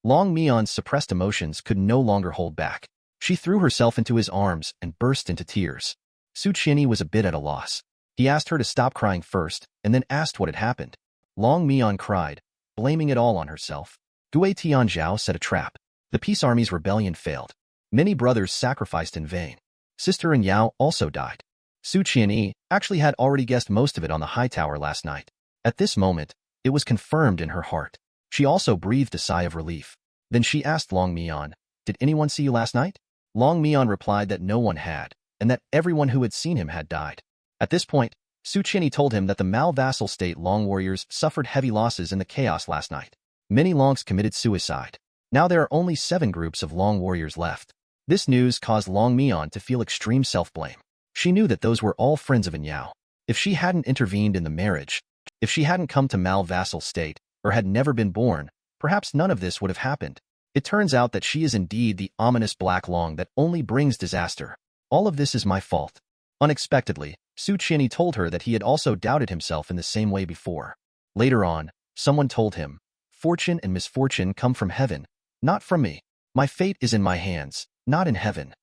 Loong Mian's suppressed emotions could no longer hold back. She threw herself into his arms and burst into tears. Su Qianyi was a bit at a loss. He asked her to stop crying first, and then asked what had happened. Loong Mian cried, blaming it all on herself. Gue Tianzhao set a trap. The peace army's rebellion failed. Many brothers sacrificed in vain. Sister and Yao also died. Su Qianyi actually had already guessed most of it on the high tower last night. At this moment, it was confirmed in her heart. She also breathed a sigh of relief. Then she asked Loong Mian, "Did anyone see you last night?" Loong Mian replied that no one had, and that everyone who had seen him had died. At this point, Su Qianyi told him that the Mao vassal state Long warriors suffered heavy losses in the chaos last night. Many Longs committed suicide. Now there are only 7 groups of Long warriors left. This news caused Loong Mian to feel extreme self-blame. She knew that those were all friends of Yao. If she hadn't intervened in the marriage, if she hadn't come to Mao vassal state, or had never been born, perhaps none of this would have happened. It turns out that she is indeed the ominous Black Long that only brings disaster. All of this is my fault. Unexpectedly, Su Qianyi told her that he had also doubted himself in the same way before. Later on, someone told him, "Fortune and misfortune come from heaven, not from me. My fate is in my hands, not in heaven."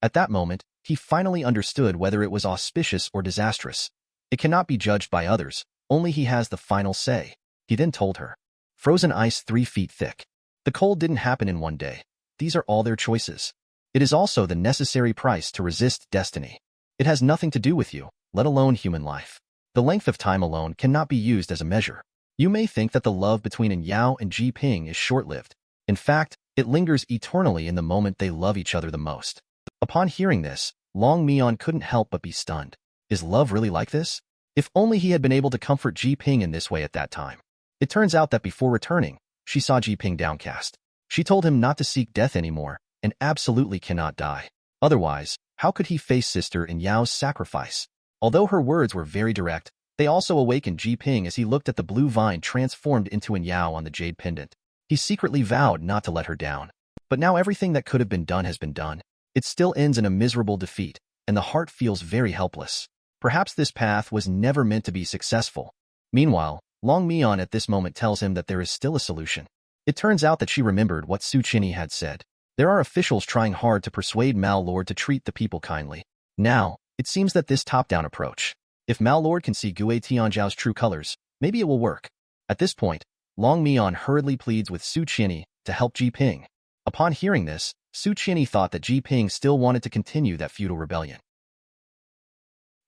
At that moment, he finally understood whether it was auspicious or disastrous. It cannot be judged by others, only he has the final say. He then told her, "Frozen ice 3 feet thick. The cold didn't happen in one day. These are all their choices. It is also the necessary price to resist destiny. It has nothing to do with you, let alone human life. The length of time alone cannot be used as a measure. You may think that the love between Yao and Ji Ping is short-lived. In fact, it lingers eternally in the moment they love each other the most." Upon hearing this, Loong Mian couldn't help but be stunned. Is love really like this? If only he had been able to comfort Ji Ping in this way at that time. It turns out that before returning, she saw Ji Ping downcast. She told him not to seek death anymore, and absolutely cannot die. Otherwise, how could he face Sister in Yao's sacrifice? Although her words were very direct, they also awakened Ji Ping as he looked at the blue vine transformed into an Yao on the jade pendant. He secretly vowed not to let her down. But now everything that could have been done has been done. It still ends in a miserable defeat, and the heart feels very helpless. Perhaps this path was never meant to be successful. Meanwhile, Loong Mian at this moment tells him that there is still a solution. It turns out that she remembered what Su Qinyi had said. There are officials trying hard to persuade Mal Lord to treat the people kindly. Now, it seems that this top-down approach. If Mal Lord can see Gue Tianzhao's true colors, maybe it will work. At this point, Loong Mian hurriedly pleads with Su Qinyi to help Ji Ping. Upon hearing this, Su Qinyi thought that Ji Ping still wanted to continue that feudal rebellion,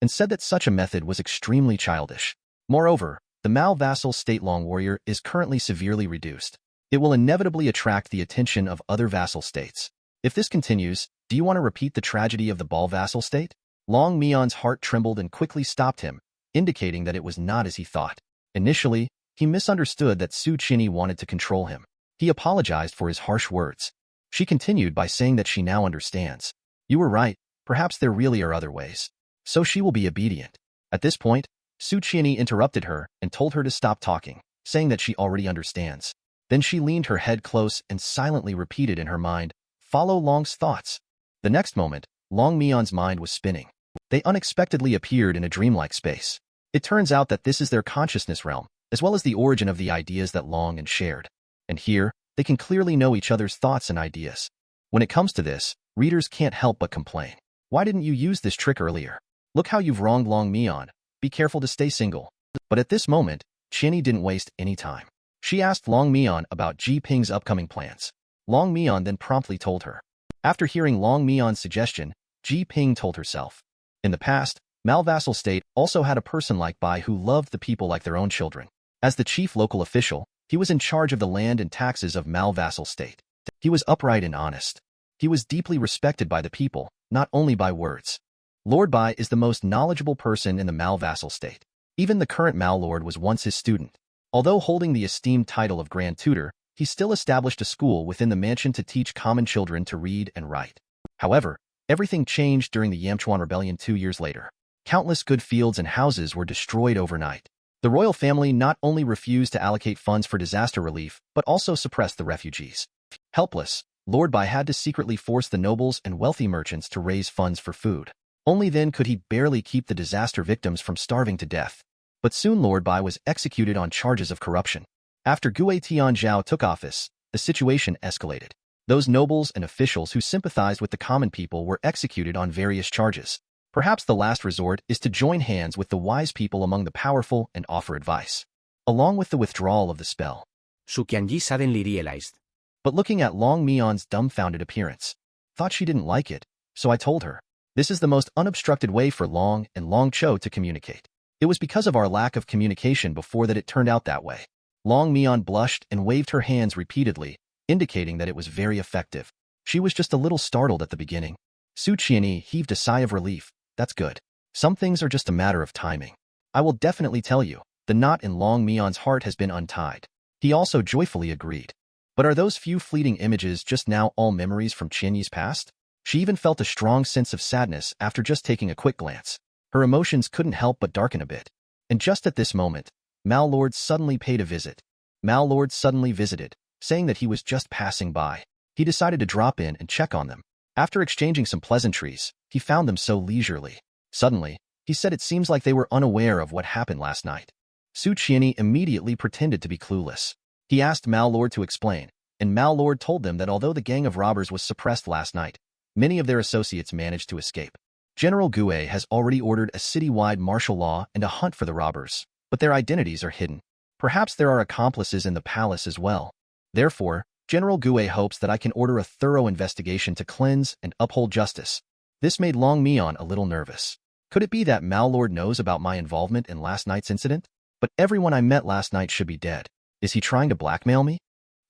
and said that such a method was extremely childish. Moreover, the Mao vassal state Long warrior is currently severely reduced. It will inevitably attract the attention of other vassal states. If this continues, do you want to repeat the tragedy of the Ball vassal state? Loong Mian's heart trembled and quickly stopped him, indicating that it was not as he thought. Initially, he misunderstood that Su Qinyi wanted to control him. He apologized for his harsh words. She continued by saying that she now understands. You were right, perhaps there really are other ways. So she will be obedient. At this point, Su Qinyi interrupted her and told her to stop talking, saying that she already understands. Then she leaned her head close and silently repeated in her mind, "Follow Long's thoughts." The next moment, Loong Mian's mind was spinning. They unexpectedly appeared in a dreamlike space. It turns out that this is their consciousness realm, as well as the origin of the ideas that Long and shared. And here, they can clearly know each other's thoughts and ideas. When it comes to this, readers can't help but complain. Why didn't you use this trick earlier? Look how you've wronged Loong Mian. Be careful to stay single. But at this moment, Qinyi didn't waste any time. She asked Loong Mian about Ji Ping's upcoming plans. Loong Mian then promptly told her. After hearing Loong Mian's suggestion, Ji Ping told herself. In the past, Mal vassal state also had a person like Bai who loved the people like their own children. As the chief local official, he was in charge of the land and taxes of Mal vassal state. He was upright and honest. He was deeply respected by the people, not only by words. Lord Bai is the most knowledgeable person in the Mal vassal state. Even the current Mal Lord was once his student. Although holding the esteemed title of Grand Tutor, he still established a school within the mansion to teach common children to read and write. However, everything changed during the Yamchuan Rebellion 2 years later. Countless good fields and houses were destroyed overnight. The royal family not only refused to allocate funds for disaster relief, but also suppressed the refugees. Helpless, Lord Bai had to secretly force the nobles and wealthy merchants to raise funds for food. Only then could he barely keep the disaster victims from starving to death. But soon Lord Bai was executed on charges of corruption. After Gue Tianzhao took office, the situation escalated. Those nobles and officials who sympathized with the common people were executed on various charges. Perhaps the last resort is to join hands with the wise people among the powerful and offer advice. Along with the withdrawal of the spell. Su Qianyi suddenly realized. But looking at Loong Mian's dumbfounded appearance, thought she didn't like it, so I told her. This is the most unobstructed way for Long and Long Cho to communicate. It was because of our lack of communication before that it turned out that way. Loong Mian blushed and waved her hands repeatedly, indicating that it was very effective. She was just a little startled at the beginning. Su Qinyi heaved a sigh of relief. That's good. Some things are just a matter of timing. I will definitely tell you, the knot in Loong Mian's heart has been untied. He also joyfully agreed. But are those few fleeting images just now all memories from Qinyi's past? She even felt a strong sense of sadness after just taking a quick glance. Her emotions couldn't help but darken a bit. And just at this moment, Mal Lord suddenly paid a visit. Mal Lord suddenly visited, saying that he was just passing by. He decided to drop in and check on them. After exchanging some pleasantries, he found them so leisurely. Suddenly, he said it seems like they were unaware of what happened last night. Su Qinyi immediately pretended to be clueless. He asked Mal Lord to explain, and Mal Lord told them that although the gang of robbers was suppressed last night, many of their associates managed to escape. General Gue has already ordered a citywide martial law and a hunt for the robbers, but their identities are hidden. Perhaps there are accomplices in the palace as well. Therefore, General Gue hopes that I can order a thorough investigation to cleanse and uphold justice. This made Loong Mian a little nervous. Could it be that Mal Lord knows about my involvement in last night's incident? But everyone I met last night should be dead. Is he trying to blackmail me?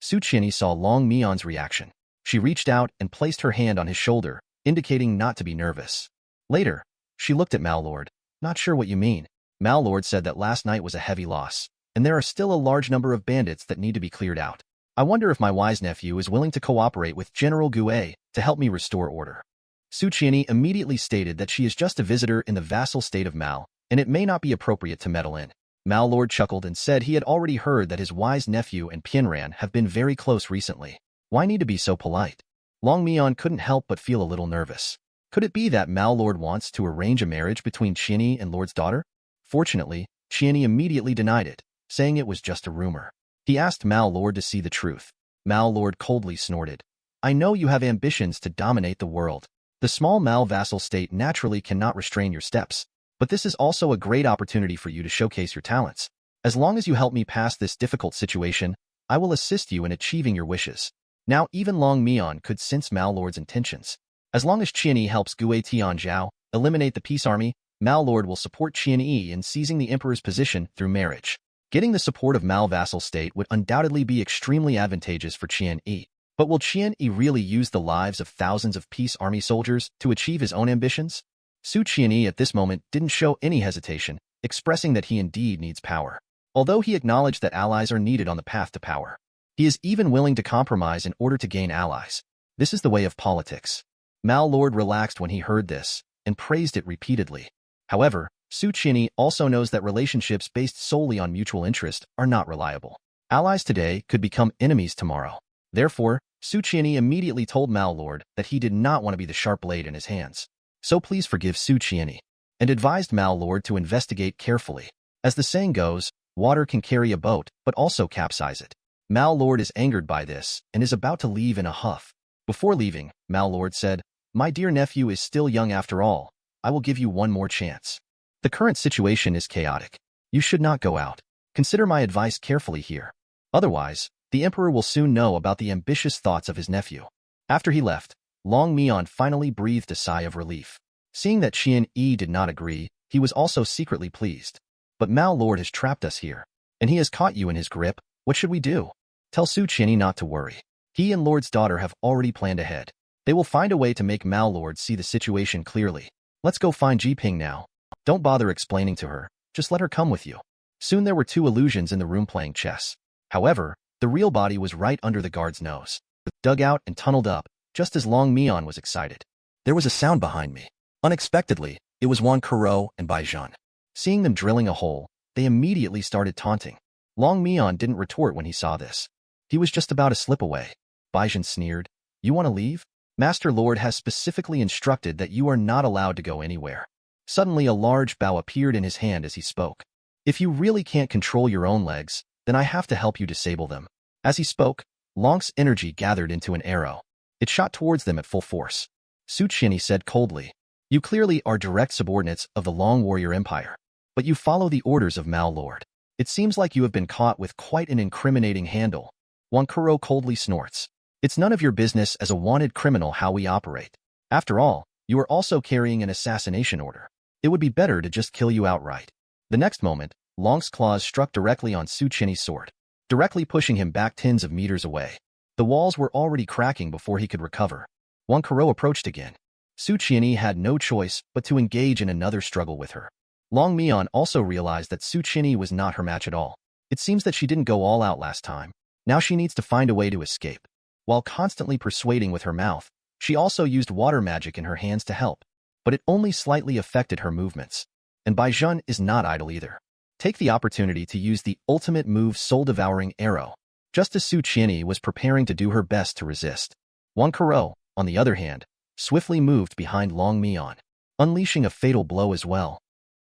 Su Qinyi saw Loong Mian's reaction. She reached out and placed her hand on his shoulder, indicating not to be nervous. Later, she looked at Mal Lord. Not sure what you mean. Mal Lord said that last night was a heavy loss, and there are still a large number of bandits that need to be cleared out. I wonder if my wise nephew is willing to cooperate with General Gue to help me restore order. Su Qianyi immediately stated that she is just a visitor in the vassal state of Mao, and it may not be appropriate to meddle in. Mao Lord chuckled and said he had already heard that his wise nephew and Pianran have been very close recently. Why need to be so polite? Loong Mian couldn't help but feel a little nervous. Could it be that Mao Lord wants to arrange a marriage between Qianyi and Lord's daughter? Fortunately, Qianyi immediately denied it, saying it was just a rumor. He asked Mao Lord to see the truth. Mao Lord coldly snorted. I know you have ambitions to dominate the world. The small Mao vassal state naturally cannot restrain your steps, but this is also a great opportunity for you to showcase your talents. As long as you help me pass this difficult situation, I will assist you in achieving your wishes. Now even Loong Mian could sense Mao Lord's intentions. As long as Qianyi helps Gue Tianzhao eliminate the peace army, Mao Lord will support Qianyi in seizing the emperor's position through marriage. Getting the support of Mao vassal state would undoubtedly be extremely advantageous for Qianyi. But will Qianyi really use the lives of thousands of peace army soldiers to achieve his own ambitions? Su Qianyi at this moment didn't show any hesitation, expressing that he indeed needs power. Although he acknowledged that allies are needed on the path to power, he is even willing to compromise in order to gain allies. This is the way of politics. Mao Lord relaxed when he heard this, and praised it repeatedly. However, Su Qianyi also knows that relationships based solely on mutual interest are not reliable. Allies today could become enemies tomorrow. Therefore, Su Qianyi immediately told Mao Lord that he did not want to be the sharp blade in his hands. So please forgive Su Qianyi, and advised Mao Lord to investigate carefully. As the saying goes, water can carry a boat, but also capsize it. Mao Lord is angered by this and is about to leave in a huff. Before leaving, Mao Lord said, My dear nephew is still young after all. I will give you one more chance. The current situation is chaotic. You should not go out. Consider my advice carefully here. Otherwise, the emperor will soon know about the ambitious thoughts of his nephew. After he left, Loong Mian finally breathed a sigh of relief. Seeing that Qianyi did not agree, he was also secretly pleased. But Mao Lord has trapped us here, and he has caught you in his grip. What should we do? Tell Su Qianyi not to worry. He and Lord's daughter have already planned ahead. They will find a way to make Mao Lord see the situation clearly. Let's go find Jiping now. Don't bother explaining to her, just let her come with you. Soon there were two illusions in the room playing chess. However, the real body was right under the guard's nose, dug out and tunneled up, just as Loong Mian was excited. There was a sound behind me. Unexpectedly, it was Wan Kuro and Baijan. Seeing them drilling a hole, they immediately started taunting. Loong Mian didn't retort when he saw this. He was just about to slip away. Baijan sneered, You want to leave? Master Lord has specifically instructed that you are not allowed to go anywhere. Suddenly a large bow appeared in his hand as he spoke. If you really can't control your own legs, then I have to help you disable them. As he spoke, Long's energy gathered into an arrow. It shot towards them at full force. Su Qianyi said coldly, You clearly are direct subordinates of the Long Warrior Empire, but you follow the orders of Mao Lord. It seems like you have been caught with quite an incriminating handle. Wan Kuro coldly snorts. It's none of your business as a wanted criminal how we operate. After all, you are also carrying an assassination order. It would be better to just kill you outright. The next moment, Long's claws struck directly on Su Qianyi's sword, directly pushing him back tens of meters away. The walls were already cracking before he could recover. Wan Kuro approached again. Su Qianyi had no choice but to engage in another struggle with her. Loong Mian also realized that Su Qianyi was not her match at all. It seems that she didn't go all out last time. Now she needs to find a way to escape. While constantly persuading with her mouth, she also used water magic in her hands to help, but it only slightly affected her movements. And Baijan is not idle either. Take the opportunity to use the ultimate move soul-devouring arrow, just as Su Qianyi was preparing to do her best to resist. Wan Kuro, on the other hand, swiftly moved behind Loong Mian, unleashing a fatal blow as well.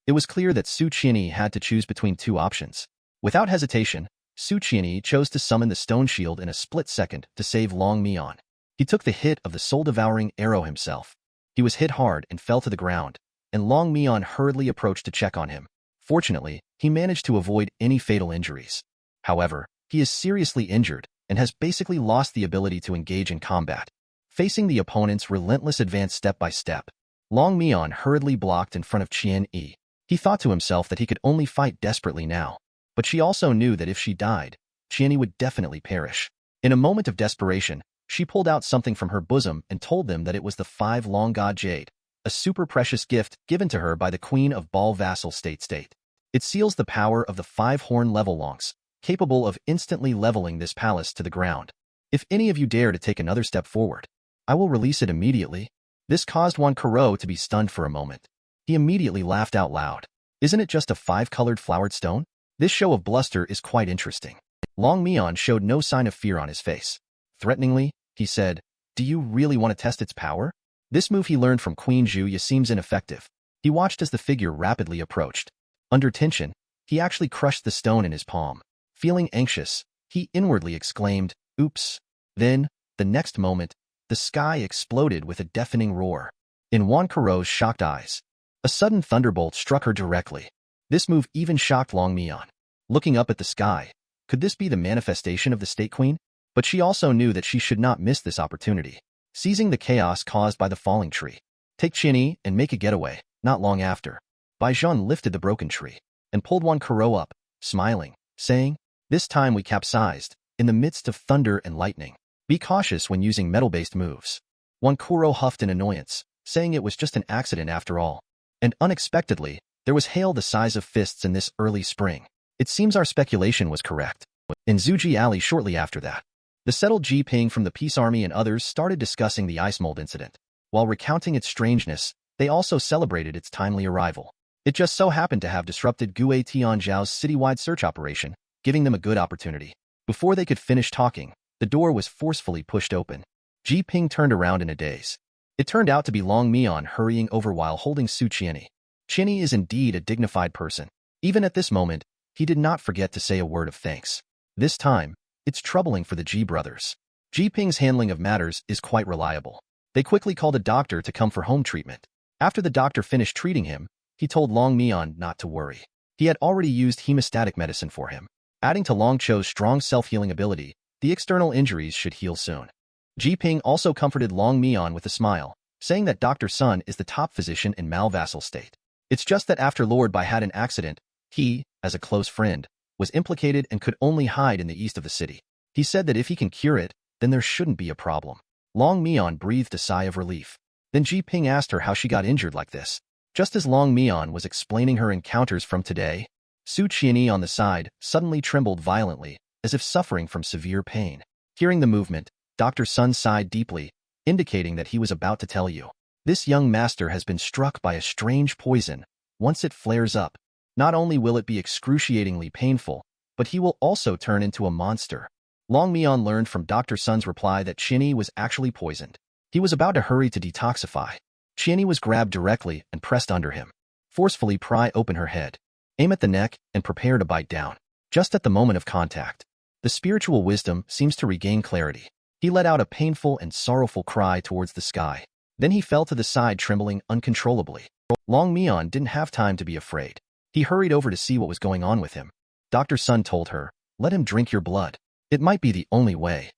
It was clear that Su Qianyi had to choose between two options. Without hesitation, Su Qianyi chose to summon the stone shield in a split second to save Loong Mian. He took the hit of the soul-devouring arrow himself. He was hit hard and fell to the ground, and Loong Mian hurriedly approached to check on him. Fortunately, he managed to avoid any fatal injuries. However, he is seriously injured and has basically lost the ability to engage in combat. Facing the opponent's relentless advance step by step, Loong Mian hurriedly blocked in front of Qianyi. He thought to himself that he could only fight desperately now, but she also knew that if she died, Qianyi would definitely perish. In a moment of desperation, she pulled out something from her bosom and told them that it was the 5 Long God Jade, a super precious gift given to her by the Queen of Bal Vassal State. It seals the power of the 5-horn level Longs, capable of instantly leveling this palace to the ground. If any of you dare to take another step forward, I will release it immediately. This caused Wan Kuro to be stunned for a moment. He immediately laughed out loud. Isn't it just a 5-colored flowered stone? This show of bluster is quite interesting. Loong Mian showed no sign of fear on his face. Threateningly, he said, do you really want to test its power? This move he learned from Queen Zhuya seems ineffective. He watched as the figure rapidly approached. Under tension, he actually crushed the stone in his palm. Feeling anxious, he inwardly exclaimed, oops. Then, the next moment, the sky exploded with a deafening roar. In Wan Kuro's shocked eyes, a sudden thunderbolt struck her directly. This move even shocked Loong Mian. Looking up at the sky, could this be the manifestation of the State Queen? But she also knew that she should not miss this opportunity. Seizing the chaos caused by the falling tree, take Qianyi and make a getaway. Not long after, Bai Zhan lifted the broken tree and pulled Wan Kuro up, smiling, saying, this time we capsized, in the midst of thunder and lightning. Be cautious when using metal-based moves. Wan Kuro huffed in annoyance, saying it was just an accident after all. And unexpectedly, there was hail the size of fists in this early spring. It seems our speculation was correct. In Zuji Alley shortly after that, the settled Ji Ping from the Peace Army and others started discussing the ice mold incident. While recounting its strangeness, they also celebrated its timely arrival. It just so happened to have disrupted Gue Tianzhao's citywide search operation, giving them a good opportunity. Before they could finish talking, the door was forcefully pushed open. Ji Ping turned around in a daze. It turned out to be Loong Mian hurrying over while holding Su Qianyi. Qianyi is indeed a dignified person. Even at this moment, he did not forget to say a word of thanks. This time, it's troubling for the Ji brothers. Ji Ping's handling of matters is quite reliable. They quickly called a doctor to come for home treatment. After the doctor finished treating him, he told Loong Mian not to worry. He had already used hemostatic medicine for him. Adding to Long Cho's strong self-healing ability, the external injuries should heal soon. Ji Ping also comforted Loong Mian with a smile, saying that Dr. Sun is the top physician in Malvassal State. It's just that after Lord Bai had an accident, he, as a close friend, was implicated and could only hide in the east of the city. He said that if he can cure it, then there shouldn't be a problem. Loong Mian breathed a sigh of relief. Then Ji Ping asked her how she got injured like this. Just as Loong Mian was explaining her encounters from today, Su Qianyi on the side suddenly trembled violently, as if suffering from severe pain. Hearing the movement, Dr. Sun sighed deeply, indicating that he was about to tell you. This young master has been struck by a strange poison. Once it flares up, not only will it be excruciatingly painful, but he will also turn into a monster. Loong Mian learned from Dr. Sun's reply that Qianyi was actually poisoned. He was about to hurry to detoxify. Qianyi was grabbed directly and pressed under him. Forcefully pry open her head, aim at the neck, and prepare to bite down. Just at the moment of contact, the spiritual wisdom seems to regain clarity. He let out a painful and sorrowful cry towards the sky. Then he fell to the side, trembling uncontrollably. Loong Mian didn't have time to be afraid. He hurried over to see what was going on with him. Dr. Sun told her, let him drink your blood. It might be the only way.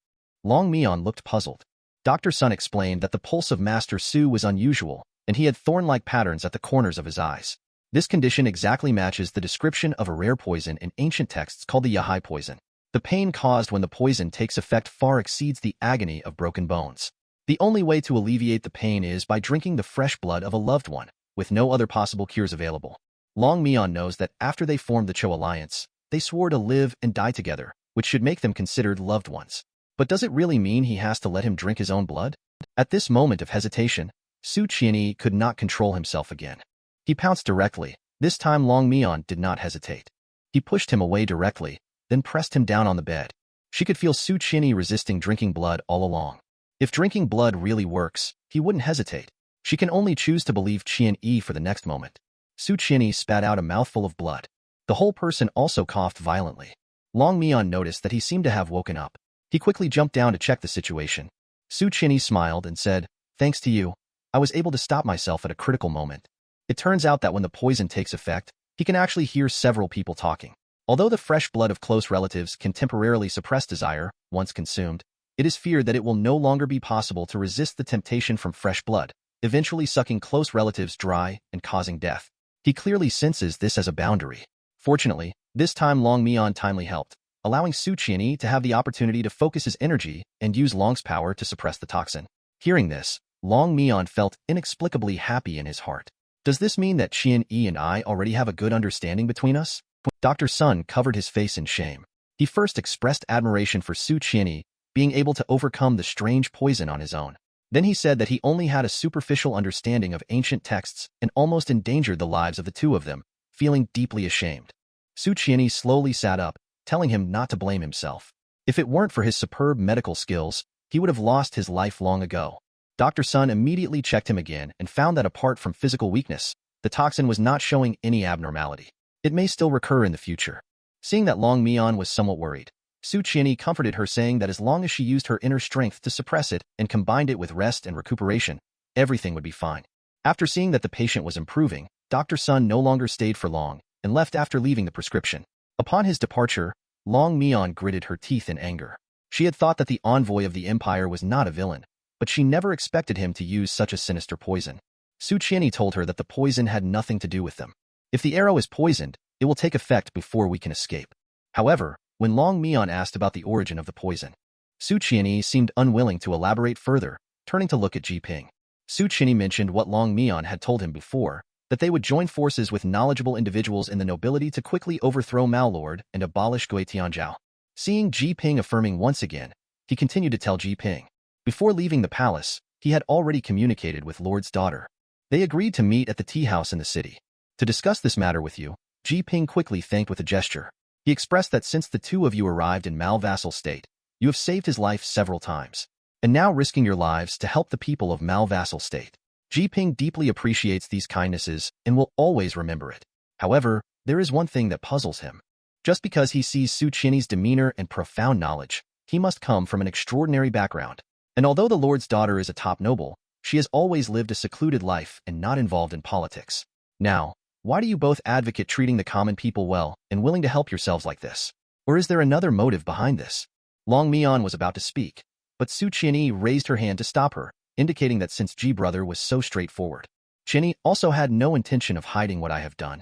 Loong Mian looked puzzled. Dr. Sun explained that the pulse of Master Su was unusual, and he had thorn-like patterns at the corners of his eyes. This condition exactly matches the description of a rare poison in ancient texts called the Yahai poison. The pain caused when the poison takes effect far exceeds the agony of broken bones. The only way to alleviate the pain is by drinking the fresh blood of a loved one, with no other possible cures available. Loong Mian knows that after they formed the Cho Alliance, they swore to live and die together, which should make them considered loved ones. But does it really mean he has to let him drink his own blood? At this moment of hesitation, Su Qianyi could not control himself again. He pounced directly. This time Loong Mian did not hesitate. He pushed him away directly, then pressed him down on the bed. She could feel Su Qianyi resisting drinking blood all along. If drinking blood really works, he wouldn't hesitate. She can only choose to believe Qianyi for the next moment. Su Qianyi spat out a mouthful of blood. The whole person also coughed violently. Loong Mian noticed that he seemed to have woken up. He quickly jumped down to check the situation. Su Qianyi smiled and said, thanks to you, I was able to stop myself at a critical moment. It turns out that when the poison takes effect, he can actually hear several people talking. Although the fresh blood of close relatives can temporarily suppress desire, once consumed, it is feared that it will no longer be possible to resist the temptation from fresh blood, eventually sucking close relatives dry and causing death. He clearly senses this as a boundary. Fortunately, this time Loong Mian timely helped, allowing Su Qianyi to have the opportunity to focus his energy and use Long's power to suppress the toxin. Hearing this, Loong Mian felt inexplicably happy in his heart. Does this mean that Qianyi and I already have a good understanding between us? Dr. Sun covered his face in shame. He first expressed admiration for Su Qianyi being able to overcome the strange poison on his own. Then he said that he only had a superficial understanding of ancient texts and almost endangered the lives of the two of them, feeling deeply ashamed. Su Qianyi slowly sat up, telling him not to blame himself. If it weren't for his superb medical skills, he would have lost his life long ago. Dr. Sun immediately checked him again and found that apart from physical weakness, the toxin was not showing any abnormality. It may still recur in the future. Seeing that Loong Mian was somewhat worried, Su Qianyi comforted her, saying that as long as she used her inner strength to suppress it and combined it with rest and recuperation, everything would be fine. After seeing that the patient was improving, Dr. Sun no longer stayed for long and left after leaving the prescription. Upon his departure, Loong Mian gritted her teeth in anger. She had thought that the envoy of the empire was not a villain, but she never expected him to use such a sinister poison. Su Qianyi told her that the poison had nothing to do with them. If the arrow is poisoned, it will take effect before we can escape. However, when Loong Mian asked about the origin of the poison, Su Qianyi seemed unwilling to elaborate further, turning to look at Ji Ping. Su Qianyi mentioned what Loong Mian had told him before, that they would join forces with knowledgeable individuals in the nobility to quickly overthrow Mao Lord and abolish Gui Tianzhao. Seeing Ji Ping affirming once again, he continued to tell Ji Ping. Before leaving the palace, he had already communicated with Lord's daughter. They agreed to meet at the tea house in the city. To discuss this matter with you, Ji Ping quickly thanked with a gesture. He expressed that since the two of you arrived in Mao vassal state, you have saved his life several times, and now risking your lives to help the people of Mao vassal state. Ji Ping deeply appreciates these kindnesses and will always remember it. However, there is one thing that puzzles him. Just because he sees Su Qianyi's demeanor and profound knowledge, he must come from an extraordinary background. And although the Lord's daughter is a top noble, she has always lived a secluded life and not involved in politics. Now, why do you both advocate treating the common people well and willing to help yourselves like this? Or is there another motive behind this? Loong Mian was about to speak, but Su Qianyi raised her hand to stop her, indicating that since Ji brother was so straightforward, Qianyi also had no intention of hiding what I have done.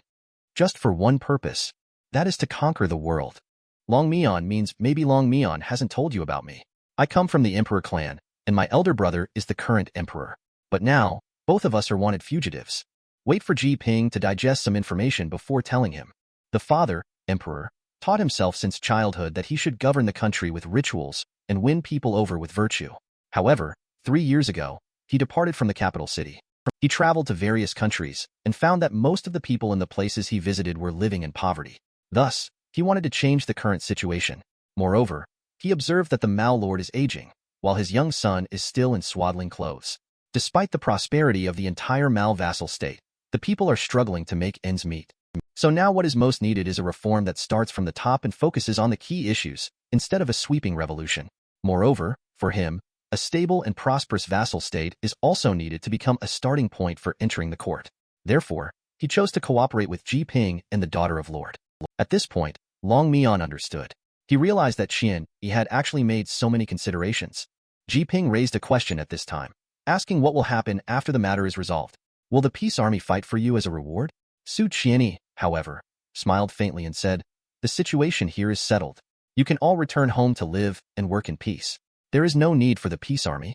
Just for one purpose, that is to conquer the world. Loong Mian means maybe Loong Mian hasn't told you about me. I come from the emperor clan, and my elder brother is the current emperor. But now, both of us are wanted fugitives. Wait for Ji Ping to digest some information before telling him. The father, emperor, taught himself since childhood that he should govern the country with rituals and win people over with virtue. However, 3 years ago, he departed from the capital city. He traveled to various countries and found that most of the people in the places he visited were living in poverty. Thus, he wanted to change the current situation. Moreover, he observed that the Mao Lord is aging, while his young son is still in swaddling clothes. Despite the prosperity of the entire Mao vassal state, the people are struggling to make ends meet. So now what is most needed is a reform that starts from the top and focuses on the key issues, instead of a sweeping revolution. Moreover, for him, a stable and prosperous vassal state is also needed to become a starting point for entering the court. Therefore, he chose to cooperate with Ji Ping and the daughter of Lord. At this point, Loong Mian understood. He realized that he had actually made so many considerations. Ji Ping raised a question at this time, asking what will happen after the matter is resolved. Will the peace army fight for you as a reward? Su Qianyi, however, smiled faintly and said, the situation here is settled. You can all return home to live and work in peace. There is no need for the peace army.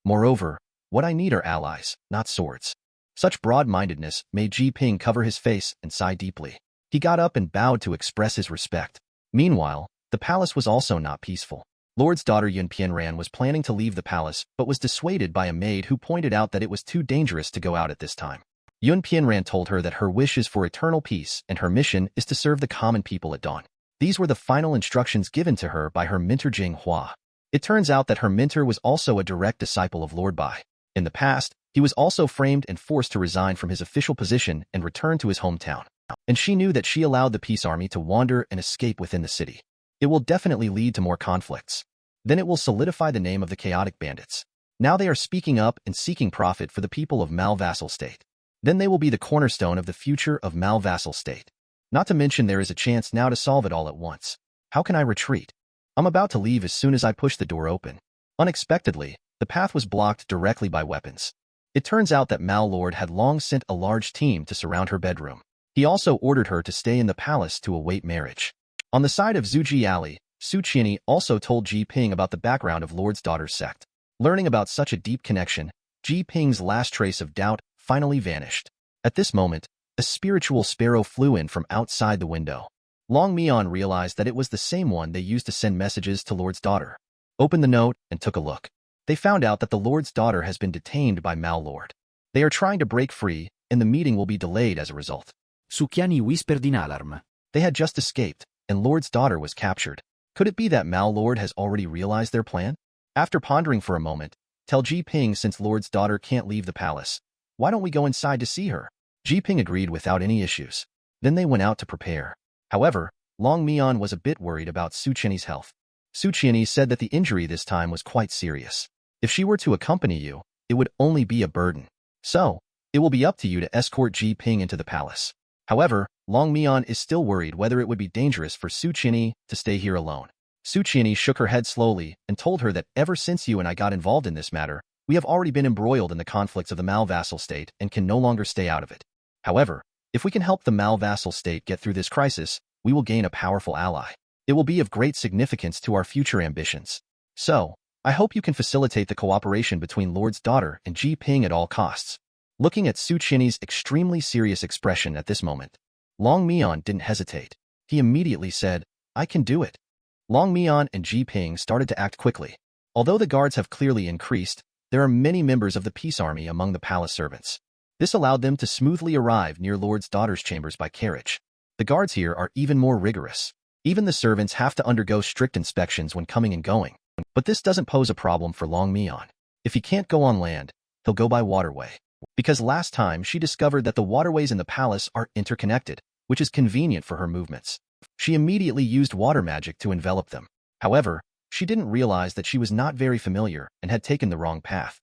Moreover, what I need are allies, not swords. Such broad-mindedness made Ji Ping cover his face and sigh deeply. He got up and bowed to express his respect. Meanwhile, the palace was also not peaceful. Lord's daughter Yun Pianran was planning to leave the palace but was dissuaded by a maid who pointed out that it was too dangerous to go out at this time. Yun Pianran told her that her wish is for eternal peace and her mission is to serve the common people at dawn. These were the final instructions given to her by her mentor Jing Hua. It turns out that her mentor was also a direct disciple of Lord Bai. In the past, he was also framed and forced to resign from his official position and return to his hometown. And she knew that she allowed the peace army to wander and escape within the city. It will definitely lead to more conflicts. Then it will solidify the name of the chaotic bandits. Now they are speaking up and seeking profit for the people of Mao vassal state. Then they will be the cornerstone of the future of Mao vassal state. Not to mention there is a chance now to solve it all at once. How can I retreat? I'm about to leave as soon as I push the door open. Unexpectedly, the path was blocked directly by weapons. It turns out that Mao Lord had long sent a large team to surround her bedroom. He also ordered her to stay in the palace to await marriage. On the side of Zhuji Alley, Su Qianyi also told Ji Ping about the background of Lord's daughter's sect. Learning about such a deep connection, Ji Ping's last trace of doubt finally vanished. At this moment, a spiritual sparrow flew in from outside the window. Loong Mian realized that it was the same one they used to send messages to Lord's daughter. Opened the note and took a look. They found out that the Lord's daughter has been detained by Lord. They are trying to break free, and the meeting will be delayed as a result. Sukiani whispered in alarm. They had just escaped, and Lord's daughter was captured. Could it be that Lord has already realized their plan? After pondering for a moment, tell Ji Ping since Lord's daughter can't leave the palace. Why don't we go inside to see her? Ji Ping agreed without any issues. Then they went out to prepare. However, Loong Mian was a bit worried about Su Qianyi's health. Su Qianyi said that the injury this time was quite serious. If she were to accompany you, it would only be a burden. So, it will be up to you to escort Ji Ping into the palace. However, Loong Mian is still worried whether it would be dangerous for Su Qianyi to stay here alone. Su Qianyi shook her head slowly and told her that ever since you and I got involved in this matter, we have already been embroiled in the conflicts of the Mal-vassal state and can no longer stay out of it. However, if we can help the Mal-vassal state get through this crisis, we will gain a powerful ally. It will be of great significance to our future ambitions. So, I hope you can facilitate the cooperation between Lord's daughter and Ji Ping at all costs. Looking at Su Qianyi's extremely serious expression at this moment, Loong Mian didn't hesitate. He immediately said, I can do it. Loong Mian and Ji Ping started to act quickly. Although the guards have clearly increased, there are many members of the peace army among the palace servants. This allowed them to smoothly arrive near Lord's daughter's chambers by carriage. The guards here are even more rigorous. Even the servants have to undergo strict inspections when coming and going. But this doesn't pose a problem for Loong Mian. If he can't go on land, he'll go by waterway. Because last time she discovered that the waterways in the palace are interconnected, which is convenient for her movements. She immediately used water magic to envelop them. However, she didn't realize that she was not very familiar and had taken the wrong path.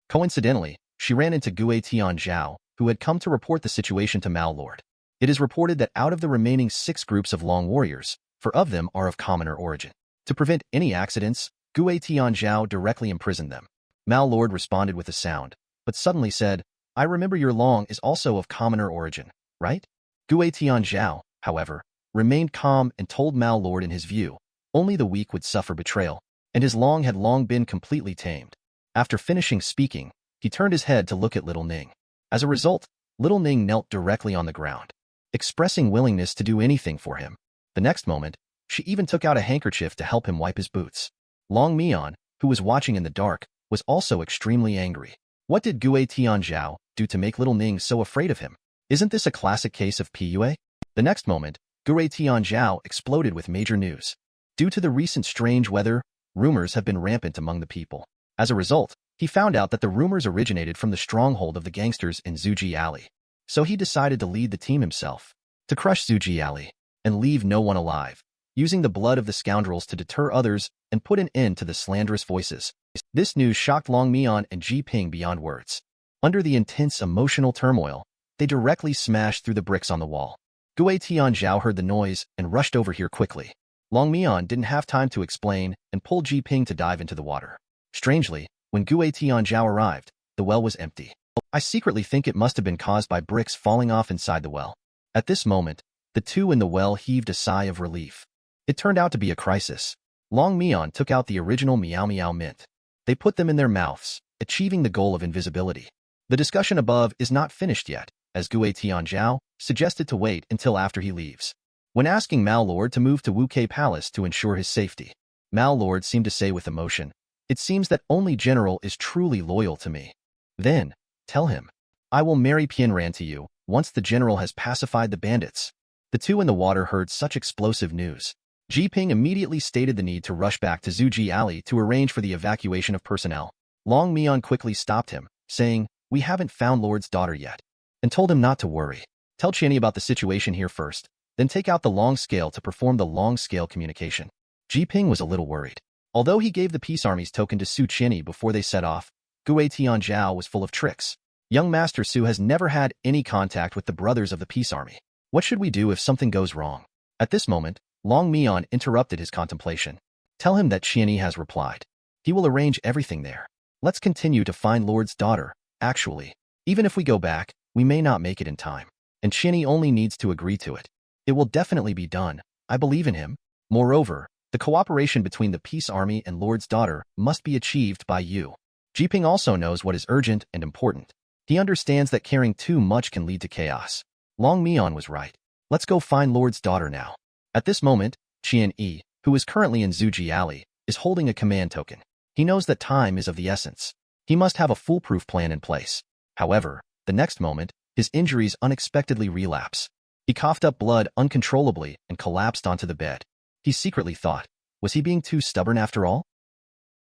Coincidentally, she ran into Gue Tianzhao, who had come to report the situation to Lord. It is reported that out of the remaining 6 groups of Long warriors, 4 of them are of commoner origin. To prevent any accidents, Gue Tianzhao directly imprisoned them. Lord responded with a sound, but suddenly said, I remember your Long is also of commoner origin, right? Gue Tianzhao, however, remained calm and told Lord in his view, only the weak would suffer betrayal, and his Long had long been completely tamed. After finishing speaking, he turned his head to look at little Ning. As a result, little Ning knelt directly on the ground, expressing willingness to do anything for him. The next moment, she even took out a handkerchief to help him wipe his boots. Loong Mian, who was watching in the dark, was also extremely angry. What did Gue Tianzhao do to make little Ning so afraid of him? Isn't this a classic case of PUA? The next moment, Gue Tianzhao exploded with major news. Due to the recent strange weather, rumors have been rampant among the people. As a result, he found out that the rumors originated from the stronghold of the gangsters in Zuji Alley. So he decided to lead the team himself, to crush Zuji Alley, and leave no one alive, using the blood of the scoundrels to deter others and put an end to the slanderous voices. This news shocked Loong Mian and Ji Ping beyond words. Under the intense emotional turmoil, they directly smashed through the bricks on the wall. Gue Tianzhao heard the noise and rushed over here quickly. Loong Mian didn't have time to explain and pulled Ji Ping to dive into the water. Strangely, when Gue Tianzhao arrived, the well was empty. I secretly think it must have been caused by bricks falling off inside the well. At this moment, the 2 in the well heaved a sigh of relief. It turned out to be a crisis. Loong Mian took out the original Meow Meow mint. They put them in their mouths, achieving the goal of invisibility. The discussion above is not finished yet, as Gue Tianzhao suggested to wait until after he leaves. When asking Lord to move to Wuke Palace to ensure his safety, Lord seemed to say with emotion, it seems that only General is truly loyal to me. Then, tell him, I will marry Pianran to you once the General has pacified the bandits. The 2 in the water heard such explosive news. Ji Ping immediately stated the need to rush back to Zuji Alley to arrange for the evacuation of personnel. Loong Mian quickly stopped him, saying, we haven't found Lord's daughter yet, and told him not to worry. Tell Qianyi about the situation here first, then take out the long scale to perform the long scale communication. Ji Ping was a little worried. Although he gave the peace army's token to Su Qianyi before they set off, Gue Tianzhao was full of tricks. Young Master Su has never had any contact with the brothers of the peace army. What should we do if something goes wrong? At this moment, Loong Mian interrupted his contemplation. Tell him that Qianyi has replied. He will arrange everything there. Let's continue to find Lord's daughter. Actually, even if we go back, we may not make it in time. And Qianyi only needs to agree to it. It will definitely be done. I believe in him. Moreover, the cooperation between the peace army and Lord's daughter must be achieved by you. Ji Ping also knows what is urgent and important. He understands that caring too much can lead to chaos. Loong Mian was right. Let's go find Lord's daughter now. At this moment, Qianyi, who is currently in Zuji Alley, is holding a command token. He knows that time is of the essence. He must have a foolproof plan in place. However, the next moment, his injuries unexpectedly relapse. He coughed up blood uncontrollably and collapsed onto the bed. He secretly thought, was he being too stubborn after all?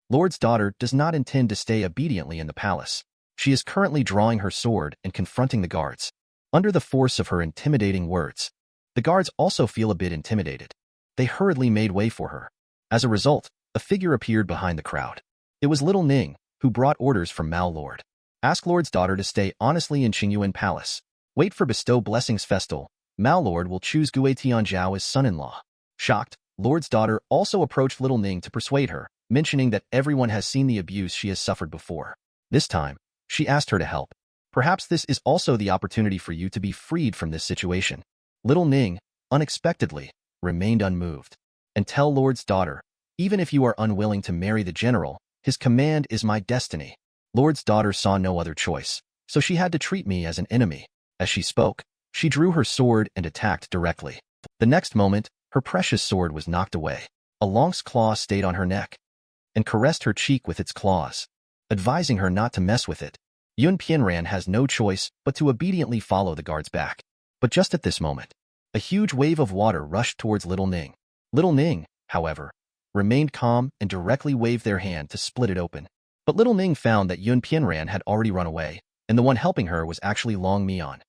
Lord's daughter does not intend to stay obediently in the palace. She is currently drawing her sword and confronting the guards. Under the force of her intimidating words, the guards also feel a bit intimidated. They hurriedly made way for her. As a result, a figure appeared behind the crowd. It was little Ning, who brought orders from Mal Lord. Ask Lord's daughter to stay honestly in Qingyuan Palace. Wait for bestow blessings festal. Mal Lord will choose Gue Tianzhao as son-in-law. Shocked, Lord's daughter also approached little Ning to persuade her, mentioning that everyone has seen the abuse she has suffered before. This time, she asked her to help. Perhaps this is also the opportunity for you to be freed from this situation. Little Ning, unexpectedly, remained unmoved. And tell Lord's daughter, even if you are unwilling to marry the general, his command is my destiny. Lord's daughter saw no other choice, so she had to treat me as an enemy. As she spoke, she drew her sword and attacked directly. The next moment, her precious sword was knocked away. A lynx claw stayed on her neck and caressed her cheek with its claws, advising her not to mess with it. Yun Pianran has no choice but to obediently follow the guards back. But just at this moment, a huge wave of water rushed towards little Ning. Little Ning, however, remained calm and directly waved their hand to split it open. But little Ning found that Yun Pianran had already run away, and the one helping her was actually Loong Mian.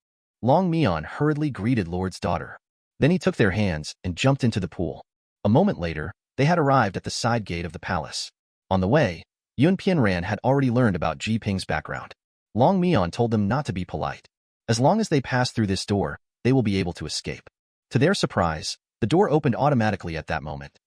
Loong Mian hurriedly greeted Lord's daughter. Then he took their hands and jumped into the pool. A moment later, they had arrived at the side gate of the palace. On the way, Yun Pianran had already learned about Ji Ping's background. Loong Mian told them not to be polite. As long as they pass through this door, they will be able to escape. To their surprise, the door opened automatically at that moment.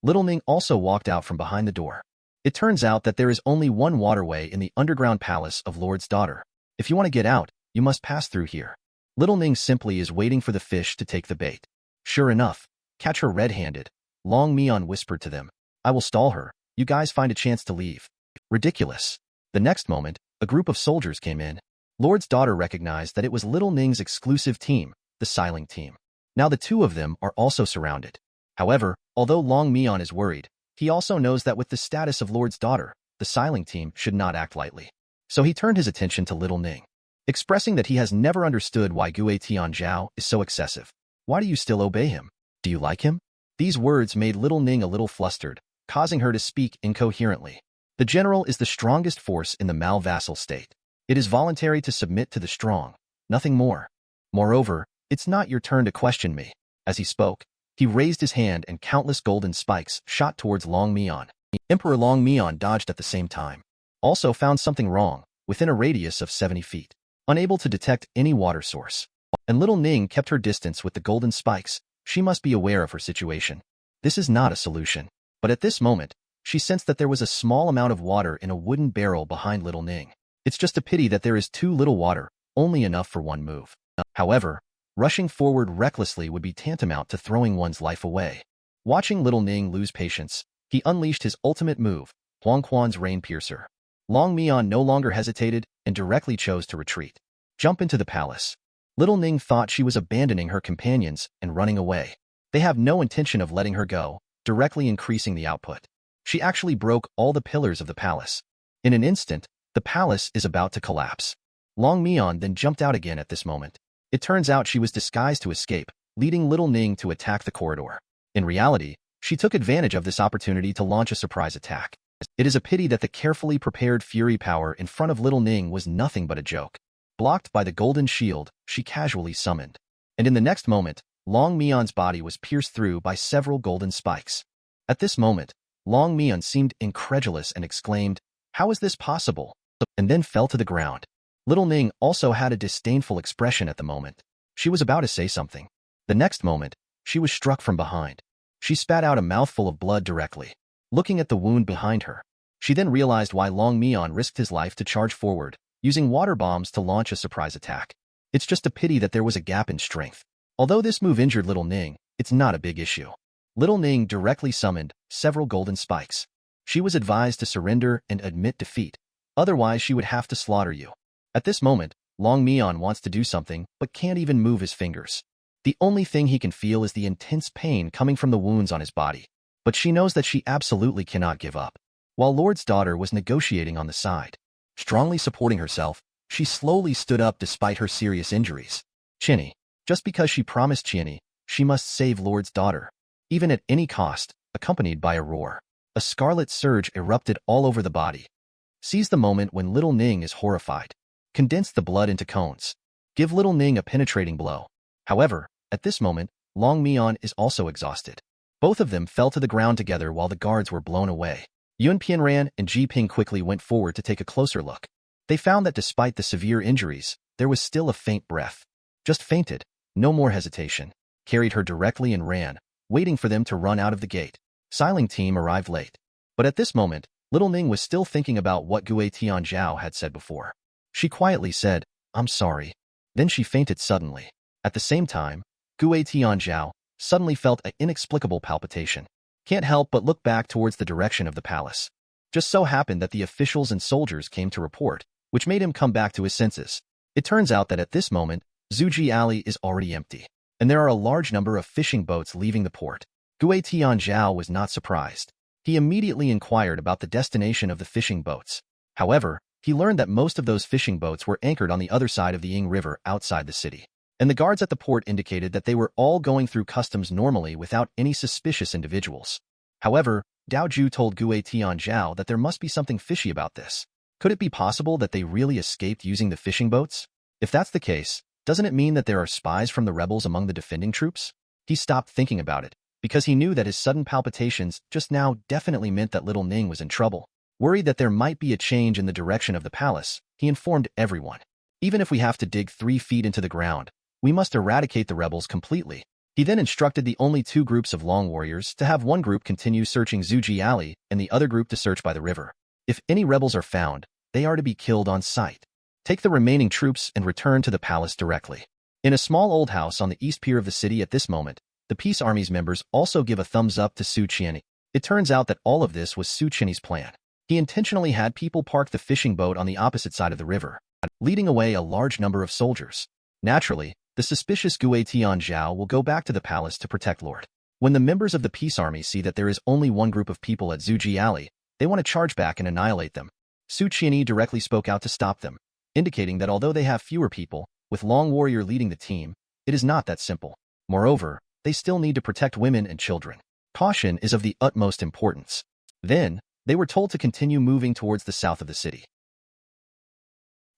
Little Ning also walked out from behind the door. It turns out that there is only one waterway in the underground palace of Lord's daughter. If you want to get out, you must pass through here. Little Ning simply is waiting for the fish to take the bait. Sure enough, catch her red-handed. Loong Mian whispered to them, I will stall her. You guys find a chance to leave. Ridiculous. The next moment, a group of soldiers came in. Lord's daughter recognized that it was little Ning's exclusive team, the Siling team. Now the two of them are also surrounded. However, although Loong Mian is worried, he also knows that with the status of Lord's daughter, the Siling team should not act lightly. So he turned his attention to little Ning, expressing that he has never understood why Gue Tianzhao is so excessive. Why do you still obey him? Do you like him? These words made little Ning a little flustered, causing her to speak incoherently. The general is the strongest force in the Mal vassal state. It is voluntary to submit to the strong, nothing more. Moreover, it's not your turn to question me. As he spoke, he raised his hand and countless golden spikes shot towards Loong Mian. Emperor Loong Mian dodged at the same time. Also found something wrong, within a radius of 70 feet. Unable to detect any water source. And little Ning kept her distance with the golden spikes. She must be aware of her situation. This is not a solution. But at this moment, she sensed that there was a small amount of water in a wooden barrel behind little Ning. It's just a pity that there is too little water, only enough for one move. However, rushing forward recklessly would be tantamount to throwing one's life away. Watching little Ning lose patience, he unleashed his ultimate move, Huang Quan's Rain Piercer. Loong Mian no longer hesitated and directly chose to retreat. Jump into the palace. Little Ning thought she was abandoning her companions and running away. They have no intention of letting her go, directly increasing the output. She actually broke all the pillars of the palace. In an instant, the palace is about to collapse. Loong Mian then jumped out again at this moment. It turns out she was disguised to escape, leading little Ning to attack the corridor. In reality, she took advantage of this opportunity to launch a surprise attack. It is a pity that the carefully prepared fury power in front of little Ning was nothing but a joke. Blocked by the golden shield, she casually summoned. And in the next moment, Loong Mian's body was pierced through by several golden spikes. At this moment, Loong Mian seemed incredulous and exclaimed, "How is this possible?" and then fell to the ground. Little Ning also had a disdainful expression at the moment. She was about to say something. The next moment, she was struck from behind. She spat out a mouthful of blood directly. Looking at the wound behind her, she then realized why Loong Mian risked his life to charge forward, using water bombs to launch a surprise attack. It's just a pity that there was a gap in strength. Although this move injured Little Ning, it's not a big issue. Little Ning directly summoned several golden spikes. She was advised to surrender and admit defeat. Otherwise, she would have to slaughter you. At this moment, Loong Mian wants to do something, but can't even move his fingers. The only thing he can feel is the intense pain coming from the wounds on his body. But she knows that she absolutely cannot give up. while Lord's daughter was negotiating on the side. Strongly supporting herself, she slowly stood up despite her serious injuries. Chinny. Just because she promised Chinny, she must save Lord's daughter, even at any cost, accompanied by a roar. A scarlet surge erupted all over the body. Seize the moment when little Ning is horrified. Condense the blood into cones. Give little Ning a penetrating blow. However, at this moment, Loong Mian is also exhausted. Both of them fell to the ground together while the guards were blown away. Yun Pianran and Ji Ping quickly went forward to take a closer look. They found that despite the severe injuries, there was still a faint breath. Just fainted, no more hesitation. Carried her directly and ran, waiting for them to run out of the gate. Xiling team arrived late. But at this moment, little Ning was still thinking about what Gue Tianzhao had said before. She quietly said, "I'm sorry." Then she fainted suddenly. At the same time, Gue Tianzhao suddenly felt an inexplicable palpitation. Can't help but look back towards the direction of the palace. Just so happened that the officials and soldiers came to report, which made him come back to his senses. It turns out that at this moment, Zuji Alley is already empty, and there are a large number of fishing boats leaving the port. Gue Tianzhao was not surprised. He immediately inquired about the destination of the fishing boats. However, he learned that most of those fishing boats were anchored on the other side of the Ying River outside the city, and the guards at the port indicated that they were all going through customs normally without any suspicious individuals. However, Dao Ju told Gue Tianzhao that there must be something fishy about this. Could it be possible that they really escaped using the fishing boats? If that's the case, doesn't it mean that there are spies from the rebels among the defending troops? He stopped thinking about it, because he knew that his sudden palpitations just now definitely meant that little Ning was in trouble. Worried that there might be a change in the direction of the palace, he informed everyone. Even if we have to dig 3 feet into the ground, we must eradicate the rebels completely. He then instructed the only 2 groups of long warriors to have one group continue searching Zuji Alley and the other group to search by the river. If any rebels are found, they are to be killed on sight. Take the remaining troops and return to the palace directly. In a small old house on the east pier of the city at this moment, the Peace Army's members also give a thumbs up to Su Qianni. It turns out that all of this was Su Qianni's plan. He intentionally had people park the fishing boat on the opposite side of the river, leading away a large number of soldiers. Naturally, the suspicious Gue Tianzhao will go back to the palace to protect Lord. When the members of the Peace Army see that there is only one group of people at Zuji Alley, they want to charge back and annihilate them. Su Qianni directly spoke out to stop them, indicating that although they have fewer people, with Long Warrior leading the team, it is not that simple. Moreover, they still need to protect women and children. Caution is of the utmost importance. Then, they were told to continue moving towards the south of the city.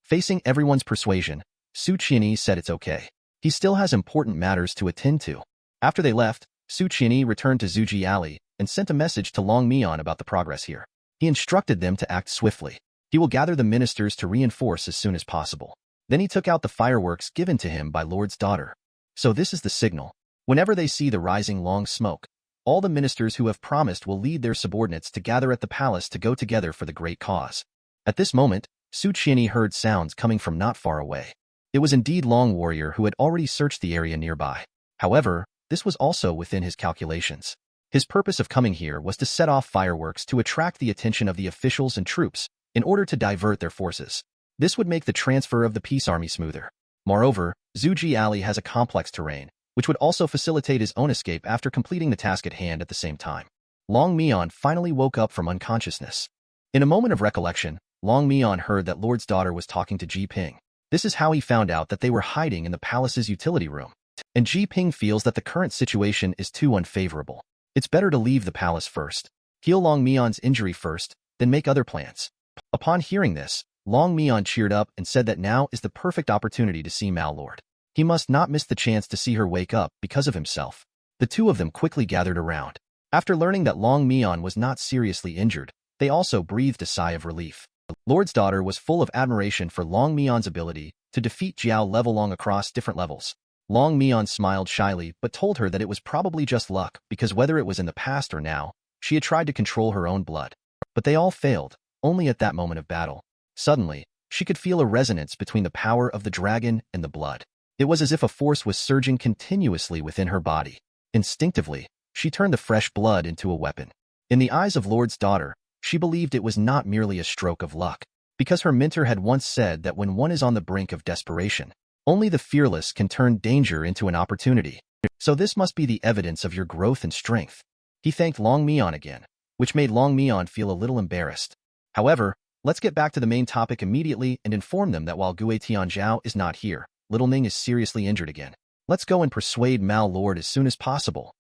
Facing everyone's persuasion, Su Qianni said it's okay. He still has important matters to attend to. After they left, Su Qianni returned to Zuji Alley and sent a message to Loong Mian about the progress here. He instructed them to act swiftly. He will gather the ministers to reinforce as soon as possible. Then he took out the fireworks given to him by Lord's daughter. So this is the signal. Whenever they see the rising long smoke, all the ministers who have promised will lead their subordinates to gather at the palace to go together for the great cause. At this moment, Su Qianni heard sounds coming from not far away. It was indeed Long Warrior who had already searched the area nearby. However, this was also within his calculations. His purpose of coming here was to set off fireworks to attract the attention of the officials and troops in order to divert their forces. This would make the transfer of the Peace Army smoother. Moreover, Zuji Alley has a complex terrain, which would also facilitate his own escape after completing the task at hand at the same time. Loong Mian finally woke up from unconsciousness. In a moment of recollection, Loong Mian heard that Lord's daughter was talking to Ji Ping. This is how he found out that they were hiding in the palace's utility room. And Ji Ping feels that the current situation is too unfavorable. It's better to leave the palace first. Heal Loong Mian's injury first, then make other plans. Upon hearing this, Loong Mian cheered up and said that now is the perfect opportunity to see Mao Lord. He must not miss the chance to see her wake up because of himself. The two of them quickly gathered around. After learning that Loong Mian was not seriously injured, they also breathed a sigh of relief. Lord's daughter was full of admiration for Loong Mian's ability to defeat Jiao Levelong across different levels. Loong Mian smiled shyly but told her that it was probably just luck because whether it was in the past or now, she had tried to control her own blood. But they all failed, only at that moment of battle. Suddenly, she could feel a resonance between the power of the dragon and the blood. It was as if a force was surging continuously within her body. Instinctively, she turned the fresh blood into a weapon. In the eyes of Lord's daughter, she believed it was not merely a stroke of luck, because her mentor had once said that when one is on the brink of desperation, only the fearless can turn danger into an opportunity. So this must be the evidence of your growth and strength. He thanked Loong Mian again. which made Loong Mian feel a little embarrassed. However, let's get back to the main topic immediately and inform them that while Gui Tianzhao is not here, Little Ning is seriously injured again. Let's go and persuade Mal Lord as soon as possible.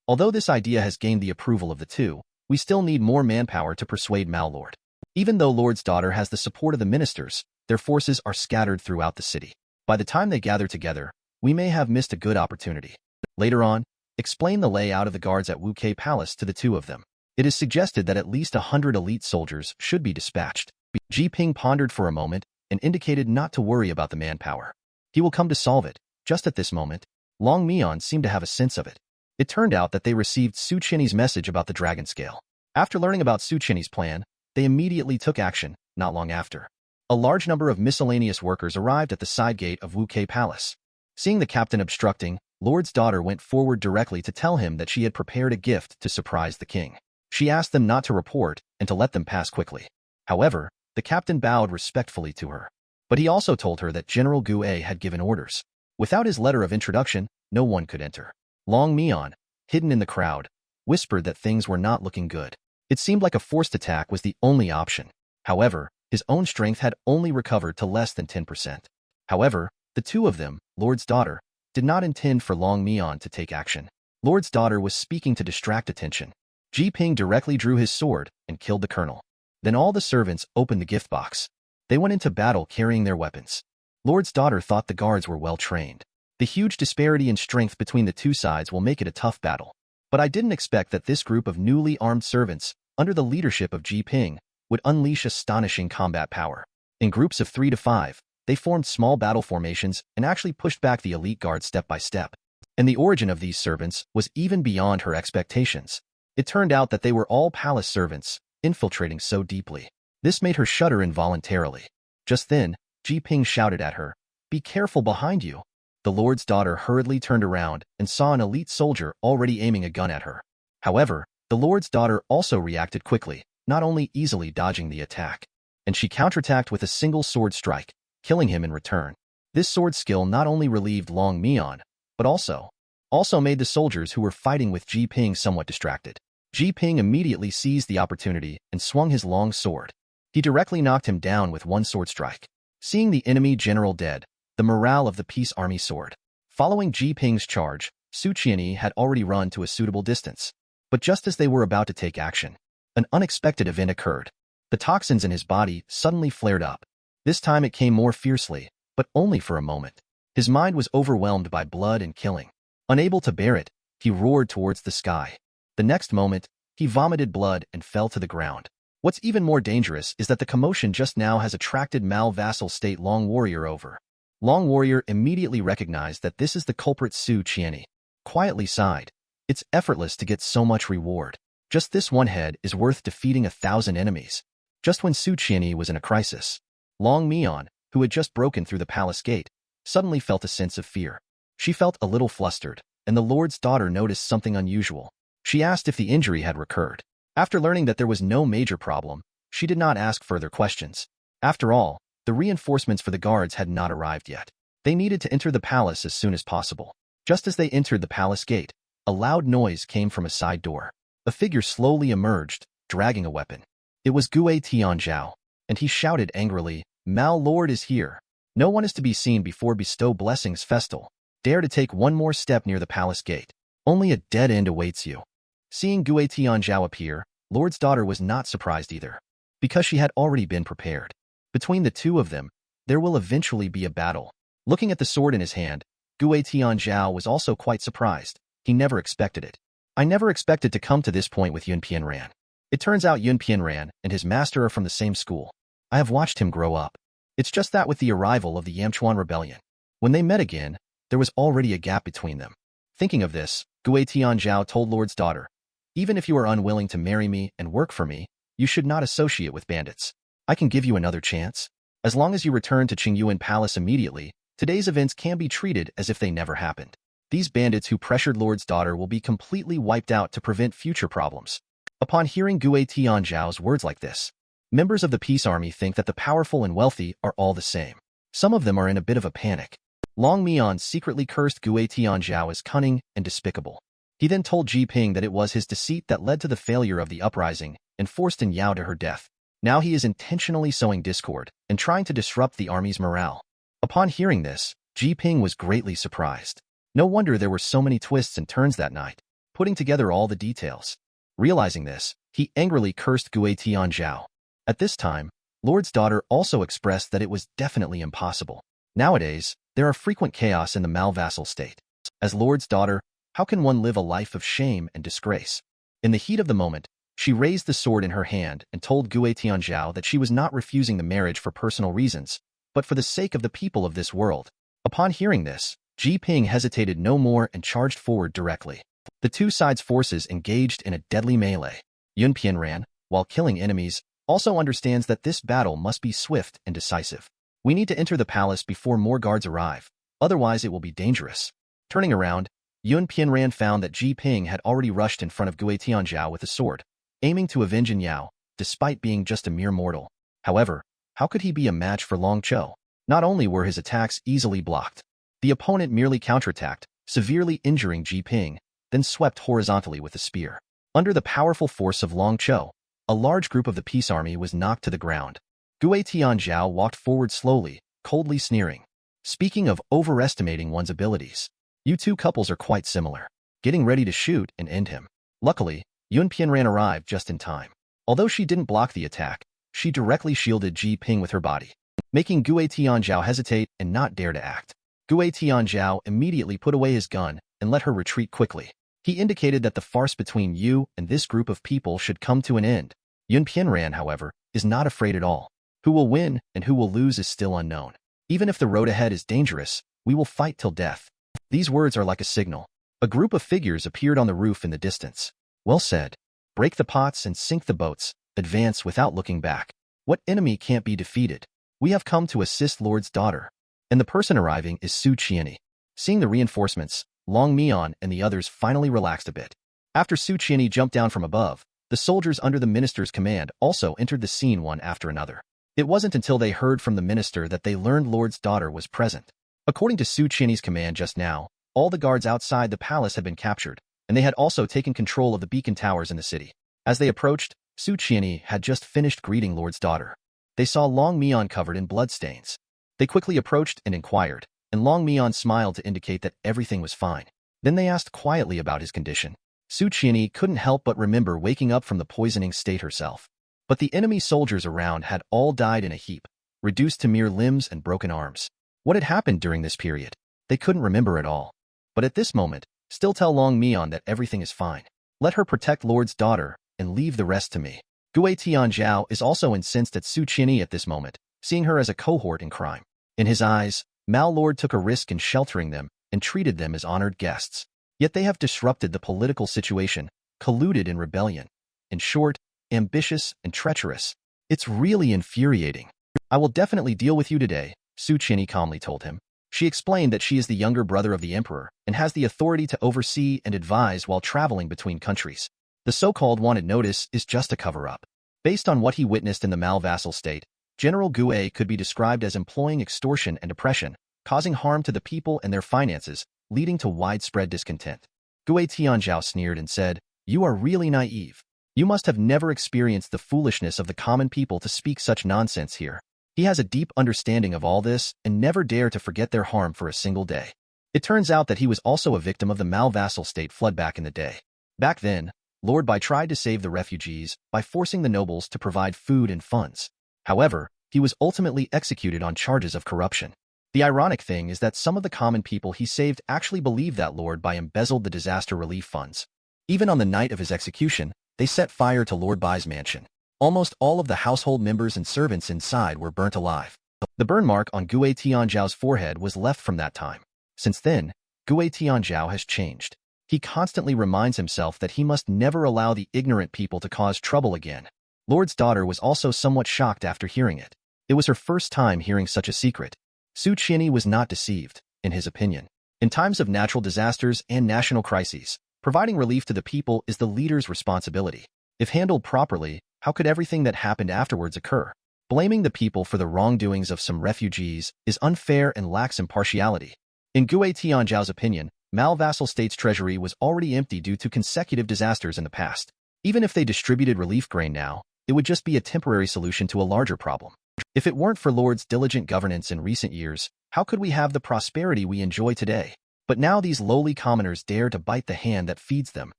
Although this idea has gained the approval of the two, we still need more manpower to persuade Mal Lord. Even though Lord's daughter has the support of the ministers, their forces are scattered throughout the city. By the time they gather together, we may have missed a good opportunity. Later on, explain the layout of the guards at Wuke Palace to the two of them. It is suggested that at least 100 elite soldiers should be dispatched. Ji Ping pondered for a moment and indicated not to worry about the manpower. He will come to solve it. Just at this moment, Loong Mian seemed to have a sense of it. It turned out that they received Su Qianyi's message about the dragon scale. After learning about Su Qianyi's plan, they immediately took action, not long after. A large number of miscellaneous workers arrived at the side gate of Wuke Palace. Seeing the captain obstructing, Lord's daughter went forward directly to tell him that she had prepared a gift to surprise the king. She asked them not to report and to let them pass quickly. However, the captain bowed respectfully to her. But he also told her that General Gu had given orders. Without his letter of introduction, no one could enter. Loong Mian, hidden in the crowd, whispered that things were not looking good. It seemed like a forced attack was the only option. However, his own strength had only recovered to less than 10%. However, the two of them, Lord's daughter, did not intend for Loong Mian to take action. Lord's daughter was speaking to distract attention. Ji Ping directly drew his sword and killed the colonel. Then all the servants opened the gift box. They went into battle carrying their weapons. Lord's daughter thought the guards were well trained. The huge disparity in strength between the two sides will make it a tough battle. But I didn't expect that this group of newly armed servants, under the leadership of Ji Ping, would unleash astonishing combat power. In groups of 3 to 5, they formed small battle formations and actually pushed back the elite guards step by step. And the origin of these servants was even beyond her expectations. It turned out that they were all palace servants, infiltrating so deeply. This made her shudder involuntarily. Just then, Ji Ping shouted at her, "Be careful behind you." The Lord's daughter hurriedly turned around and saw an elite soldier already aiming a gun at her. However, the Lord's daughter also reacted quickly, not only easily dodging the attack, and she counterattacked with a single sword strike, killing him in return. This sword skill not only relieved Loong Mian, but also made the soldiers who were fighting with Ji Ping somewhat distracted. Ji Ping immediately seized the opportunity and swung his long sword. He directly knocked him down with one sword strike. Seeing the enemy general dead, the morale of the peace army soared. Following Ji Ping's charge, Su Qianyi had already run to a suitable distance. But just as they were about to take action, an unexpected event occurred. The toxins in his body suddenly flared up. This time it came more fiercely, but only for a moment. His mind was overwhelmed by blood and killing. Unable to bear it, he roared towards the sky. The next moment, he vomited blood and fell to the ground. What's even more dangerous is that the commotion just now has attracted Mal vassal state Long Warrior over. Long Warrior immediately recognized that this is the culprit Su Qianyi. Quietly sighed. It's effortless to get so much reward. Just this one head is worth defeating 1,000 enemies. Just when Su Qianyi was in a crisis, Loong Mian, who had just broken through the palace gate, suddenly felt a sense of fear. She felt a little flustered, and the Lord's daughter noticed something unusual. She asked if the injury had recurred. After learning that there was no major problem, she did not ask further questions. After all, the reinforcements for the guards had not arrived yet. They needed to enter the palace as soon as possible. Just as they entered the palace gate, a loud noise came from a side door. A figure slowly emerged, dragging a weapon. It was Gui Tianzhao, and he shouted angrily, "Mal Lord is here. No one is to be seen before bestow blessings festal. Dare to take one more step near the palace gate. Only a dead end awaits you." Seeing Gui Tianzhao appear, Lord's daughter was not surprised either, because she had already been prepared. Between the two of them, there will eventually be a battle. Looking at the sword in his hand, Gui Tianzhao was also quite surprised. He never expected it. "I never expected to come to this point with Yun Pianran. It turns out Yun Pianran and his master are from the same school. I have watched him grow up. It's just that with the arrival of the Yamchuan rebellion, when they met again, there was already a gap between them." Thinking of this, Gui Tianzhao told Lord's daughter, "Even if you are unwilling to marry me and work for me, you should not associate with bandits. I can give you another chance. As long as you return to Qingyuan Palace immediately, today's events can be treated as if they never happened. These bandits who pressured Lord's daughter will be completely wiped out to prevent future problems." Upon hearing Gui Tianzhao's words like this, members of the peace army think that the powerful and wealthy are all the same. Some of them are in a bit of a panic. Loong Mian secretly cursed Gui Tianzhao as cunning and despicable. He then told Ji Ping that it was his deceit that led to the failure of the uprising and forced In Yao to her death. Now he is intentionally sowing discord and trying to disrupt the army's morale. Upon hearing this, Ji Ping was greatly surprised. No wonder there were so many twists and turns that night. Putting together all the details. Realizing this, he angrily cursed Gui Tianzhao. At this time, Lord's daughter also expressed that it was definitely impossible. Nowadays, there are frequent chaos in the malvassal state. As Lord's daughter, how can one live a life of shame and disgrace? In the heat of the moment, she raised the sword in her hand and told Gui Tianzhao that she was not refusing the marriage for personal reasons, but for the sake of the people of this world. Upon hearing this, Ji Ping hesitated no more and charged forward directly. The two sides' forces engaged in a deadly melee. Yun Pianran, while killing enemies, also understands that this battle must be swift and decisive. We need to enter the palace before more guards arrive, otherwise it will be dangerous. Turning around, Yun Pianran found that Ji Ping had already rushed in front of Gui Tianzhao with a sword, aiming to avenge In Yao, despite being just a mere mortal. However, how could he be a match for Long Zhou? Not only were his attacks easily blocked, the opponent merely counterattacked, severely injuring Ji Ping, then swept horizontally with a spear. Under the powerful force of Long Zhou, a large group of the peace army was knocked to the ground. Gui Tianzhao walked forward slowly, coldly sneering. Speaking of overestimating one's abilities, you two couples are quite similar. Getting ready to shoot and end him. Luckily, Yun Pianran arrived just in time. Although she didn't block the attack, she directly shielded Ji Ping with her body, making Gui Tianzhao hesitate and not dare to act. Gui Tianzhao immediately put away his gun and let her retreat quickly. He indicated that the farce between you and this group of people should come to an end. Yun Pianran, however, is not afraid at all. Who will win and who will lose is still unknown. Even if the road ahead is dangerous, we will fight till death. These words are like a signal. A group of figures appeared on the roof in the distance. Well said. Break the pots and sink the boats. Advance without looking back. What enemy can't be defeated? We have come to assist Lord's daughter. And the person arriving is Su Qianni. Seeing the reinforcements, Loong Mian and the others finally relaxed a bit. After Su Qianni jumped down from above, the soldiers under the minister's command also entered the scene one after another. It wasn't until they heard from the minister that they learned Lord's daughter was present. According to Su Qianni's command just now, all the guards outside the palace had been captured, and they had also taken control of the beacon towers in the city. As they approached, Su Qianni had just finished greeting Lord's daughter. They saw Loong Mian covered in bloodstains. They quickly approached and inquired, and Loong Mian smiled to indicate that everything was fine. Then they asked quietly about his condition. Su Qianni couldn't help but remember waking up from the poisoning state herself. But the enemy soldiers around had all died in a heap, reduced to mere limbs and broken arms. What had happened during this period? They couldn't remember at all. But at this moment, still tell Loong Mian that everything is fine. Let her protect Lord's daughter and leave the rest to me. Gui Tianzhao is also incensed at Su Qianni at this moment, seeing her as a cohort in crime. In his eyes, Mao Lord took a risk in sheltering them and treated them as honored guests. Yet they have disrupted the political situation, colluded in rebellion. In short, ambitious and treacherous. It's really infuriating. I will definitely deal with you today, Su Qianni calmly told him. She explained that she is the younger brother of the emperor and has the authority to oversee and advise while traveling between countries. The so-called wanted notice is just a cover-up. Based on what he witnessed in the malvassal state, General Gui could be described as employing extortion and oppression, causing harm to the people and their finances, leading to widespread discontent. Gui Tianzhao sneered and said, "You are really naive. You must have never experienced the foolishness of the common people to speak such nonsense here." He has a deep understanding of all this and never dare to forget their harm for a single day. It turns out that he was also a victim of the malvassal state flood back in the day. Back then, Lord Bai tried to save the refugees by forcing the nobles to provide food and funds. However, he was ultimately executed on charges of corruption. The ironic thing is that some of the common people he saved actually believed that Lord Bai embezzled the disaster relief funds. Even on the night of his execution, they set fire to Lord Bai's mansion. Almost all of the household members and servants inside were burnt alive. The burn mark on Gui Tianzhao's forehead was left from that time. Since then, Gui Tianzhao has changed. He constantly reminds himself that he must never allow the ignorant people to cause trouble again. Lord's daughter was also somewhat shocked after hearing it. It was her first time hearing such a secret. Su Qianni was not deceived, in his opinion. In times of natural disasters and national crises, providing relief to the people is the leader's responsibility. If handled properly, how could everything that happened afterwards occur? Blaming the people for the wrongdoings of some refugees is unfair and lacks impartiality. In Gui Tianzhao's opinion, Mal vassal state's treasury was already empty due to consecutive disasters in the past. Even if they distributed relief grain now, it would just be a temporary solution to a larger problem. If it weren't for Lord's diligent governance in recent years, how could we have the prosperity we enjoy today? But now these lowly commoners dare to bite the hand that feeds them.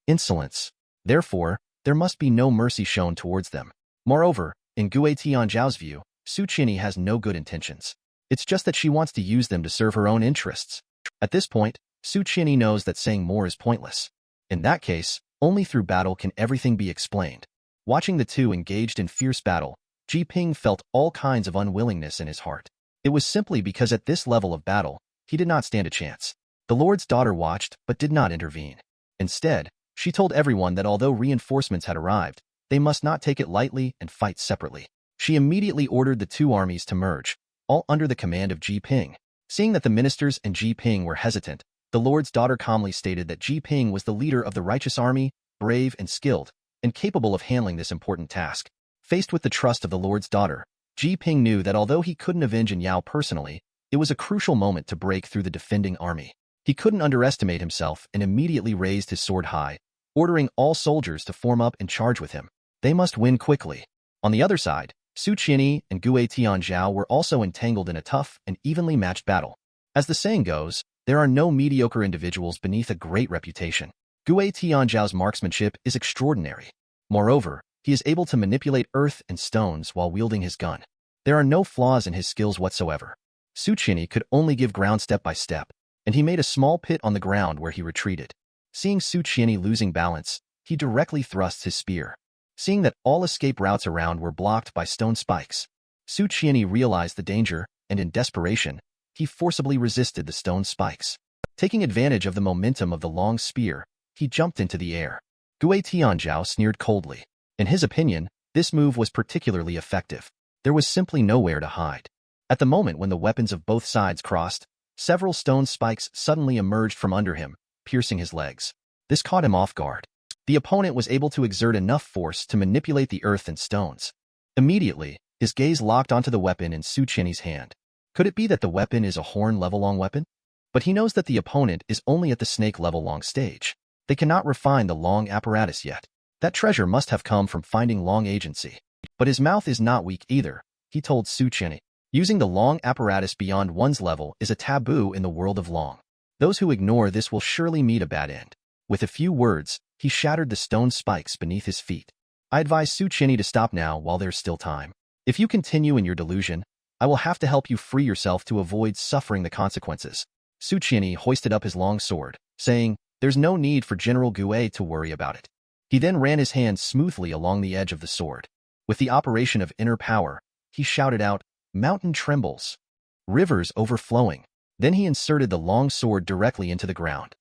Insolence. Therefore, there must be no mercy shown towards them. Moreover, in Gui Tianzhao's view, Su Qinyi has no good intentions. It's just that she wants to use them to serve her own interests. At this point, Su Qinyi knows that saying more is pointless. In that case, only through battle can everything be explained. Watching the two engaged in fierce battle, Ji Ping felt all kinds of unwillingness in his heart. It was simply because at this level of battle, he did not stand a chance. The Lord's daughter watched but did not intervene. Instead, she told everyone that although reinforcements had arrived, they must not take it lightly and fight separately. She immediately ordered the two armies to merge, all under the command of Ji Ping. Seeing that the ministers and Ji Ping were hesitant, the Lord's daughter calmly stated that Ji Ping was the leader of the righteous army, brave and skilled, and capable of handling this important task. Faced with the trust of the Lord's daughter, Ji Ping knew that although he couldn't avenge Yao personally, it was a crucial moment to break through the defending army. He couldn't underestimate himself and immediately raised his sword high, ordering all soldiers to form up and charge with him. They must win quickly. On the other side, Su Qinyi and Gui Tianzhao were also entangled in a tough and evenly matched battle. As the saying goes, there are no mediocre individuals beneath a great reputation. Gui Tianzhao's marksmanship is extraordinary. Moreover, he is able to manipulate earth and stones while wielding his gun. There are no flaws in his skills whatsoever. Su Qinyi could only give ground step by step, and he made a small pit on the ground where he retreated. Seeing Su Qinyi losing balance, he directly thrusts his spear. Seeing that all escape routes around were blocked by stone spikes, Su Qinyi realized the danger, and in desperation, he forcibly resisted the stone spikes. Taking advantage of the momentum of the long spear, he jumped into the air. Gui Tianzhao sneered coldly. In his opinion, this move was particularly effective. There was simply nowhere to hide. At the moment when the weapons of both sides crossed, several stone spikes suddenly emerged from under him, piercing his legs. This caught him off guard. The opponent was able to exert enough force to manipulate the earth and stones. Immediately, his gaze locked onto the weapon in Su Qinyi's hand. Could it be that the weapon is a horn-level-long weapon? But he knows that the opponent is only at the snake-level-long stage. They cannot refine the long apparatus yet. That treasure must have come from finding long agency. But his mouth is not weak either, he told Su Qinyi. Using the long apparatus beyond one's level is a taboo in the world of long. Those who ignore this will surely meet a bad end. With a few words, he shattered the stone spikes beneath his feet. I advise Su Qinyi to stop now while there's still time. If you continue in your delusion, I will have to help you free yourself to avoid suffering the consequences. Su Qinyi hoisted up his long sword, saying, "There's no need for General Gui to worry about it." He then ran his hand smoothly along the edge of the sword. With the operation of inner power, he shouted out, "Mountain trembles, rivers overflowing." Then he inserted the long sword directly into the ground.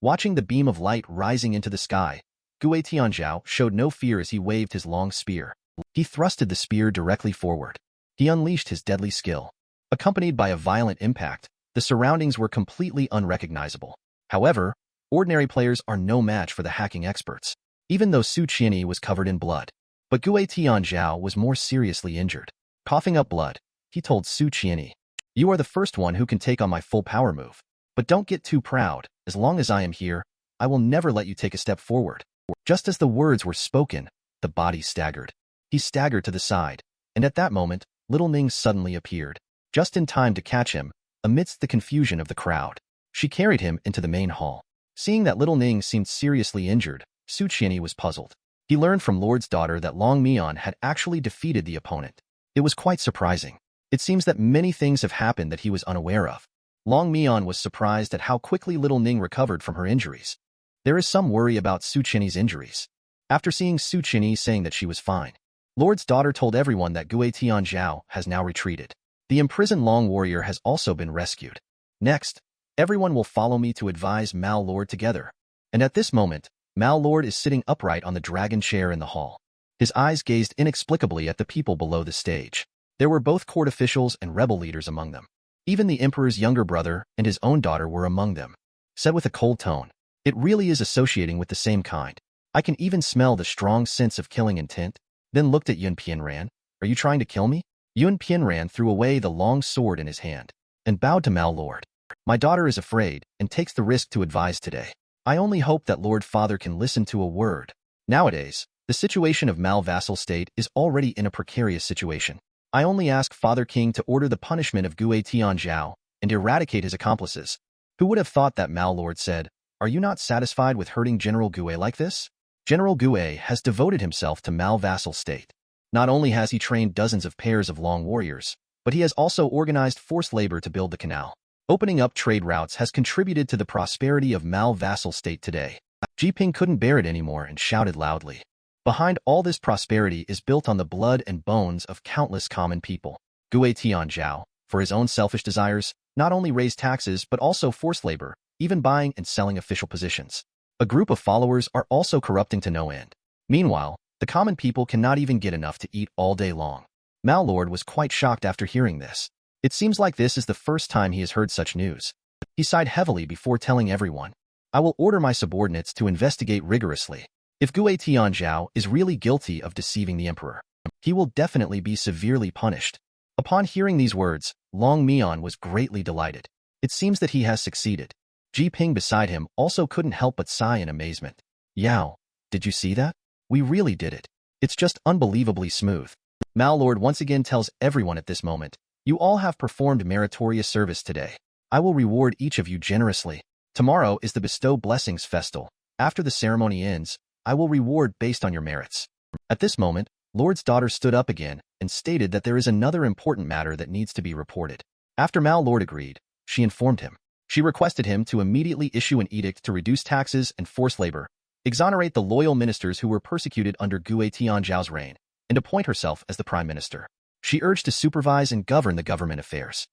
Watching the beam of light rising into the sky, Gui Tianzhao showed no fear as he waved his long spear. He thrusted the spear directly forward. He unleashed his deadly skill. Accompanied by a violent impact, the surroundings were completely unrecognizable. However, ordinary players are no match for the hacking experts, even though Su Qinyi was covered in blood. But Gui Tianzhao was more seriously injured. Coughing up blood, he told Su Qinyi, "You are the first one who can take on my full power move. But don't get too proud. As long as I am here, I will never let you take a step forward." Just as the words were spoken, the body staggered. He staggered to the side, and at that moment, Little Ning suddenly appeared, just in time to catch him, amidst the confusion of the crowd. She carried him into the main hall. Seeing that Little Ning seemed seriously injured, Su Qinyi was puzzled. He learned from Lord's daughter that Loong Mian had actually defeated the opponent. It was quite surprising. It seems that many things have happened that he was unaware of. Loong Mian was surprised at how quickly Little Ning recovered from her injuries. There is some worry about Su Qinyi's injuries. After seeing Su Qinyi saying that she was fine, Lord's daughter told everyone that Gui Tianzhao has now retreated. The imprisoned Long warrior has also been rescued. Next, everyone will follow me to advise Mal Lord together. And at this moment, Mal Lord is sitting upright on the dragon chair in the hall. His eyes gazed inexplicably at the people below the stage. There were both court officials and rebel leaders among them. Even the emperor's younger brother and his own daughter were among them. Said with a cold tone, "It really is associating with the same kind. I can even smell the strong sense of killing intent." Then looked at Yun Pianran. "Are you trying to kill me?" Yun Pianran threw away the long sword in his hand and bowed to Mal Lord. My daughter is afraid and takes the risk to advise today. I only hope that Lord Father can listen to a word. Nowadays, the situation of Mal vassal state is already in a precarious situation. I only ask Father King to order the punishment of Gue Tianzhao and eradicate his accomplices. Who would have thought that Mal Lord said, "Are you not satisfied with hurting General Gue like this?" General Gue has devoted himself to Mal vassal state. Not only has he trained dozens of pairs of long warriors, but he has also organized forced labor to build the canal. Opening up trade routes has contributed to the prosperity of Mal vassal state today. Jiping couldn't bear it anymore and shouted loudly. Behind all this prosperity is built on the blood and bones of countless common people. Gue Tianzhao, for his own selfish desires, not only raised taxes but also forced labor, even buying and selling official positions. A group of followers are also corrupting to no end. Meanwhile, the common people cannot even get enough to eat all day long. Mal Lord was quite shocked after hearing this. It seems like this is the first time he has heard such news. He sighed heavily before telling everyone, "I will order my subordinates to investigate rigorously. If Gue Tianzhao is really guilty of deceiving the emperor, he will definitely be severely punished." Upon hearing these words, Loong Mian was greatly delighted. It seems that he has succeeded. Ji Ping beside him also couldn't help but sigh in amazement. "Yao, did you see that? We really did it. It's just unbelievably smooth." Mal Lord once again tells everyone at this moment, "You all have performed meritorious service today. I will reward each of you generously. Tomorrow is the Bestow Blessings Festival. After the ceremony ends, I will reward based on your merits." At this moment, Lord's daughter stood up again and stated that there is another important matter that needs to be reported. After Mal Lord agreed, she informed him. She requested him to immediately issue an edict to reduce taxes and forced labor, exonerate the loyal ministers who were persecuted under Gue Tianzhao's reign, and appoint herself as the prime minister. She urged to supervise and govern the government affairs.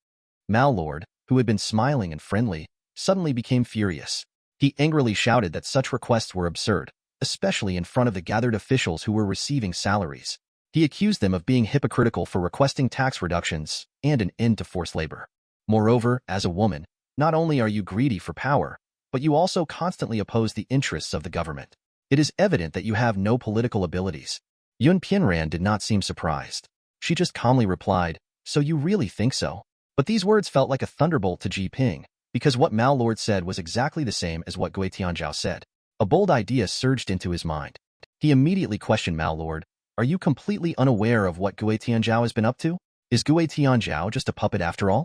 Mal Lord, who had been smiling and friendly, suddenly became furious. He angrily shouted that such requests were absurd, especially in front of the gathered officials who were receiving salaries. He accused them of being hypocritical for requesting tax reductions and an end to forced labor. Moreover, as a woman, not only are you greedy for power, but you also constantly oppose the interests of the government. It is evident that you have no political abilities. Yun Pianran did not seem surprised. She just calmly replied, "So you really think so?" But these words felt like a thunderbolt to Ji Ping, because what Mal Lord said was exactly the same as what Gue Tianzhao said. A bold idea surged into his mind. He immediately questioned Mal Lord, "Are you completely unaware of what Gue Tianzhao has been up to? Is Gue Tianzhao just a puppet after all?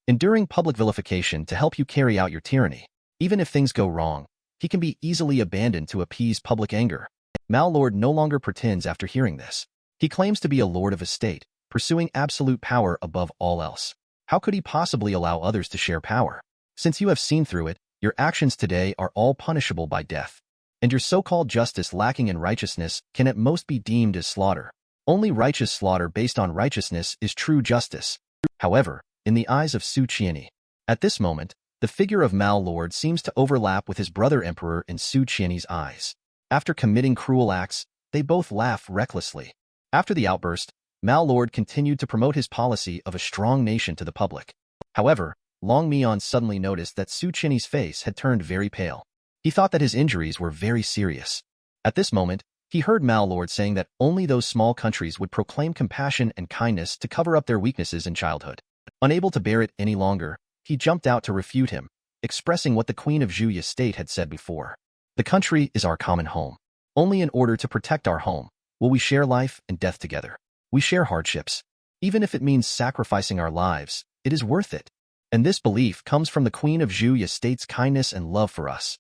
Enduring public vilification to help you carry out your tyranny. Even if things go wrong, he can be easily abandoned to appease public anger." Mal Lord no longer pretends after hearing this. He claims to be a lord of a state, pursuing absolute power above all else. How could he possibly allow others to share power? Since you have seen through it, your actions today are all punishable by death. And your so-called justice lacking in righteousness can at most be deemed as slaughter. Only righteous slaughter based on righteousness is true justice. However, in the eyes of Su Qianni, at this moment, the figure of Mal Lord seems to overlap with his brother emperor in Su Qianni's eyes. After committing cruel acts, they both laugh recklessly. After the outburst, Mal Lord continued to promote his policy of a strong nation to the public. However, Loong Mian suddenly noticed that Su Qianni's face had turned very pale. He thought that his injuries were very serious. At this moment, he heard Mal Lord saying that only those small countries would proclaim compassion and kindness to cover up their weaknesses in childhood. Unable to bear it any longer, he jumped out to refute him, expressing what the Queen of Zhuya State had said before. "The country is our common home. Only in order to protect our home will we share life and death together. We share hardships. Even if it means sacrificing our lives, it is worth it. And this belief comes from the Queen of Zhuya State's kindness and love for us."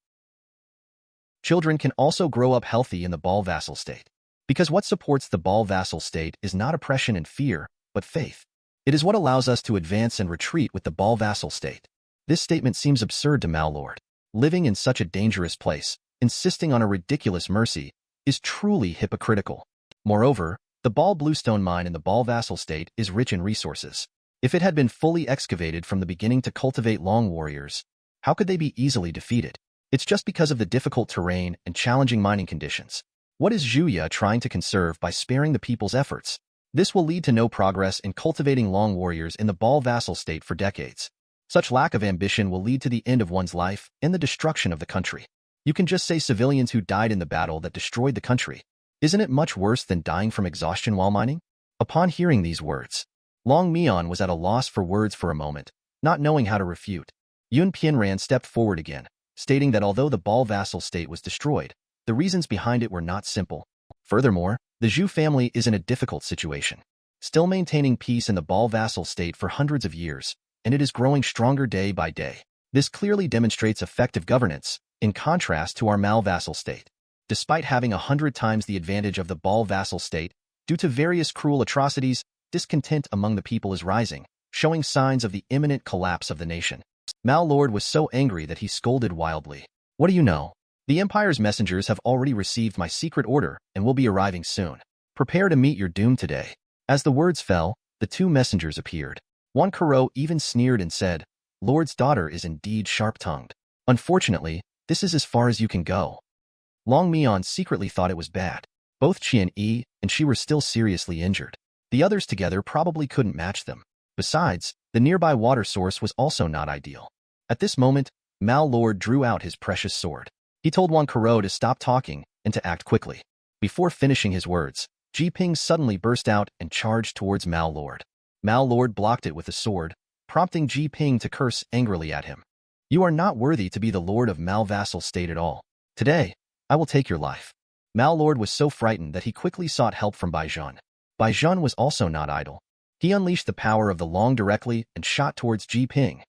Children can also grow up healthy in the Ball vassal state. Because what supports the Ball vassal state is not oppression and fear, but faith. It is what allows us to advance and retreat with the Ball vassal state. This statement seems absurd to Mal Lord. Living in such a dangerous place, insisting on a ridiculous mercy, is truly hypocritical. Moreover, the Ball Bluestone mine in the Ball vassal state is rich in resources. If it had been fully excavated from the beginning to cultivate long warriors, how could they be easily defeated? It's just because of the difficult terrain and challenging mining conditions. What is Zhuya trying to conserve by sparing the people's efforts? This will lead to no progress in cultivating long warriors in the Ball vassal state for decades. Such lack of ambition will lead to the end of one's life and the destruction of the country. You can just say civilians who died in the battle that destroyed the country. Isn't it much worse than dying from exhaustion while mining? Upon hearing these words, Loong Mian was at a loss for words for a moment, not knowing how to refute. Yun Pianran stepped forward again, stating that although the Ball vassal state was destroyed, the reasons behind it were not simple. Furthermore, the Zhu family is in a difficult situation, still maintaining peace in the Ball vassal state for hundreds of years, and it is growing stronger day by day. This clearly demonstrates effective governance, in contrast to our Mal vassal state. Despite having 100 times the advantage of the Ball vassal state, due to various cruel atrocities, discontent among the people is rising, showing signs of the imminent collapse of the nation. Mal Lord was so angry that he scolded wildly. What do you know? The Empire's messengers have already received my secret order and will be arriving soon. Prepare to meet your doom today. As the words fell, the two messengers appeared. One Kuro even sneered and said, Lord's daughter is indeed sharp-tongued. Unfortunately, this is as far as you can go. Loong Mian secretly thought it was bad. Both Qian Yi and she were still seriously injured. The others together probably couldn't match them. Besides, the nearby water source was also not ideal. At this moment, Mal Lord drew out his precious sword. He told Wan Kuro to stop talking and to act quickly. Before finishing his words, Ji Ping suddenly burst out and charged towards Mal Lord. Mal Lord blocked it with the sword, prompting Ji Ping to curse angrily at him. You are not worthy to be the lord of Mal vassal state at all. Today, I will take your life. Mal Lord was so frightened that he quickly sought help from Bai Zhan. Bai Zhan was also not idle. He unleashed the power of the Long directly and shot towards Ji Ping.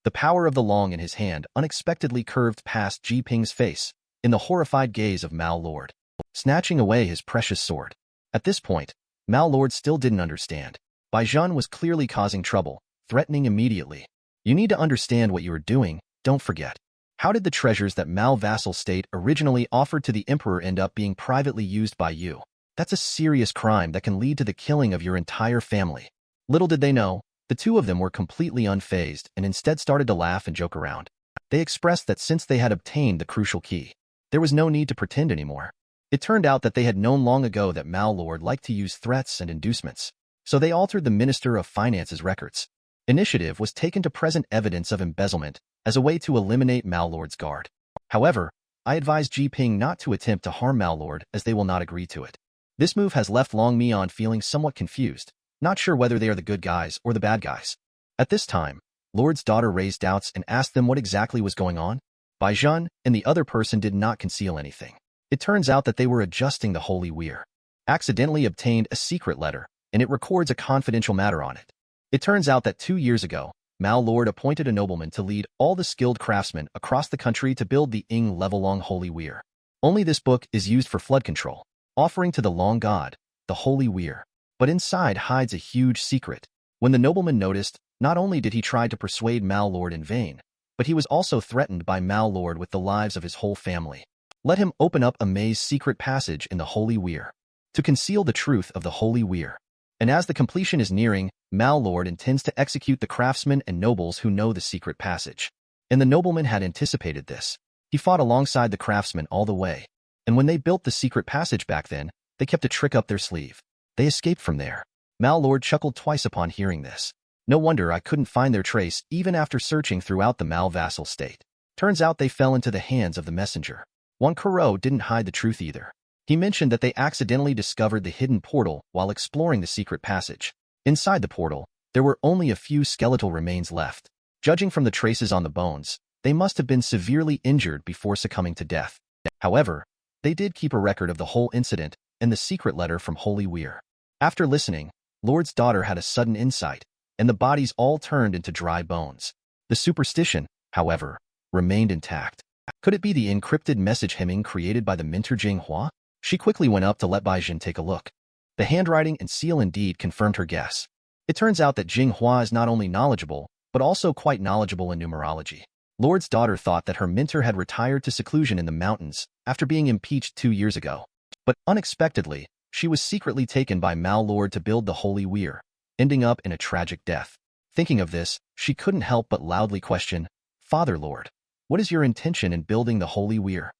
The power of the Long in his hand unexpectedly curved past Ji Ping's face, in the horrified gaze of Mal Lord, snatching away his precious sword. At this point, Mal Lord still didn't understand. Bai Zhan was clearly causing trouble, threatening immediately. You need to understand what you are doing, don't forget. How did the treasures that Mal vassal state originally offered to the emperor end up being privately used by you? That's a serious crime that can lead to the killing of your entire family. Little did they know, the two of them were completely unfazed and instead started to laugh and joke around. They expressed that since they had obtained the crucial key, there was no need to pretend anymore. It turned out that they had known long ago that Mal Lord liked to use threats and inducements, so they altered the Minister of Finance's records. Initiative was taken to present evidence of embezzlement as a way to eliminate Mal Lord's guard. However, I advise Ji Ping not to attempt to harm Mal Lord as they will not agree to it. This move has left Loong Mian feeling somewhat confused, not sure whether they are the good guys or the bad guys. At this time, Lord's daughter raised doubts and asked them what exactly was going on. Bai Zhan and the other person did not conceal anything. It turns out that they were adjusting the Holy Weir. Accidentally obtained a secret letter, and it records a confidential matter on it. It turns out that 2 years ago, Mal Lord appointed a nobleman to lead all the skilled craftsmen across the country to build the level-long Holy Weir. Only this book is used for flood control, offering to the Long God, the Holy Weir. But inside hides a huge secret. When the nobleman noticed, not only did he try to persuade Mal Lord in vain, but he was also threatened by Mal Lord with the lives of his whole family. Let him open up a maze secret passage in the Holy Weir to conceal the truth of the Holy Weir. And as the completion is nearing, Mal Lord intends to execute the craftsmen and nobles who know the secret passage. And the nobleman had anticipated this. He fought alongside the craftsmen all the way. And when they built the secret passage back then, they kept a trick up their sleeve. They escaped from there. Mal Lord chuckled twice upon hearing this. No wonder I couldn't find their trace even after searching throughout the Mal vassal state. Turns out they fell into the hands of the messenger. Wan Kuro didn't hide the truth either. He mentioned that they accidentally discovered the hidden portal while exploring the secret passage. Inside the portal, there were only a few skeletal remains left. Judging from the traces on the bones, they must have been severely injured before succumbing to death. However, they did keep a record of the whole incident and the secret letter from Holy Weir. After listening, Lord's daughter had a sudden insight, and the bodies all turned into dry bones. The superstition, however, remained intact. Could it be the encrypted message hemming created by the minter Jinghua? She quickly went up to let Bai Zhan take a look. The handwriting and seal indeed confirmed her guess. It turns out that Jinghua is not only knowledgeable, but also quite knowledgeable in numerology. Lord's daughter thought that her mentor had retired to seclusion in the mountains after being impeached 2 years ago. But unexpectedly, she was secretly taken by Mal Lord to build the Holy Weir, ending up in a tragic death. Thinking of this, she couldn't help but loudly question, Father Lord, what is your intention in building the Holy Weir?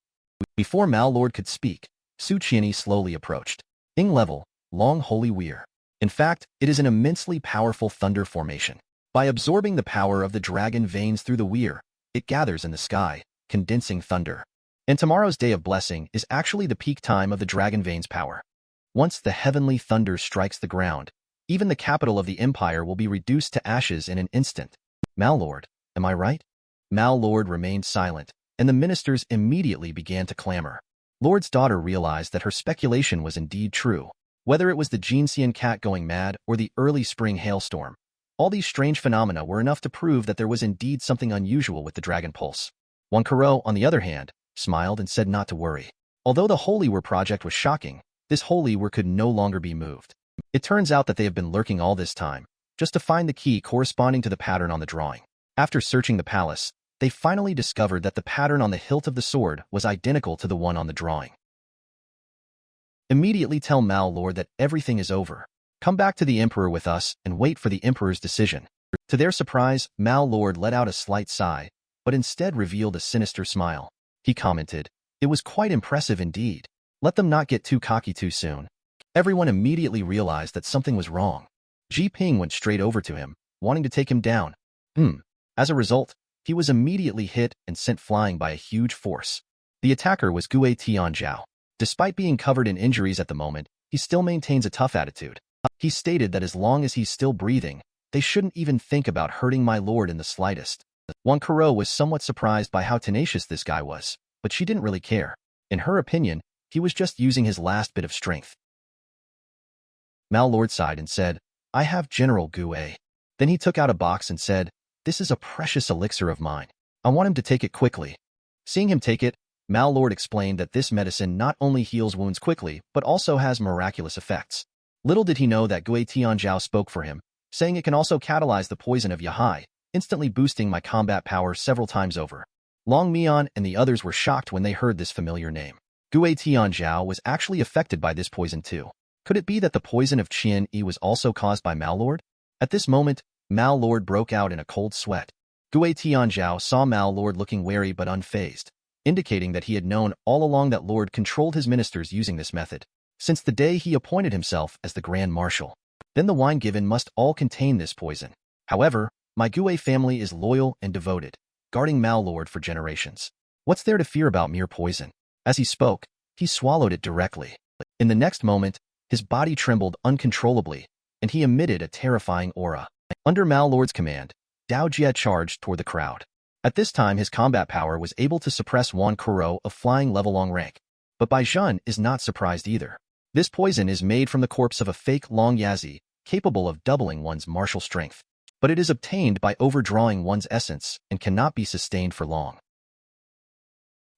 Before Mal Lord could speak, Su Qianyi slowly approached. Level, long Holy Weir. In fact, it is an immensely powerful thunder formation. By absorbing the power of the dragon veins through the weir, it gathers in the sky, condensing thunder. And tomorrow's day of blessing is actually the peak time of the dragon veins power. Once the heavenly thunder strikes the ground, even the capital of the empire will be reduced to ashes in an instant. Mal Lord, am I right? Mao Lord remained silent, and the ministers immediately began to clamor. Lord's daughter realized that her speculation was indeed true. Whether it was the Jinxian cat going mad or the early spring hailstorm, all these strange phenomena were enough to prove that there was indeed something unusual with the dragon pulse. Wang Kuro, on the other hand, smiled and said not to worry. Although the Holy War project was shocking, this Holy War could no longer be moved. It turns out that they have been lurking all this time, just to find the key corresponding to the pattern on the drawing. After searching the palace, they finally discovered that the pattern on the hilt of the sword was identical to the one on the drawing. Immediately tell Mao Lord that everything is over. Come back to the Emperor with us and wait for the Emperor's decision. To their surprise, Mao Lord let out a slight sigh, but instead revealed a sinister smile. He commented, "It was quite impressive indeed. Let them not get too cocky too soon." Everyone immediately realized that something was wrong. Ji Ping went straight over to him, wanting to take him down. As a result, he was immediately hit and sent flying by a huge force. The attacker was Gue Tianzhao. Despite being covered in injuries at the moment, he still maintains a tough attitude. He stated that as long as he's still breathing, they shouldn't even think about hurting my lord in the slightest. Wang Kuro was somewhat surprised by how tenacious this guy was, but she didn't really care. In her opinion, he was just using his last bit of strength. Mao Lord sighed and said, "I have General Gue." Then he took out a box and said, "This is a precious elixir of mine. I want him to take it quickly." Seeing him take it, Mao Lord explained that this medicine not only heals wounds quickly, but also has miraculous effects. Little did he know that Gue Tianzhao spoke for him, saying it can also catalyze the poison of Yahai, instantly boosting my combat power several times over. Loong Mian and the others were shocked when they heard this familiar name. Gue Tianzhao was actually affected by this poison too. Could it be that the poison of Qian Yi was also caused by Mao Lord? At this moment, Mao Lord broke out in a cold sweat. Gue Tianzhao saw Mao Lord looking wary but unfazed, indicating that he had known all along that Lord controlled his ministers using this method, since the day he appointed himself as the Grand Marshal. Then the wine given must all contain this poison. However, my Gue family is loyal and devoted, guarding Mao Lord for generations. What's there to fear about mere poison? As he spoke, he swallowed it directly. In the next moment, his body trembled uncontrollably, and he emitted a terrifying aura. Under Mao Lord's command, Dao Jie charged toward the crowd. At this time, his combat power was able to suppress Wang Kuro of flying level long rank. But Bai Zhen is not surprised either. This poison is made from the corpse of a fake Long Yazi, capable of doubling one's martial strength. But it is obtained by overdrawing one's essence and cannot be sustained for long.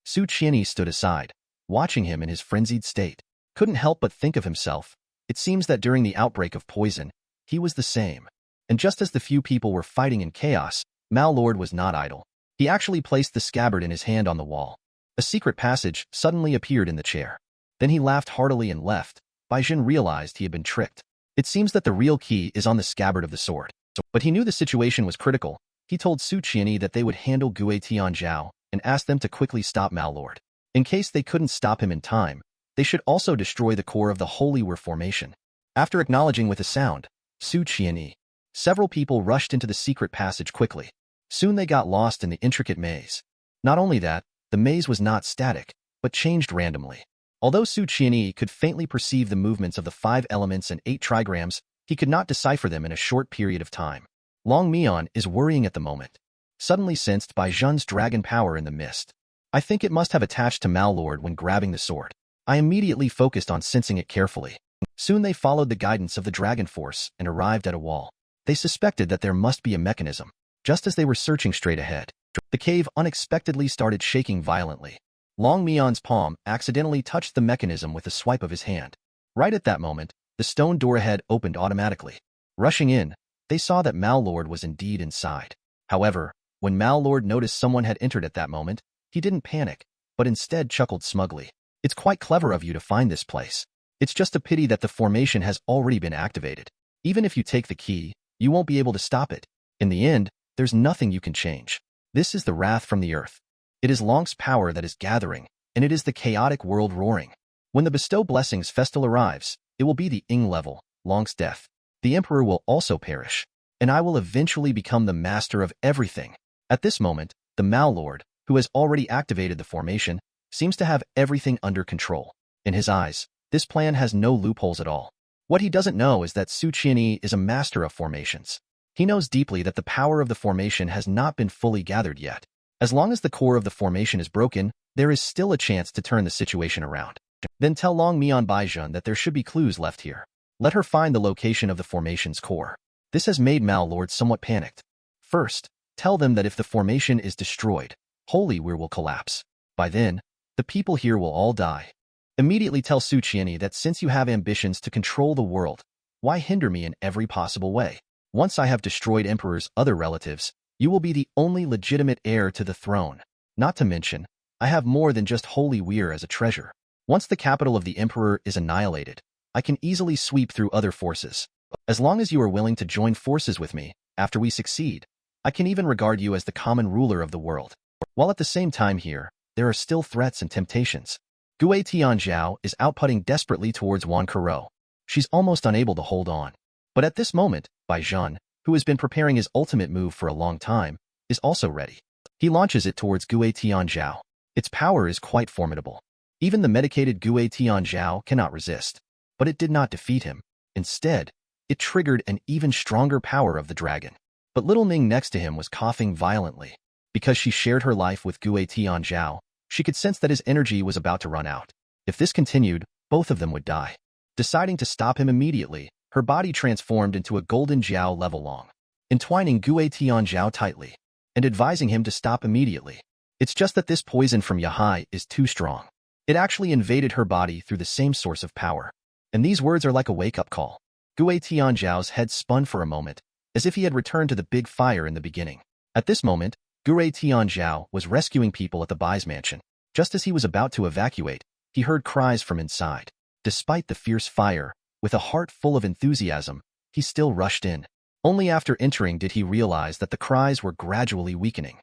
Su Qianyi stood aside, watching him in his frenzied state. Couldn't help but think of himself. It seems that during the outbreak of poison, he was the same. And just as the few people were fighting in chaos, Mao Lord was not idle. He actually placed the scabbard in his hand on the wall. A secret passage suddenly appeared in the chair. Then he laughed heartily and left. Bai Zhen realized he had been tricked. It seems that the real key is on the scabbard of the sword. But he knew the situation was critical. He told Su Qianyi that they would handle Gue Tianzhao and asked them to quickly stop Mao Lord. In case they couldn't stop him in time, they should also destroy the core of the Holy War formation. After acknowledging with a sound, Su Qianyi, several people rushed into the secret passage quickly. Soon they got lost in the intricate maze. Not only that, the maze was not static, but changed randomly. Although Su Qianyi could faintly perceive the movements of the 5 elements and 8 trigrams, he could not decipher them in a short period of time. Loong Mian is worrying at the moment. Suddenly sensed Bai Zhen's dragon power in the mist. I think it must have attached to Mao Lord when grabbing the sword. I immediately focused on sensing it carefully. Soon they followed the guidance of the dragon force and arrived at a wall. They suspected that there must be a mechanism. Just as they were searching straight ahead, the cave unexpectedly started shaking violently. Loong Mian's palm accidentally touched the mechanism with a swipe of his hand. Right at that moment, the stone door ahead opened automatically. Rushing in, they saw that Mao Lord was indeed inside. However, when Mao Lord noticed someone had entered at that moment, he didn't panic, but instead chuckled smugly. It's quite clever of you to find this place. It's just a pity that the formation has already been activated. Even if you take the key, you won't be able to stop it. In the end, there's nothing you can change. This is the wrath from the earth. It is Long's power that is gathering, and it is the chaotic world roaring. When the Bestow Blessings Festal arrives, it will be the Ing level, Long's death. The Emperor will also perish, and I will eventually become the master of everything. At this moment, the Mao Lord, who has already activated the formation, seems to have everything under control. In his eyes, this plan has no loopholes at all. What he doesn't know is that Su Qianyi is a master of formations. He knows deeply that the power of the formation has not been fully gathered yet. As long as the core of the formation is broken, there is still a chance to turn the situation around. Then tell Loong Mian Baizhun that there should be clues left here. Let her find the location of the formation's core. This has made Mao Lord somewhat panicked. First, tell them that if the formation is destroyed, Holy Weir will collapse. By then, the people here will all die. Immediately tell Su Qianni that since you have ambitions to control the world, why hinder me in every possible way? Once I have destroyed Emperor's other relatives, you will be the only legitimate heir to the throne. Not to mention, I have more than just Holy Weir as a treasure. Once the capital of the Emperor is annihilated, I can easily sweep through other forces. As long as you are willing to join forces with me, after we succeed, I can even regard you as the common ruler of the world. While at the same time here, there are still threats and temptations. Gue Tianzhao is outputting desperately towards Wan Kuro. She's almost unable to hold on. But at this moment, Bai Zhan, who has been preparing his ultimate move for a long time, is also ready. He launches it towards Gue Tianzhao. Its power is quite formidable. Even the medicated Gue Tianzhao cannot resist. But it did not defeat him. Instead, it triggered an even stronger power of the dragon. But little Ning next to him was coughing violently. Because she shared her life with Gue Tianzhao, she could sense that his energy was about to run out. If this continued, both of them would die. Deciding to stop him immediately, her body transformed into a golden Jiao level long, entwining Gue Tianzhao tightly, and advising him to stop immediately. It's just that this poison from Yahai is too strong. It actually invaded her body through the same source of power. And these words are like a wake-up call. Gue Tianzhao's head spun for a moment, as if he had returned to the big fire in the beginning. At this moment, Gue Tianzhao was rescuing people at the Bai's mansion. Just as he was about to evacuate, he heard cries from inside. Despite the fierce fire, with a heart full of enthusiasm, he still rushed in. Only after entering did he realize that the cries were gradually weakening.